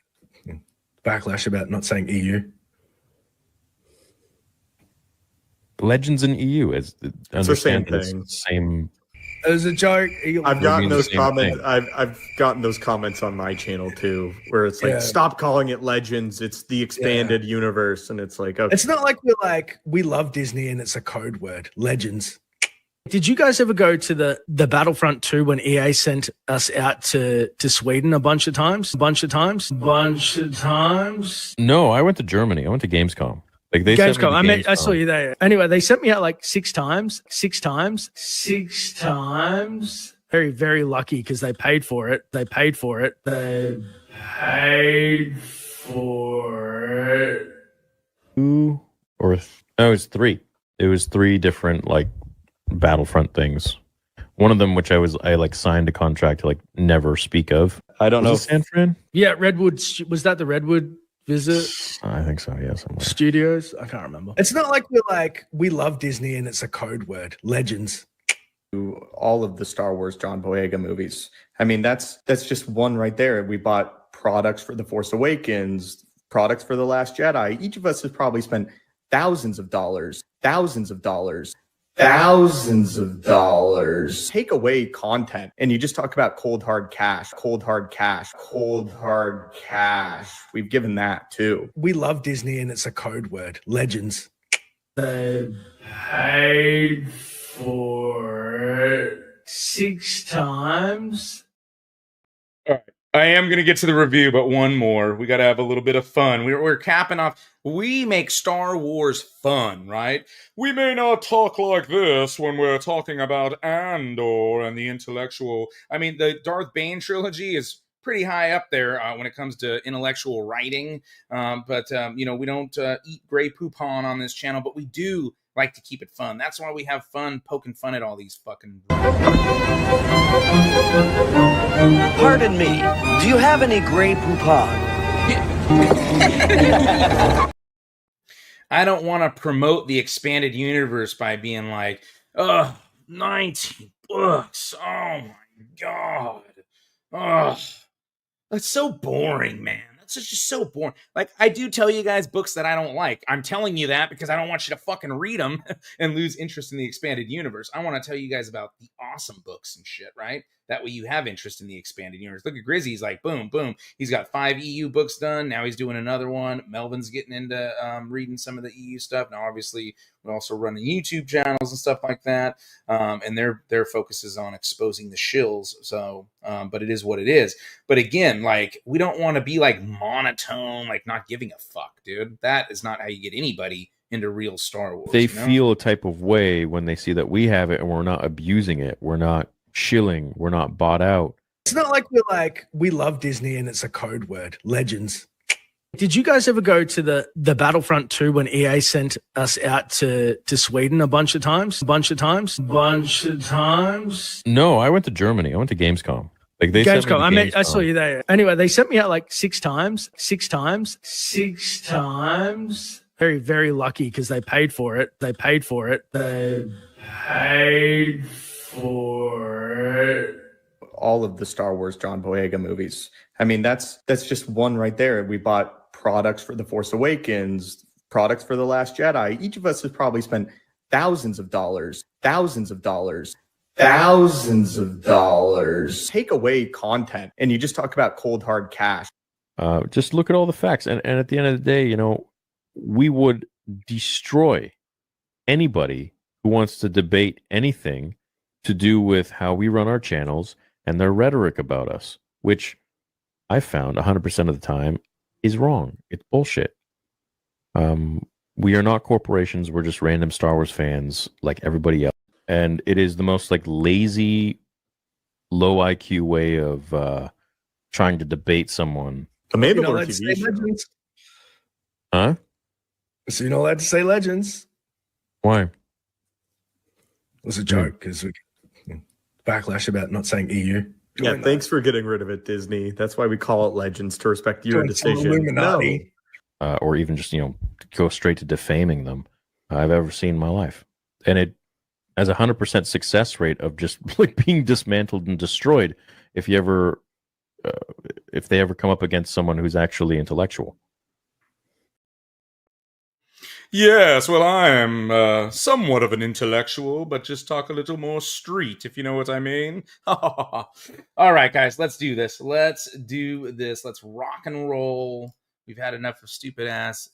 Speaker 15: can backlash about not saying EU.
Speaker 11: Legends in EU is
Speaker 10: the same thing.
Speaker 11: Same.
Speaker 15: It was a joke.
Speaker 10: I've gotten those comments. I've gotten those comments on my channel too, where it's like, stop calling it Legends. It's the expanded universe, and it's like, okay.
Speaker 15: It's not like we love Disney and it's a code word. Legends. Did you guys ever go to the Battlefront 2 when EA sent us out to Sweden a bunch of times?
Speaker 11: No, I went to Germany. I went to Gamescom. Like they sent me to Gamescom.
Speaker 15: I saw you there. Anyway, they sent me out like 6 times. Very, very lucky because they paid for it.
Speaker 11: Two or no, it was 3. It was 3 different like Battlefront things. One of them, which I like signed a contract to like never speak of.
Speaker 10: I don't know.
Speaker 11: San Fran?
Speaker 15: Yeah, Redwood. Was that the Redwood visit?
Speaker 11: I think so. Yeah, somewhere.
Speaker 15: Studios. I can't remember. It's not like we love Disney and it's a code word. Legends.
Speaker 10: All of the Star Wars John Boyega movies. I mean, that's just one right there. We bought products for The Force Awakens, products for The Last Jedi. Each of us has probably spent thousands of dollars. Take away content and you just talk about cold hard cash. We've given that too.
Speaker 15: We love Disney and it's a code word. Legends. They paid for it 6 times.
Speaker 8: All right. I am going to get to the review, but one more. We got to have a little bit of fun. We're capping off. We make Star Wars fun, right? We may not talk like this when we're talking about Andor and the intellectual. I mean, the Darth Bane trilogy is pretty high up there when it comes to intellectual writing. But we don't eat gray poupon on this channel, but we do like to keep it fun. That's why we have fun poking fun at all these fucking...
Speaker 20: Pardon me, do you have any Grey Poupon?
Speaker 8: I don't want to promote the expanded universe by being like, 19 books. Oh my God. That's so boring, man. That's just so boring. Like, I do tell you guys books that I don't like. I'm telling you that because I don't want you to fucking read them and lose interest in the expanded universe. I want to tell you guys about the awesome books and shit, right? That way you have interest in the expanded universe. Look at Grizzy's like, boom, boom. He's got 5 EU books done. Now he's doing another one. Melvin's getting into reading some of the EU stuff. Now, obviously, we're also running YouTube channels and stuff like that. And their focus is on exposing the shills. So, but it is what it is. But again, like, we don't want to be like monotone, like not giving a fuck, dude. That is not how you get anybody into real Star Wars.
Speaker 11: They
Speaker 8: you know?
Speaker 11: feel a type of way when they see that we have it and we're not abusing it. We're not shilling. We're not bought out.
Speaker 15: It's not like we love Disney and it's a code word. Legends. Did you guys ever go to the Battlefront 2 when EA sent us out to Sweden a bunch of times?
Speaker 11: No, I went to Germany. I went to Gamescom. Like they sent me to
Speaker 15: Gamescom. I
Speaker 11: Gamescom.
Speaker 15: saw you there. Anyway, they sent me out like six times. Very, very lucky because they paid for it. They paid for it.
Speaker 10: All of the Star Wars John Boyega movies. I mean, that's just one right there. We bought products for The Force Awakens, products for The Last Jedi. Each of us has probably spent thousands of dollars. Take away content and you just talk about cold hard cash.
Speaker 11: Just look at all the facts. And at the end of the day, you know, we would destroy anybody who wants to debate anything to do with how we run our channels and their rhetoric about us, which I found 100% of the time is wrong. It's bullshit. We are not corporations. We're just random Star Wars fans like everybody else. And it is the most like lazy, low IQ way of trying to debate someone.
Speaker 10: The Mandalorian TV show.
Speaker 15: Legends.
Speaker 11: Huh?
Speaker 15: So you're not allowed to say legends.
Speaker 11: Why?
Speaker 15: It was a joke because we backlash about not saying EU.
Speaker 10: Yeah, thanks for getting rid of it, Disney. That's why we call it Legends, to respect your
Speaker 15: Don't
Speaker 10: decision.
Speaker 15: Illuminati.
Speaker 11: Or even just, you know, go straight to defaming them I've ever seen in my life. And it has a 100% success rate of just like being dismantled and destroyed if you ever, if they ever come up against someone who's actually intellectual.
Speaker 8: Yes, well, I am somewhat of an intellectual, but just talk a little more street, if you know what I mean. All right, guys, let's do this. Let's rock and roll. We've had enough of stupid ass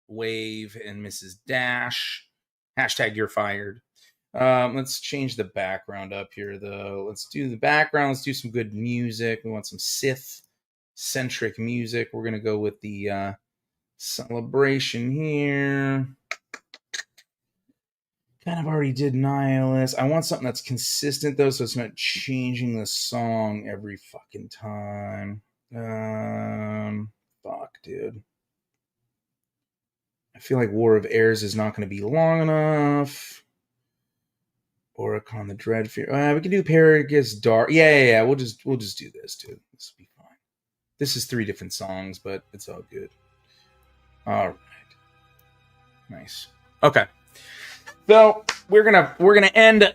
Speaker 8: Wave and Mrs. Dash. Hashtag you're fired. Let's change the background up here, though. Let's do the background. Let's do some good music. We want some Sith-centric music. We're going to go with the celebration here. Kind of already did Nihilist. I want something that's consistent, though, so it's not changing the song every fucking time. Fuck, dude. I feel like War of Heirs is not going to be long enough. Oricon the Dreadfear. We can do Plagueis Darth. Yeah. We'll just do this, dude. This will be fine. This is 3 different songs, but it's all good. All right. Nice. Okay. So we're gonna end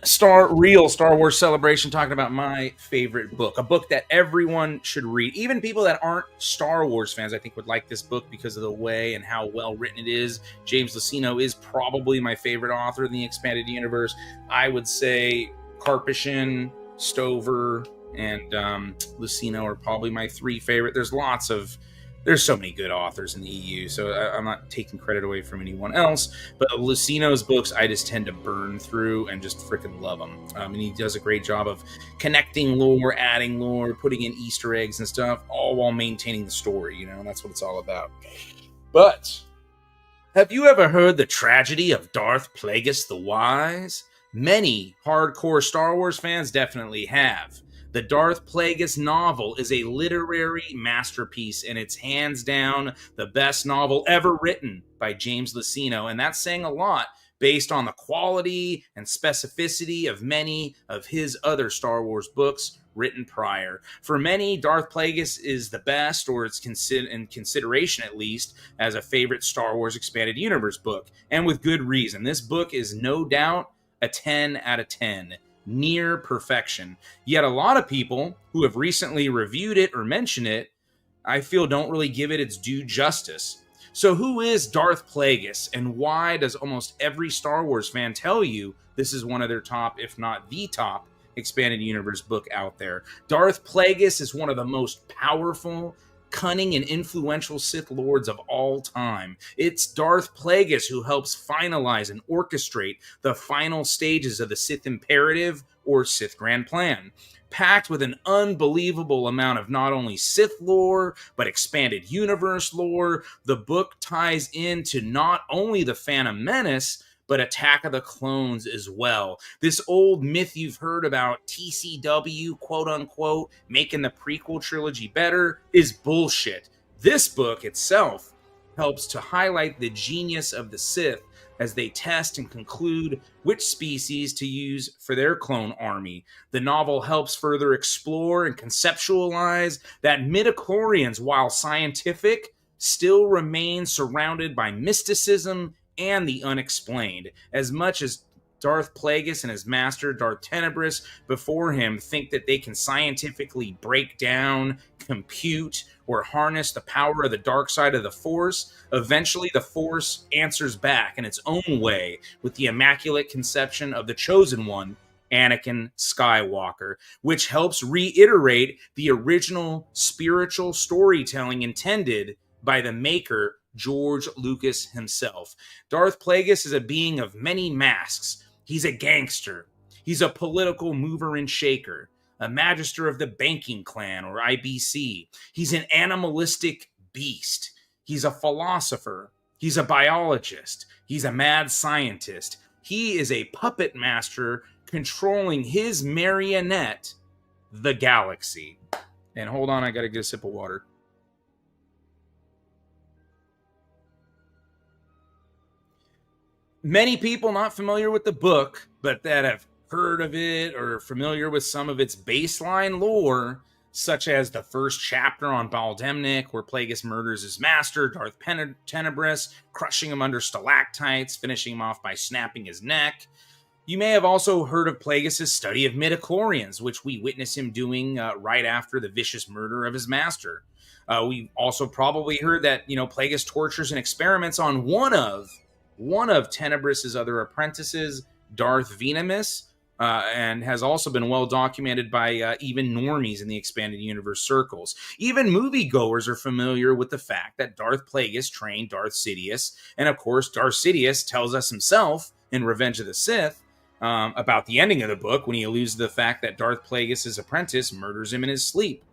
Speaker 8: real Star Wars Celebration talking about my favorite book, a book that everyone should read. Even people that aren't Star Wars fans, I think, would like this book because of the way and how well written it is. James Luceno is probably my favorite author in the expanded universe. I would say Karpyshyn, Stover, and Luceno are probably my 3 favorite. There's so many good authors in the EU, so I'm not taking credit away from anyone else. But Luceno's books, I just tend to burn through and just freaking love them. And he does a great job of connecting lore, adding lore, putting in Easter eggs and stuff, all while maintaining the story. You know, and that's what it's all about. But have you ever heard the tragedy of Darth Plagueis the Wise? Many hardcore Star Wars fans definitely have. The Darth Plagueis novel is a literary masterpiece, and it's hands down the best novel ever written by James Luceno, and that's saying a lot based on the quality and specificity of many of his other Star Wars books written prior. For many, Darth Plagueis is the best, or it's in consideration at least, as a favorite Star Wars Expanded Universe book, and with good reason. This book is no doubt a 10 out of 10. Near perfection. Yet a lot of people who have recently reviewed it or mentioned it, I feel don't really give it its due justice. So who is Darth Plagueis, and why does almost every Star Wars fan tell you this is one of their top, if not the top, expanded universe book out there? Darth Plagueis is one of the most powerful cunning and influential Sith lords of all time. It's Darth Plagueis who helps finalize and orchestrate the final stages of the Sith Imperative or Sith Grand Plan. Packed with an unbelievable amount of not only Sith lore, but expanded universe lore, the book ties into not only the Phantom Menace, but Attack of the Clones as well. This old myth you've heard about TCW, quote unquote, making the prequel trilogy better is bullshit. This book itself helps to highlight the genius of the Sith as they test and conclude which species to use for their clone army. The novel helps further explore and conceptualize that midichlorians, while scientific, still remain surrounded by mysticism and the unexplained. As much as Darth Plagueis and his master, Darth Tenebris, before him think that they can scientifically break down, compute, or harness the power of the dark side of the Force, eventually the Force answers back in its own way with the Immaculate Conception of the Chosen One, Anakin Skywalker, which helps reiterate the original spiritual storytelling intended by the maker, George Lucas himself. Darth Plagueis is a being of many masks. He's a gangster. He's a political mover and shaker, a magister of the banking clan, or IBC. He's an animalistic beast. He's a philosopher. He's a biologist. He's a mad scientist. He is a puppet master controlling his marionette, the galaxy. And hold on, I gotta get a sip of water. Many people not familiar with the book, but that have heard of it or familiar with some of its baseline lore, such as the first chapter on Baldemnik, where Plagueis murders his master, Darth Tenebris, crushing him under stalactites, finishing him off by snapping his neck. You may have also heard of Plagueis' study of midichlorians, which we witness him doing right after the vicious murder of his master. We also probably heard that, Plagueis tortures and experiments on one of Tenebris's other apprentices, Darth Venemus, and has also been well documented by even normies in the expanded universe circles. Even moviegoers are familiar with the fact that Darth Plagueis trained Darth Sidious, and of course Darth Sidious tells us himself in Revenge of the Sith about the ending of the book when he alludes to the fact that Darth Plagueis' apprentice murders him in his sleep.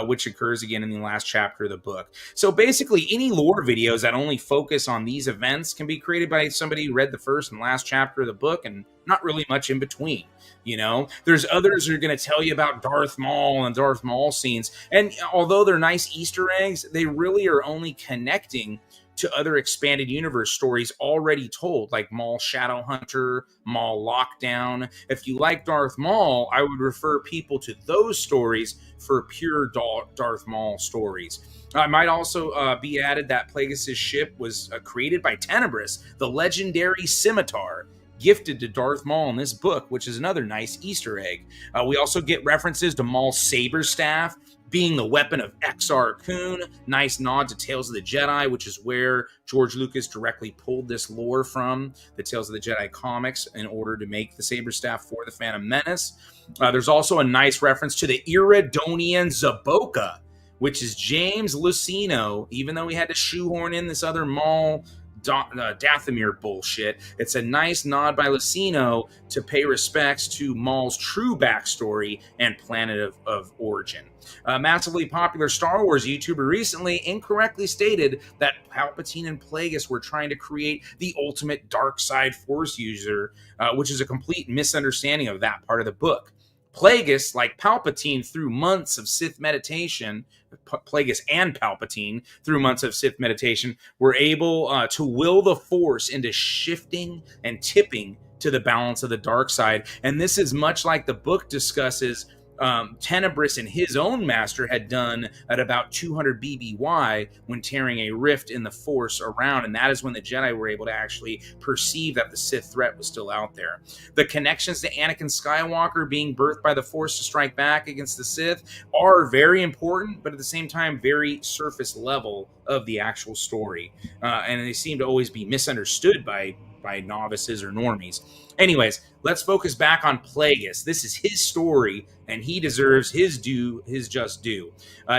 Speaker 8: Which occurs again in the last chapter of the book. So basically, any lore videos that only focus on these events can be created by somebody who read the first and last chapter of the book and not really much in between. There's others who are going to tell you about Darth Maul and Darth Maul scenes. And although they're nice Easter eggs, they really are only connecting to other expanded universe stories already told, like Maul Shadowhunter, Maul Lockdown. If you like Darth Maul, I would refer people to those stories for pure Darth Maul stories. I might also be added that Plagueis' ship was created by Tenebris, the legendary scimitar, gifted to Darth Maul in this book, which is another nice Easter egg. We also get references to Maul's saber staff being the weapon of Exar Kun. Nice nod to Tales of the Jedi, which is where George Lucas directly pulled this lore from, the Tales of the Jedi comics, in order to make the saber staff for the Phantom Menace. There's also a nice reference to the Iridonian Zaboka, which is James Luceno, even though he had to shoehorn in this other Maul Dathomir bullshit. It's a nice nod by Luceno to pay respects to Maul's true backstory and planet of origin. A massively popular Star Wars YouTuber recently incorrectly stated that Palpatine and Plagueis were trying to create the ultimate dark side Force user, which is a complete misunderstanding of that part of the book. Plagueis, like Palpatine, through months of Sith meditation, Plagueis and Palpatine, through months of Sith meditation, were able to will the Force into shifting and tipping to the balance of the dark side. And this is much like the book discusses Tenebris and his own master had done at about 200 BBY when tearing a rift in the Force around, and that is when the Jedi were able to actually perceive that the Sith threat was still out there. The connections to Anakin Skywalker being birthed by the Force to strike back against the Sith are very important, but at the same time very surface level of the actual story, and they seem to always be misunderstood by by novices or normies. Anyways, let's focus back on Plagueis. This is his story, and he deserves his just due.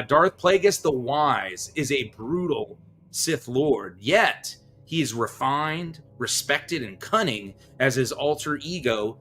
Speaker 8: Darth Plagueis the Wise is a brutal Sith Lord, yet he is refined, respected, and cunning as his alter ego,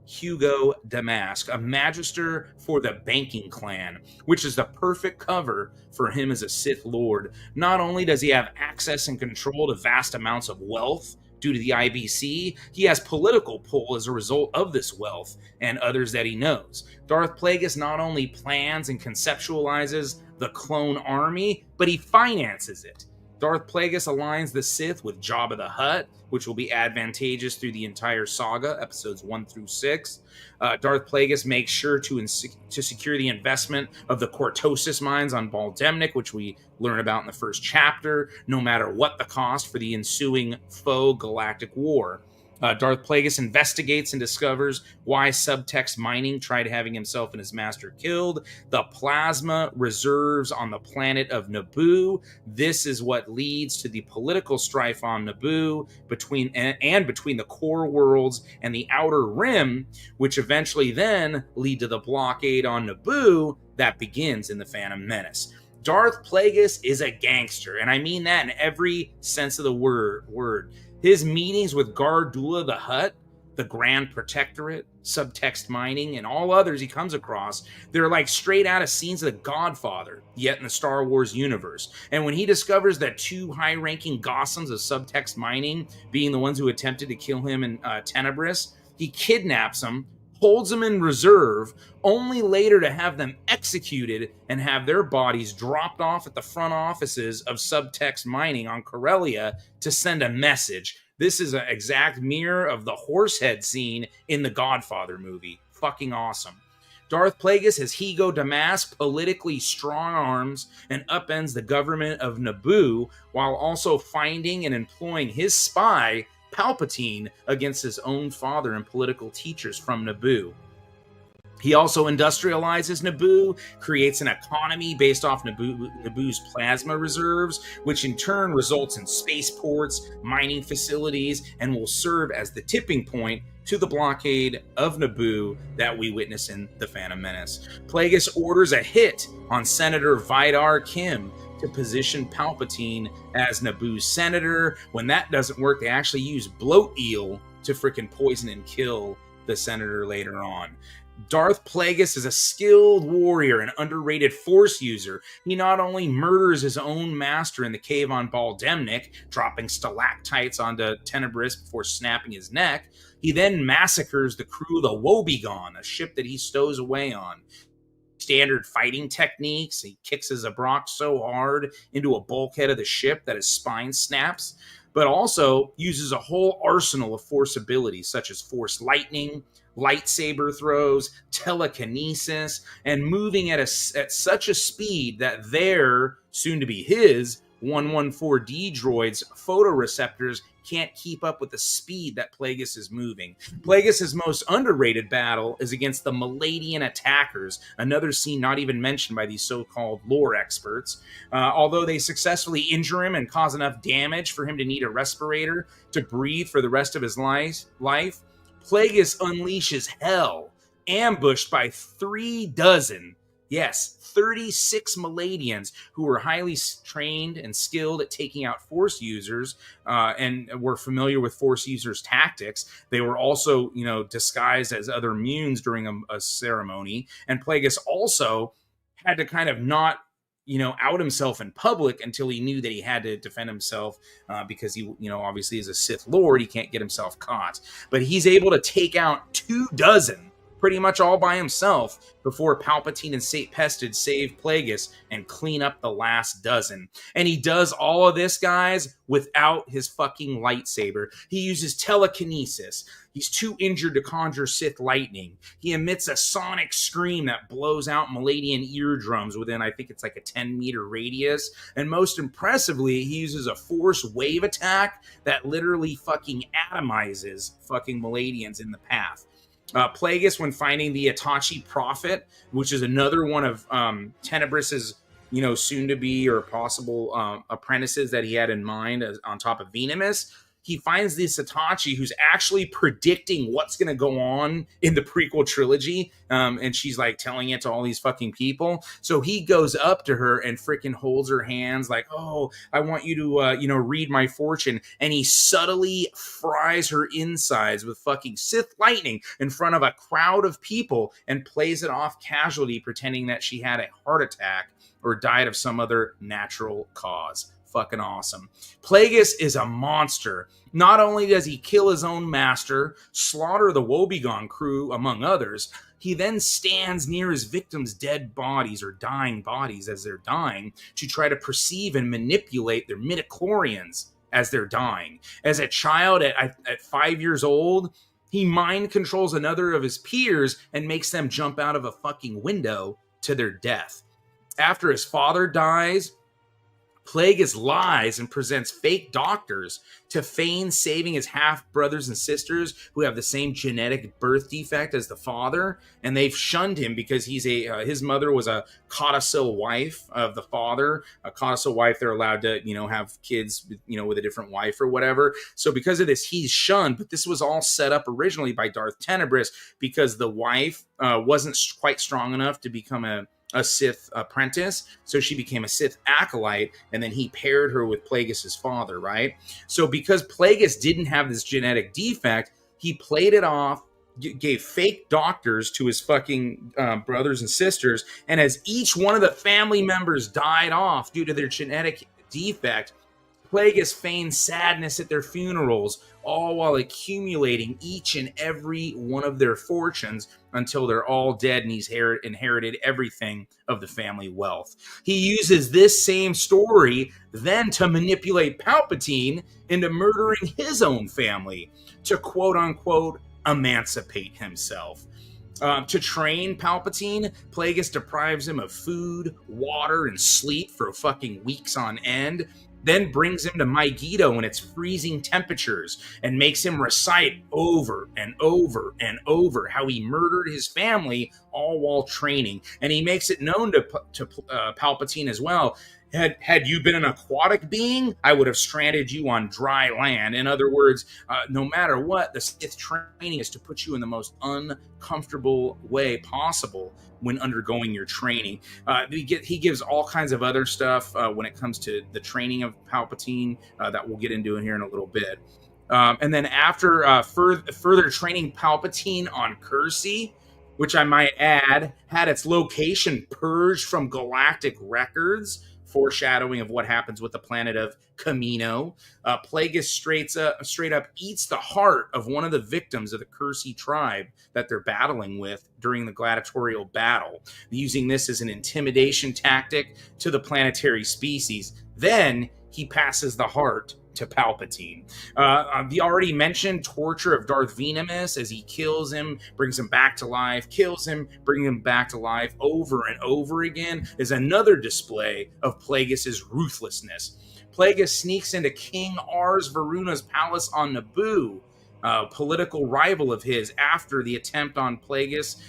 Speaker 8: Hugo Damask, a magister for the banking clan, which is the perfect cover for him as a Sith Lord. Not only does he have access and control to vast amounts of wealth due to the IBC, he has political pull as a result of this wealth and others that he knows. Darth Plagueis not only plans and conceptualizes the clone army, but he finances it. Darth Plagueis aligns the Sith with Jabba the Hutt, which will be advantageous through the entire saga, episodes 1 through 6. Darth Plagueis makes sure to secure the investment of the Cortosis mines on Baldemnik, which we learn about in the first chapter, no matter what the cost for the ensuing faux galactic war. Darth Plagueis investigates and discovers why subtext mining tried having himself and his master killed. The plasma reserves on the planet of Naboo. This is what leads to the political strife on Naboo between the core worlds and the outer rim, which eventually then lead to the blockade on Naboo that begins in the Phantom Menace. Darth Plagueis is a gangster, and I mean that in every sense of the word. His meetings with Gardula the Hutt, the Grand Protectorate, subtext mining, and all others he comes across, they're like straight out of scenes of The Godfather, yet in the Star Wars universe. And when he discovers that two high-ranking Gossams of subtext mining, being the ones who attempted to kill him in Tenebris, he kidnaps them, holds them in reserve, only later to have them executed and have their bodies dropped off at the front offices of subtext mining on Corellia to send a message. This is an exact mirror of the horsehead scene in the Godfather movie. Fucking awesome. Darth Plagueis has Hugo Damask politically strong arms and upends the government of Naboo while also finding and employing his spy, Palpatine, against his own father and political teachers from Naboo. He also industrializes Naboo, creates an economy based off Naboo's plasma reserves, which in turn results in spaceports, mining facilities, and will serve as the tipping point to the blockade of Naboo that we witness in The Phantom Menace. Plagueis orders a hit on Senator Vidar Kim to position Palpatine as Naboo's senator. When that doesn't work, they actually use bloat eel to frickin' poison and kill the senator later on. Darth Plagueis is a skilled warrior and underrated force user. He not only murders his own master in the cave on Baldemnik, dropping stalactites onto Tenebris before snapping his neck, he then massacres the crew of the Woebegone, a ship that he stows away on. Standard fighting techniques. He kicks his Zabrak so hard into a bulkhead of the ship that his spine snaps, but also uses a whole arsenal of force abilities such as force lightning, lightsaber throws, telekinesis, and moving at such a speed that their, soon to be his, 114D droids photoreceptors can't keep up with the speed that Plagueis is moving. Plagueis' most underrated battle is against the Maladian attackers, another scene not even mentioned by these so-called lore experts. Although they successfully injure him and cause enough damage for him to need a respirator to breathe for the rest of his life, Plagueis unleashes hell, ambushed by 36 Maladians who were highly trained and skilled at taking out Force users and were familiar with Force users' tactics. They were also, disguised as other Munes during a ceremony. And Plagueis also had to kind of not, out himself in public until he knew that he had to defend himself because he, obviously is a Sith Lord. He can't get himself caught. But he's able to take out 24 pretty much all by himself before Palpatine and Saint Pestid save Plagueis and clean up the last dozen. And he does all of this, guys, without his fucking lightsaber. He uses telekinesis. He's too injured to conjure Sith lightning. He emits a sonic scream that blows out Maladian eardrums within, I think it's like a 10-meter radius. And most impressively, he uses a force wave attack that literally fucking atomizes fucking Maladians in the path. Plagueis, when finding the Itachi Prophet, which is another one of Tenebris's, soon-to-be or possible apprentices that he had in mind on top of Venemus, he finds this Hitachi who's actually predicting what's going to go on in the prequel trilogy. And she's like telling it to all these fucking people. So he goes up to her and freaking holds her hands like, oh, I want you to, read my fortune. And he subtly fries her insides with fucking Sith lightning in front of a crowd of people and plays it off casually, pretending that she had a heart attack or died of some other natural cause. Fucking awesome. Plagueis is a monster. Not only does he kill his own master, slaughter the Woebegone crew, among others, he then stands near his victims' dead bodies or dying bodies as they're dying to try to perceive and manipulate their midichlorians as they're dying. As a child at 5 years old, he mind controls another of his peers and makes them jump out of a fucking window to their death. After his father dies, Plagueis lies and presents fake doctors to feign saving his half-brothers and sisters who have the same genetic birth defect as the father, and they've shunned him because he's his mother was a codicil wife of the father. A codicil wife, they're allowed to, have kids, with a different wife or whatever. So because of this, he's shunned, but this was all set up originally by Darth Tenebris because the wife wasn't quite strong enough to become a Sith apprentice, so she became a Sith acolyte, and then he paired her with Plagueis' father, right? So because Plagueis didn't have this genetic defect, he played it off, gave fake doctors to his fucking brothers and sisters, and as each one of the family members died off due to their genetic defect, Plagueis feigned sadness at their funerals, all while accumulating each and every one of their fortunes until they're all dead and he's inherited everything of the family wealth. He uses this same story then to manipulate Palpatine into murdering his own family to quote-unquote emancipate himself. To train Palpatine, Plagueis deprives him of food, water, and sleep for fucking weeks on end, then brings him to Megiddo when it's freezing temperatures and makes him recite over and over and over how he murdered his family all while training. And he makes it known to Palpatine as well. Had you been an aquatic being, I would have stranded you on dry land. In other words, no matter what, the Sith training is to put you in the most uncomfortable way possible when undergoing your training. He gives all kinds of other stuff when it comes to the training of Palpatine that we'll get into in here in a little bit. And then after further training Palpatine on Kersey, which I might add, had its location purged from galactic records, foreshadowing of what happens with the planet of Kamino. Plagueis straight up eats the heart of one of the victims of the Kersey tribe that they're battling with during the gladiatorial battle, using this as an intimidation tactic to the planetary species. Then he passes the heart to Palpatine. The already mentioned torture of Darth Venemus as he kills him, brings him back to life, kills him, bringing him back to life over and over again is another display of Plagueis' ruthlessness. Plagueis sneaks into King Ars Varuna's palace on Naboo, a political rival of his, after the attempt on Plagueis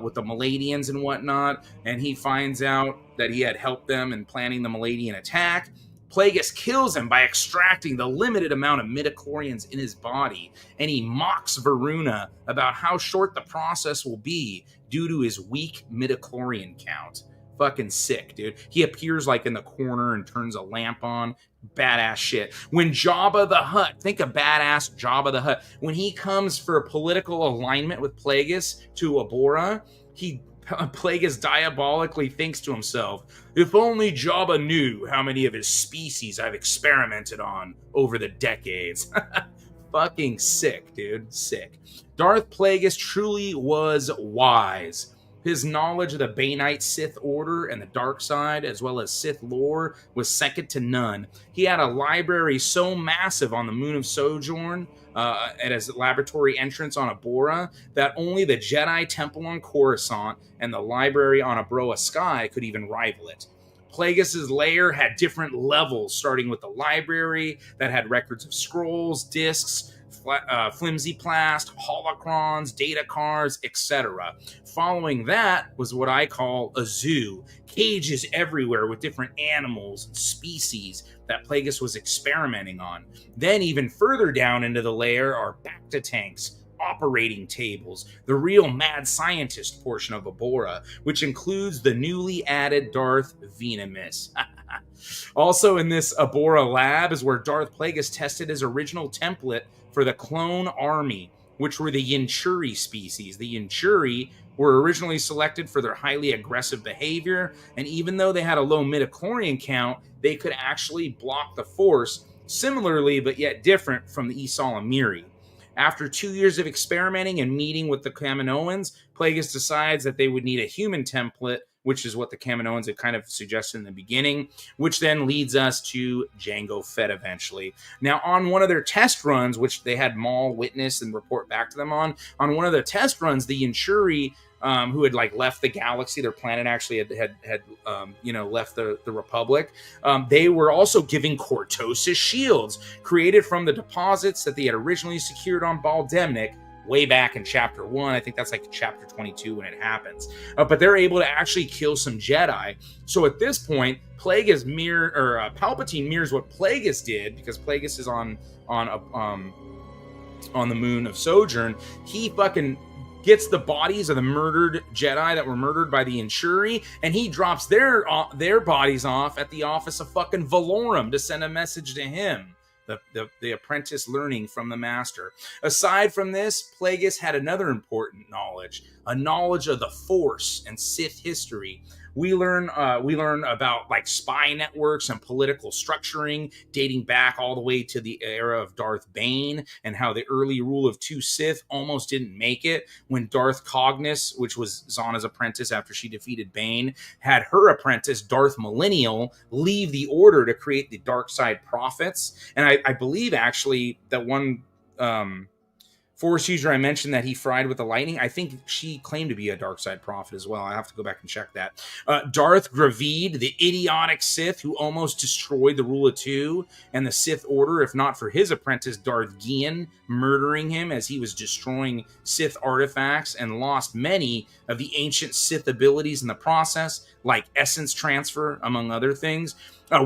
Speaker 8: with the Maladians and whatnot, and he finds out that he had helped them in planning the Maladian attack. Plagueis kills him by extracting the limited amount of midichlorians in his body, and he mocks Varuna about how short the process will be due to his weak midichlorian count. Fucking sick, dude. He appears like in the corner and turns a lamp on. Badass shit. When Jabba the Hutt, think of badass Jabba the Hutt, when he comes for a political alignment with Plagueis to Abora, Plagueis diabolically thinks to himself, if only Jabba knew how many of his species I've experimented on over the decades. Fucking sick, dude. Sick. Darth Plagueis truly was wise. His knowledge of the Baneite Sith Order and the dark side, as well as Sith lore, was second to none. He had a library so massive on the moon of Sojourn, at his laboratory entrance on Abora, that only the Jedi Temple on Coruscant and the library on Abroa Sky could even rival it. Plagueis' lair had different levels, starting with the library that had records of scrolls, discs, flimsy plast, holocrons, data cards, etc. Following that was what I call a zoo. Cages everywhere with different animals and species that Plagueis was experimenting on. Then even further down into the lair are Bacta tanks, operating tables, the real mad scientist portion of Abora, which includes the newly added Darth Venemus. Also in this Abora lab is where Darth Plagueis tested his original template for the clone army, which were the Yinchuri species. The Yinchuri were originally selected for their highly aggressive behavior, and even though they had a low midichlorian count, they could actually block the Force, similarly but yet different from the Isal Amiri. After 2 years of experimenting and meeting with the Kaminoans, Plagueis decides that they would need a human template, which is what the Kaminoans had kind of suggested in the beginning, which then leads us to Jango Fett eventually. Now, on one of their test runs, which they had Maul witness and report back to them on one of their test runs, the Yinchuri, who had left the galaxy, their planet actually had left the Republic. They were also giving Cortosis shields created from the deposits that they had originally secured on Baldemnik way back in Chapter 1. I think that's Chapter 22 when it happens. But they're able to actually kill some Jedi. So at this point, Plagueis Palpatine mirrors what Plagueis did, because Plagueis is on the moon of Sojourn. He fucking gets the bodies of the murdered Jedi that were murdered by the Yinchuri, and he drops their bodies off at the office of fucking Valorum to send a message to him, the apprentice learning from the master. Aside from this, Plagueis had another important knowledge, a knowledge of the Force and Sith history. We learn about spy networks and political structuring dating back all the way to the era of Darth Bane, and how the early rule of 2 Sith almost didn't make it when Darth Cognis, which was Zana's apprentice after she defeated Bane, had her apprentice Darth Millennial leave the Order to create the Dark Side Prophets. And I believe actually that one Force user I mentioned that he fried with the lightning, I think she claimed to be a dark side prophet as well. I have to go back and check that. Darth Gravid, the idiotic Sith who almost destroyed the Rule of 2 and the Sith Order, if not for his apprentice Darth Gian murdering him as he was destroying Sith artifacts, and lost many of the ancient Sith abilities in the process, like essence transfer, among other things.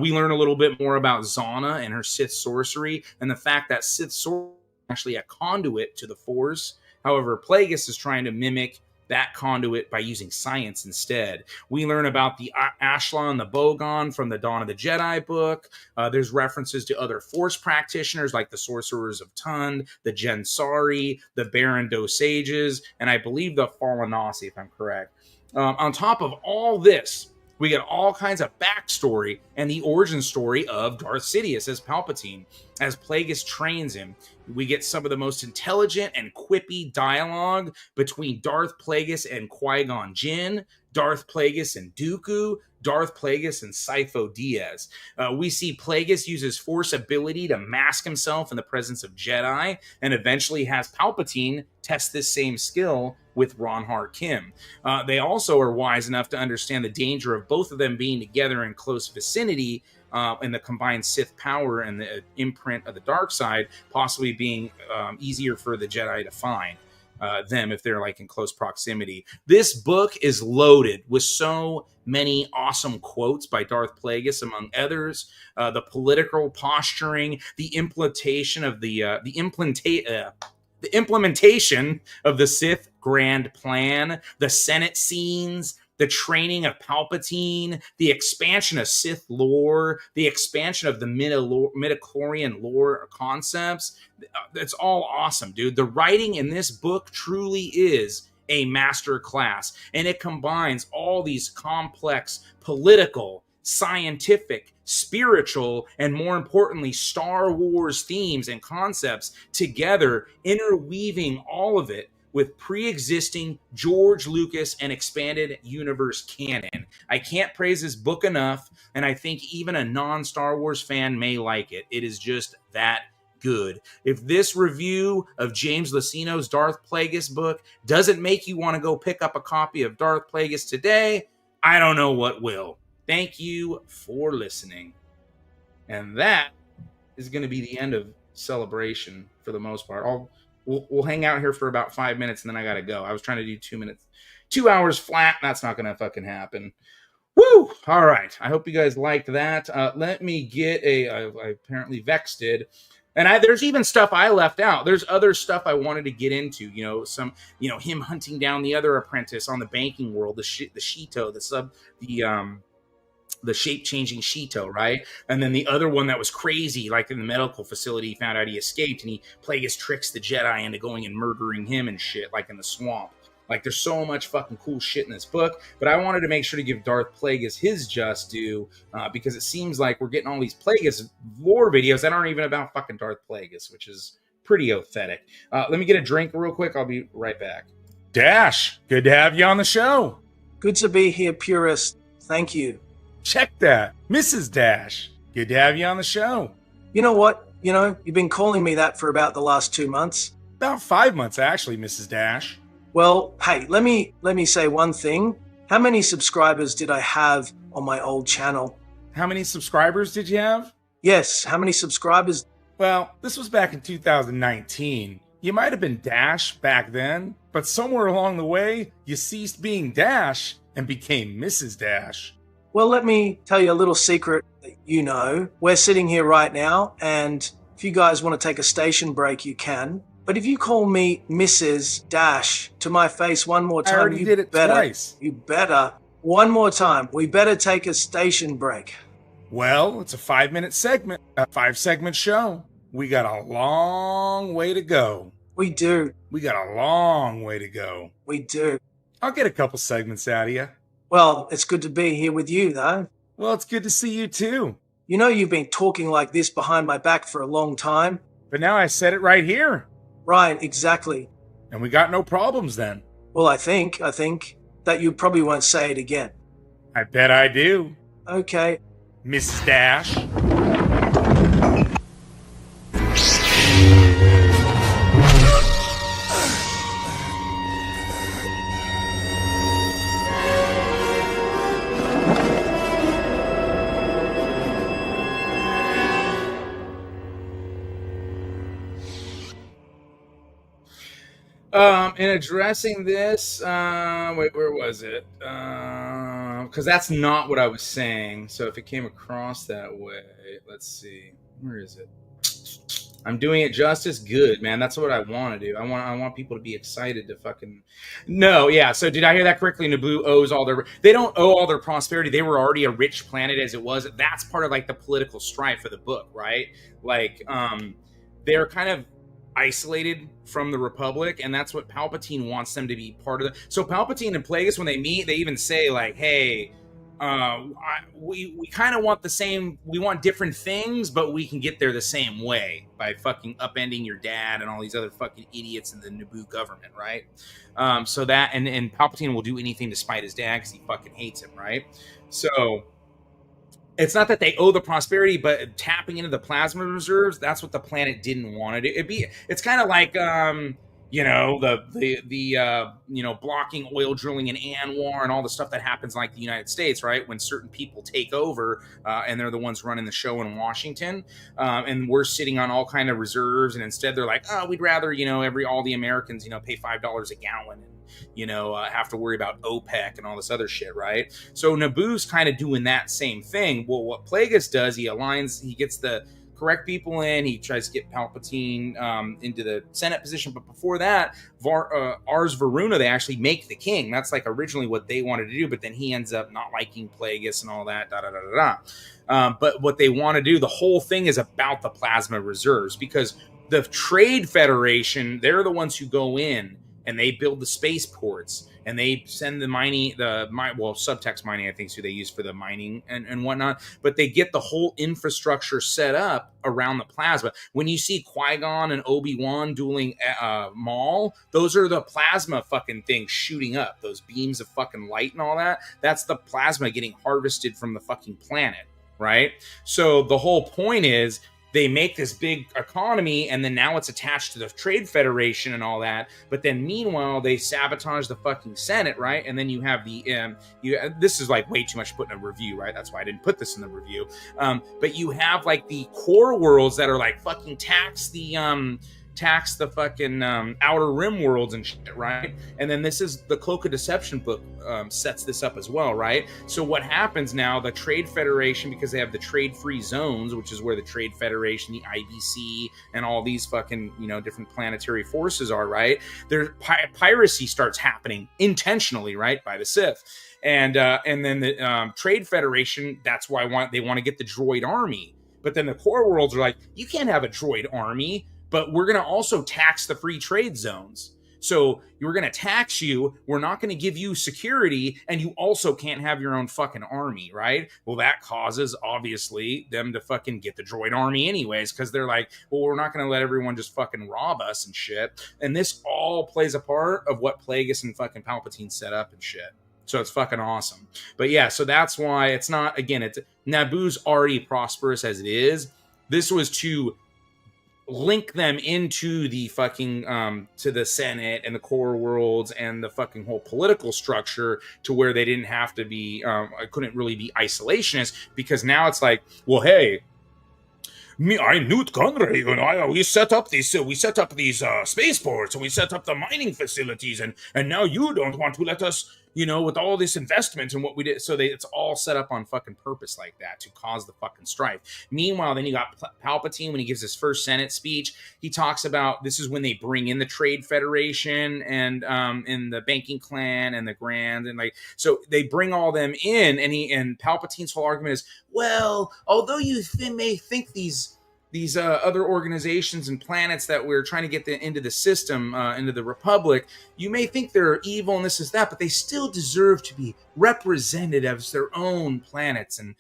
Speaker 8: We learn a little bit more about Zana and her Sith sorcery, and the fact that Sith sorcery actually a conduit to the Force. However, Plagueis is trying to mimic that conduit by using science instead. We learn about the Ashla and the Bogon from the Dawn of the Jedi book. There's references to other Force practitioners like the Sorcerers of Tund, the Jensari, the Baron Dosages, and I believe the Falanasi, if I'm correct. On top of all this, we get all kinds of backstory and the origin story of Darth Sidious as Palpatine. As Plagueis trains him, we get some of the most intelligent and quippy dialogue between Darth Plagueis and Qui-Gon Jinn, Darth Plagueis and Dooku, Darth Plagueis and Sifo Dyas. We see Plagueis use his Force ability to mask himself in the presence of Jedi, and eventually has Palpatine test this same skill with Ron-Har Kim. They also are wise enough to understand the danger of both of them being together in close vicinity, and the combined Sith power and the imprint of the dark side possibly being easier for the Jedi to find them if they're in close proximity. This book is loaded with so many awesome quotes by Darth Plagueis, among others. The political posturing, the implementation of the implementation of the Sith grand plan, the Senate scenes, the training of Palpatine, the expansion of Sith lore, the expansion of the midichlorian lore concepts. It's all awesome, dude. The writing in this book truly is a master class, and it combines all these complex political, scientific, spiritual, and more importantly, Star Wars themes and concepts together, interweaving all of it with pre-existing George Lucas and expanded universe canon. I can't praise this book enough, and I think even a non-Star Wars fan may like it. It is just that good. If this review of James Luceno's Darth Plagueis book doesn't make you want to go pick up a copy of Darth Plagueis today, I don't know what will. Thank you for listening. And that is going to be the end of Celebration for the most part. We'll hang out here for about 5 minutes and then I got to go. I was trying to do 2 minutes, 2 hours flat. That's not going to fucking happen. Woo! All right. I hope you guys liked that. Let me get I apparently vexed it. And there's even stuff I left out. There's other stuff I wanted to get into, him hunting down the other apprentice on the banking world, the Shito, the shape-changing Shito, right? And then the other one that was crazy, like in the medical facility, he found out he escaped, and Plagueis tricks the Jedi into going and murdering him and shit, like in the swamp. Like, there's so much fucking cool shit in this book, but I wanted to make sure to give Darth Plagueis his just due, because it seems like we're getting all these Plagueis lore videos that aren't even about fucking Darth Plagueis, which is pretty pathetic. Let me get a drink real quick. I'll be right back. Dash, good to have you on the show.
Speaker 22: Good to be here, Purist. Thank you.
Speaker 8: Check that. Mrs. Dash, good to have you on the show.
Speaker 22: You know what? You've been calling me that for about the last 2 months.
Speaker 8: About 5 months, actually, Mrs. Dash.
Speaker 22: Well, hey, let me say one thing. How many subscribers did I have on my old channel?
Speaker 8: How many subscribers did you have?
Speaker 22: Yes, how many subscribers?
Speaker 8: Well, this was back in 2019. You might have been Dash back then, but somewhere along the way, you ceased being Dash and became Mrs. Dash.
Speaker 22: Well, let me tell you a little secret that you know. We're sitting here right now, and if you guys want to take a station break, you can. But if you call me Mrs. Dash to my face one more time,
Speaker 8: I already did it twice.
Speaker 22: You better. One more time. We better take a station break.
Speaker 8: Well, it's a 5-minute segment, a 5-segment show. We got a long way to go.
Speaker 22: We do.
Speaker 8: We got a long way to go.
Speaker 22: We do.
Speaker 8: I'll get a couple segments out of you.
Speaker 22: Well, it's good to be here with you, though.
Speaker 8: Well, it's good to see you, too.
Speaker 22: You know you've been talking like this behind my back for a long time.
Speaker 8: But now I said it right here.
Speaker 22: Right, exactly.
Speaker 8: And we got no problems then.
Speaker 22: Well, I think that you probably won't say it again.
Speaker 8: I bet I do.
Speaker 22: Okay.
Speaker 8: Mrs. Dash. In addressing this, wait, where was it? Because that's not what I was saying. So if it came across that way, let's see. Where is it? I'm doing it justice. Good, man. That's what I want to do. I want people to be excited to fucking. No, yeah. So did I hear that correctly? Naboo owes all their. They don't owe all their prosperity. They were already a rich planet as it was. That's part of like the political strife of the book, right? Like, they're kind of isolated from the Republic, and that's what Palpatine wants them to be part of. So Palpatine and Plagueis, when they meet, they even say like, "Hey, we kind of want the same. We want different things, but we can get there the same way by fucking upending your dad and all these other fucking idiots in the Naboo government, right?" So that and Palpatine will do anything to spite his dad because he fucking hates him, right? So it's not that they owe the prosperity, but tapping into the plasma reserves, that's what the planet didn't want to do. It's kind of like, the blocking oil drilling in Anwar and all the stuff that happens like the United States, right? When certain people take over and they're the ones running the show in Washington, and we're sitting on all kind of reserves, and instead they're like, oh, we'd rather, all the Americans, pay $5 a gallon and, have to worry about OPEC and all this other shit, right? So Naboo's kind of doing that same thing. Well, what Plagueis does, he gets the correct people in, he tries to get Palpatine into the Senate position, but before that, Ars Varuna, they actually make the king. That's like originally what they wanted to do, but then he ends up not liking Plagueis and all that, but what they want to do, the whole thing is about the plasma reserves, because the Trade Federation, they're the ones who go in and they build the spaceports, and they send the subtext mining, I think, is who they use for the mining and whatnot. But they get the whole infrastructure set up around the plasma. When you see Qui-Gon and Obi-Wan dueling Maul, those are the plasma fucking things shooting up. Those beams of fucking light and all that. That's the plasma getting harvested from the fucking planet, right? So the whole point is, they make this big economy, and then now it's attached to the Trade Federation and all that. But then meanwhile, they sabotage the fucking Senate, right? And then you have the this is like way too much to put in a review, right? That's why I didn't put this in the review. But you have like the core worlds that are like fucking tax the fucking outer rim worlds and shit, right? And then this is the Cloak of Deception book sets this up as well, right? So what happens now, the Trade Federation, because they have the trade-free zones, which is where the Trade Federation, the IBC, and all these fucking, you know, different planetary forces are, right? Their piracy starts happening intentionally, right, by the Sith. And then the Trade Federation, that's why they want to get the droid army. But then the core worlds are like, you can't have a droid army, but we're going to also tax the free trade zones. So we're going to tax you. We're not going to give you security, and you also can't have your own fucking army, right? Well, that causes, obviously, them to fucking get the droid army anyways, because they're like, well, we're not going to let everyone just fucking rob us and shit. And this all plays a part of what Plagueis and fucking Palpatine set up and shit. So it's fucking awesome. But yeah, so that's why it's not, again, it's Naboo's already prosperous as it is. This was to link them into the fucking to the Senate and the core worlds and the fucking whole political structure, to where they didn't have to be couldn't really be isolationist, because now it's like, well, hey, I'm Newt Gunray, and we set up these spaceports, and we set up the mining facilities, and now you don't want to let us, you know, with all this investment and what we did. So it's all set up on fucking purpose like that, to cause the fucking strife. Meanwhile, then you got Palpatine, when he gives his first Senate speech, he talks about this is when they bring in the Trade Federation and the banking clan and the Grand, and like, so they bring all them in, and Palpatine's whole argument is, well, although you may think these other organizations and planets that we're trying to get into the system, into the Republic, you may think they're evil and this is that, but they still deserve to be represented as their own planets, and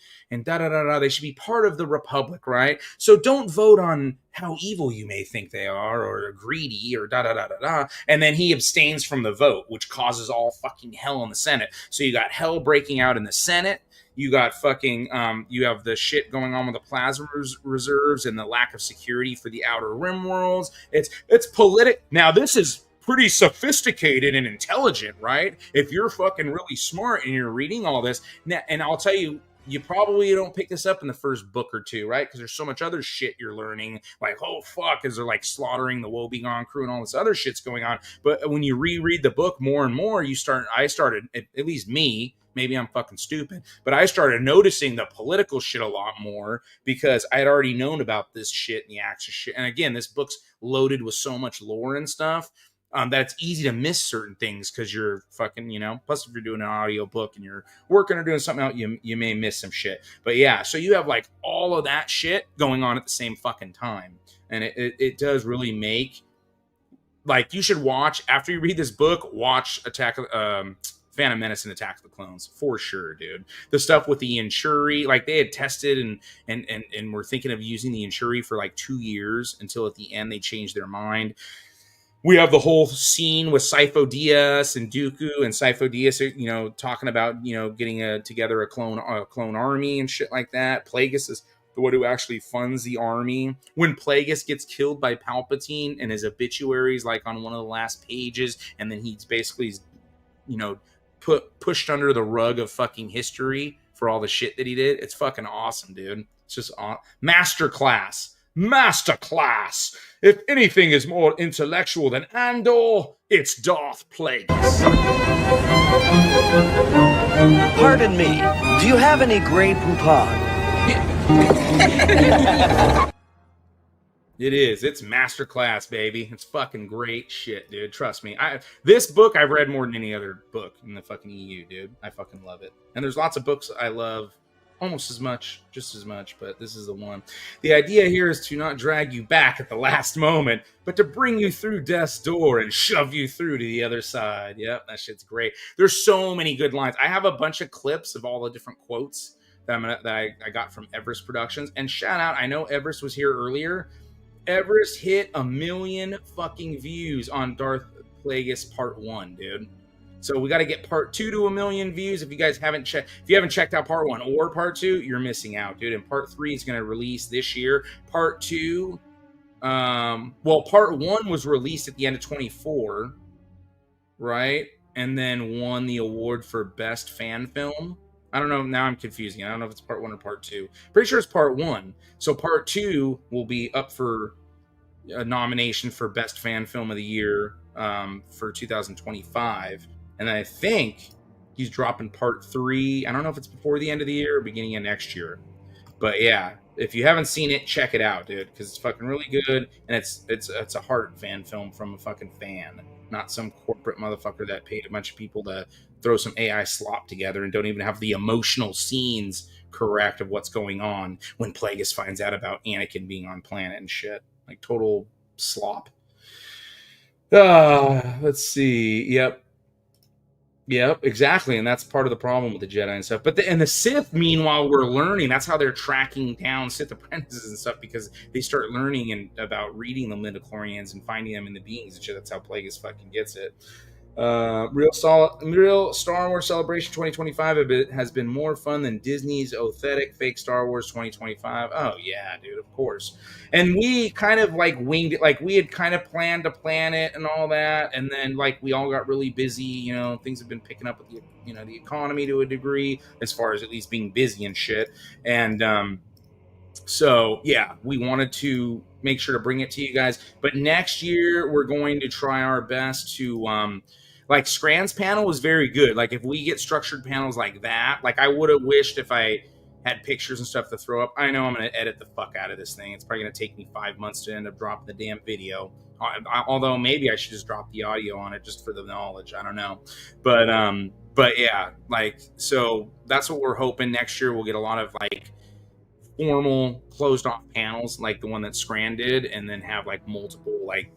Speaker 8: da-da-da-da. They should be part of the Republic, right? So don't vote on how evil you may think they are, or greedy, or da-da-da-da-da. And then he abstains from the vote, which causes all fucking hell in the Senate. So you got hell breaking out in the Senate. You got fucking, you have the shit going on with the plasma reserves and the lack of security for the outer rim worlds. It's politic. Now, this is pretty sophisticated and intelligent, right? If you're fucking really smart and you're reading all this. Now, and I'll tell you, you probably don't pick this up in the first book or two, right? Because there's so much other shit you're learning. Like, oh, fuck, as they're like slaughtering the Woebegone crew and all this other shit's going on. But when you reread the book more and more, I started, at least me, maybe I'm fucking stupid, but I started noticing the political shit a lot more, because I had already known about this shit and the action shit. And again, this book's loaded with so much lore and stuff that it's easy to miss certain things, because you're fucking, you know, plus if you're doing an audio book and you're working or doing something else, you may miss some shit. But yeah, so you have like all of that shit going on at the same fucking time. And it does really make, like, you should watch, after you read this book, watch Phantom Menace and Attack of the Clones, for sure, dude. The stuff with the Inchuri, like, they had tested and were thinking of using the Inchuri for like 2 years, until at the end they changed their mind. We have the whole scene with Sifo Dyas and Dooku, and Sifo Dyas, you know, talking about, you know, getting together a clone army and shit like that. Plagueis is the one who actually funds the army. When Plagueis gets killed by Palpatine, and his obituary is like on one of the last pages, and then he's basically, you know, pushed under the rug of fucking history for all the shit that he did. It's fucking awesome, dude. It's just masterclass. If anything is more intellectual than Andor, it's Darth Plagueis.
Speaker 20: Pardon me, do you have any Grey Poupon?
Speaker 8: It is. It's masterclass, baby. It's fucking great shit, dude. Trust me. This book I've read more than any other book in the fucking EU, dude. I fucking love it. And there's lots of books I love almost as much, just as much, but this is the one. The idea here is to not drag you back at the last moment, but to bring you through death's door and shove you through to the other side. Yep, that shit's great. There's so many good lines. I have a bunch of clips of all the different quotes that I got from Everest Productions. And shout out, I know Everest was here earlier. Everest hit 1 million fucking views on Darth Plagueis Part 1, dude. So we got to get part 2 to 1 million views. If you guys haven't checked out part 1 or part 2, you're missing out, dude. And part 3 is going to release this year. Part 2, part 1 was released at the end of 24, right? And then won the award for best fan film. I don't know. Now I'm confusing. I don't know if it's part 1 or part 2. Pretty sure it's part 1. So part 2 will be up for a nomination for best fan film of the year for 2025. And I think he's dropping part 3. I don't know if it's before the end of the year or beginning of next year. But yeah, if you haven't seen it, check it out, dude, because it's fucking really good. And it's a heart fan film from a fucking fan, not some corporate motherfucker that paid a bunch of people to throw some AI slop together and don't even have the emotional scenes correct of what's going on when Plagueis finds out about Anakin being on planet and shit. Like total slop. Let's see. Yep, exactly, and that's part of the problem with the Jedi and stuff. But the Sith, meanwhile, we're learning. That's how they're tracking down Sith apprentices and stuff, because they start learning about reading the midichlorians and finding them in the beings and shit. That's how Plagueis fucking gets it. Real Star Wars Celebration 2025 has been more fun than Disney's authentic fake Star Wars 2025. Oh yeah, dude, of course. And we kind of like winged it, like we had kind of planned to plan it and all that, and then like we all got really busy. You know, things have been picking up with the economy to a degree, as far as at least being busy and shit. And so yeah, we wanted to make sure to bring it to you guys. But next year we're going to try our best to like Scran's panel was very good. Like if we get structured panels like that, like I would have wished if I had pictures and stuff to throw up. I know I'm going to edit the fuck out of this thing. It's probably going to take me 5 months to end up dropping the damn video. Although maybe I should just drop the audio on it just for the knowledge. I don't know. But yeah, like, so that's what we're hoping. Next year we'll get a lot of like formal closed off panels like the one that Scran did, and then have like multiple, like,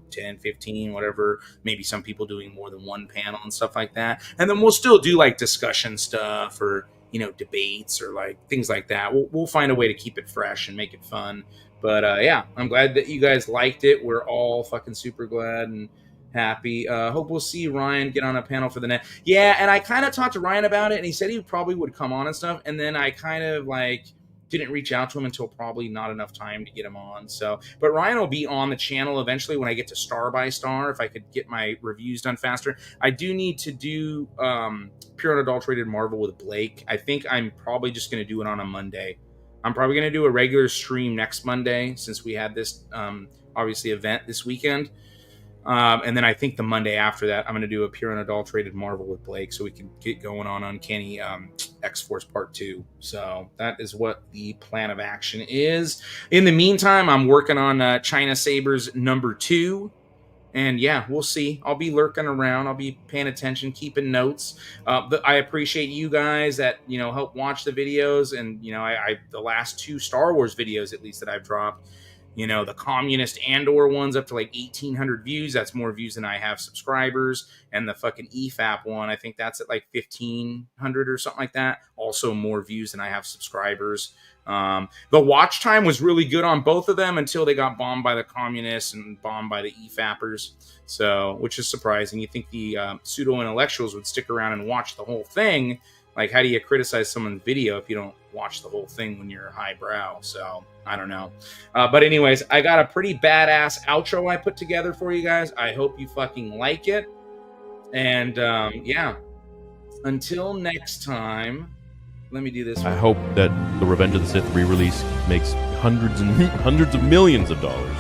Speaker 8: 10, 15, whatever, maybe some people doing more than one panel and stuff like that. And then we'll still do like discussion stuff or debates or like things like that. We'll find a way to keep it fresh and make it fun. But yeah, I'm glad that you guys liked it. We're all fucking super glad and happy. Hope we'll see Ryan get on a panel for the net. Yeah, and I kind of talked to Ryan about it, and he said he probably would come on and stuff, and then I kind of like didn't reach out to him until probably not enough time to get him on. So, but Ryan will be on the channel eventually when I get to Star by Star, if I could get my reviews done faster. I do need to do Pure Unadulterated Marvel with Blake. I think I'm probably just going to do it on a Monday. I'm probably going to do a regular stream next Monday, since we had this obviously event this weekend. And then I think the Monday after that, I'm going to do a Pure Unadulterated Marvel with Blake, so we can get going on Uncanny X-Force Part 2. So that is what the plan of action is. In the meantime, I'm working on China Sabers number 2. And yeah, we'll see. I'll be lurking around. I'll be paying attention, keeping notes. But I appreciate you guys that, help watch the videos. And, the last 2 Star Wars videos, at least, that I've dropped, the Communist Andor one's up to like 1,800 views. That's more views than I have subscribers. And the fucking EFAP one, I think that's at like 1,500 or something like that. Also more views than I have subscribers. The watch time was really good on both of them until they got bombed by the communists and bombed by the EFAPers. So, which is surprising. You think the pseudo-intellectuals would stick around and watch the whole thing. Like, how do you criticize someone's video if you don't watch the whole thing when you're highbrow? So, I don't know. But anyways, I got a pretty badass outro I put together for you guys. I hope you fucking like it. And, yeah. Until next time, let me do this.
Speaker 11: I hope that the Revenge of the Sith re-release makes hundreds of millions of dollars,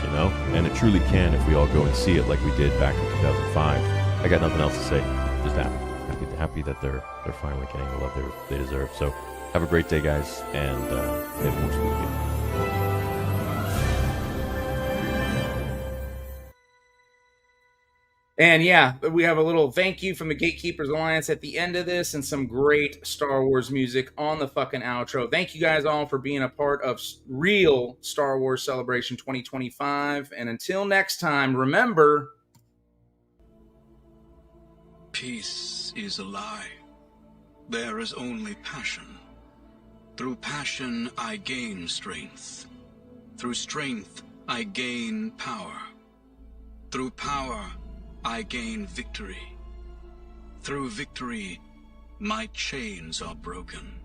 Speaker 11: And it truly can if we all go and see it like we did back in 2005. I got nothing else to say. Just happy that they're finally getting the love they deserve. So have a great day, guys, and may the Force be with you.
Speaker 8: And yeah, we have a little thank you from the Gatekeepers Alliance at the end of this, and some great Star Wars music on the fucking outro. Thank you guys all for being a part of real Star Wars Celebration 2025. And until next time, remember,
Speaker 7: peace is a lie. There is only passion. Through passion, I gain strength. Through strength, I gain power. Through power, I gain victory. Through victory, my chains are broken.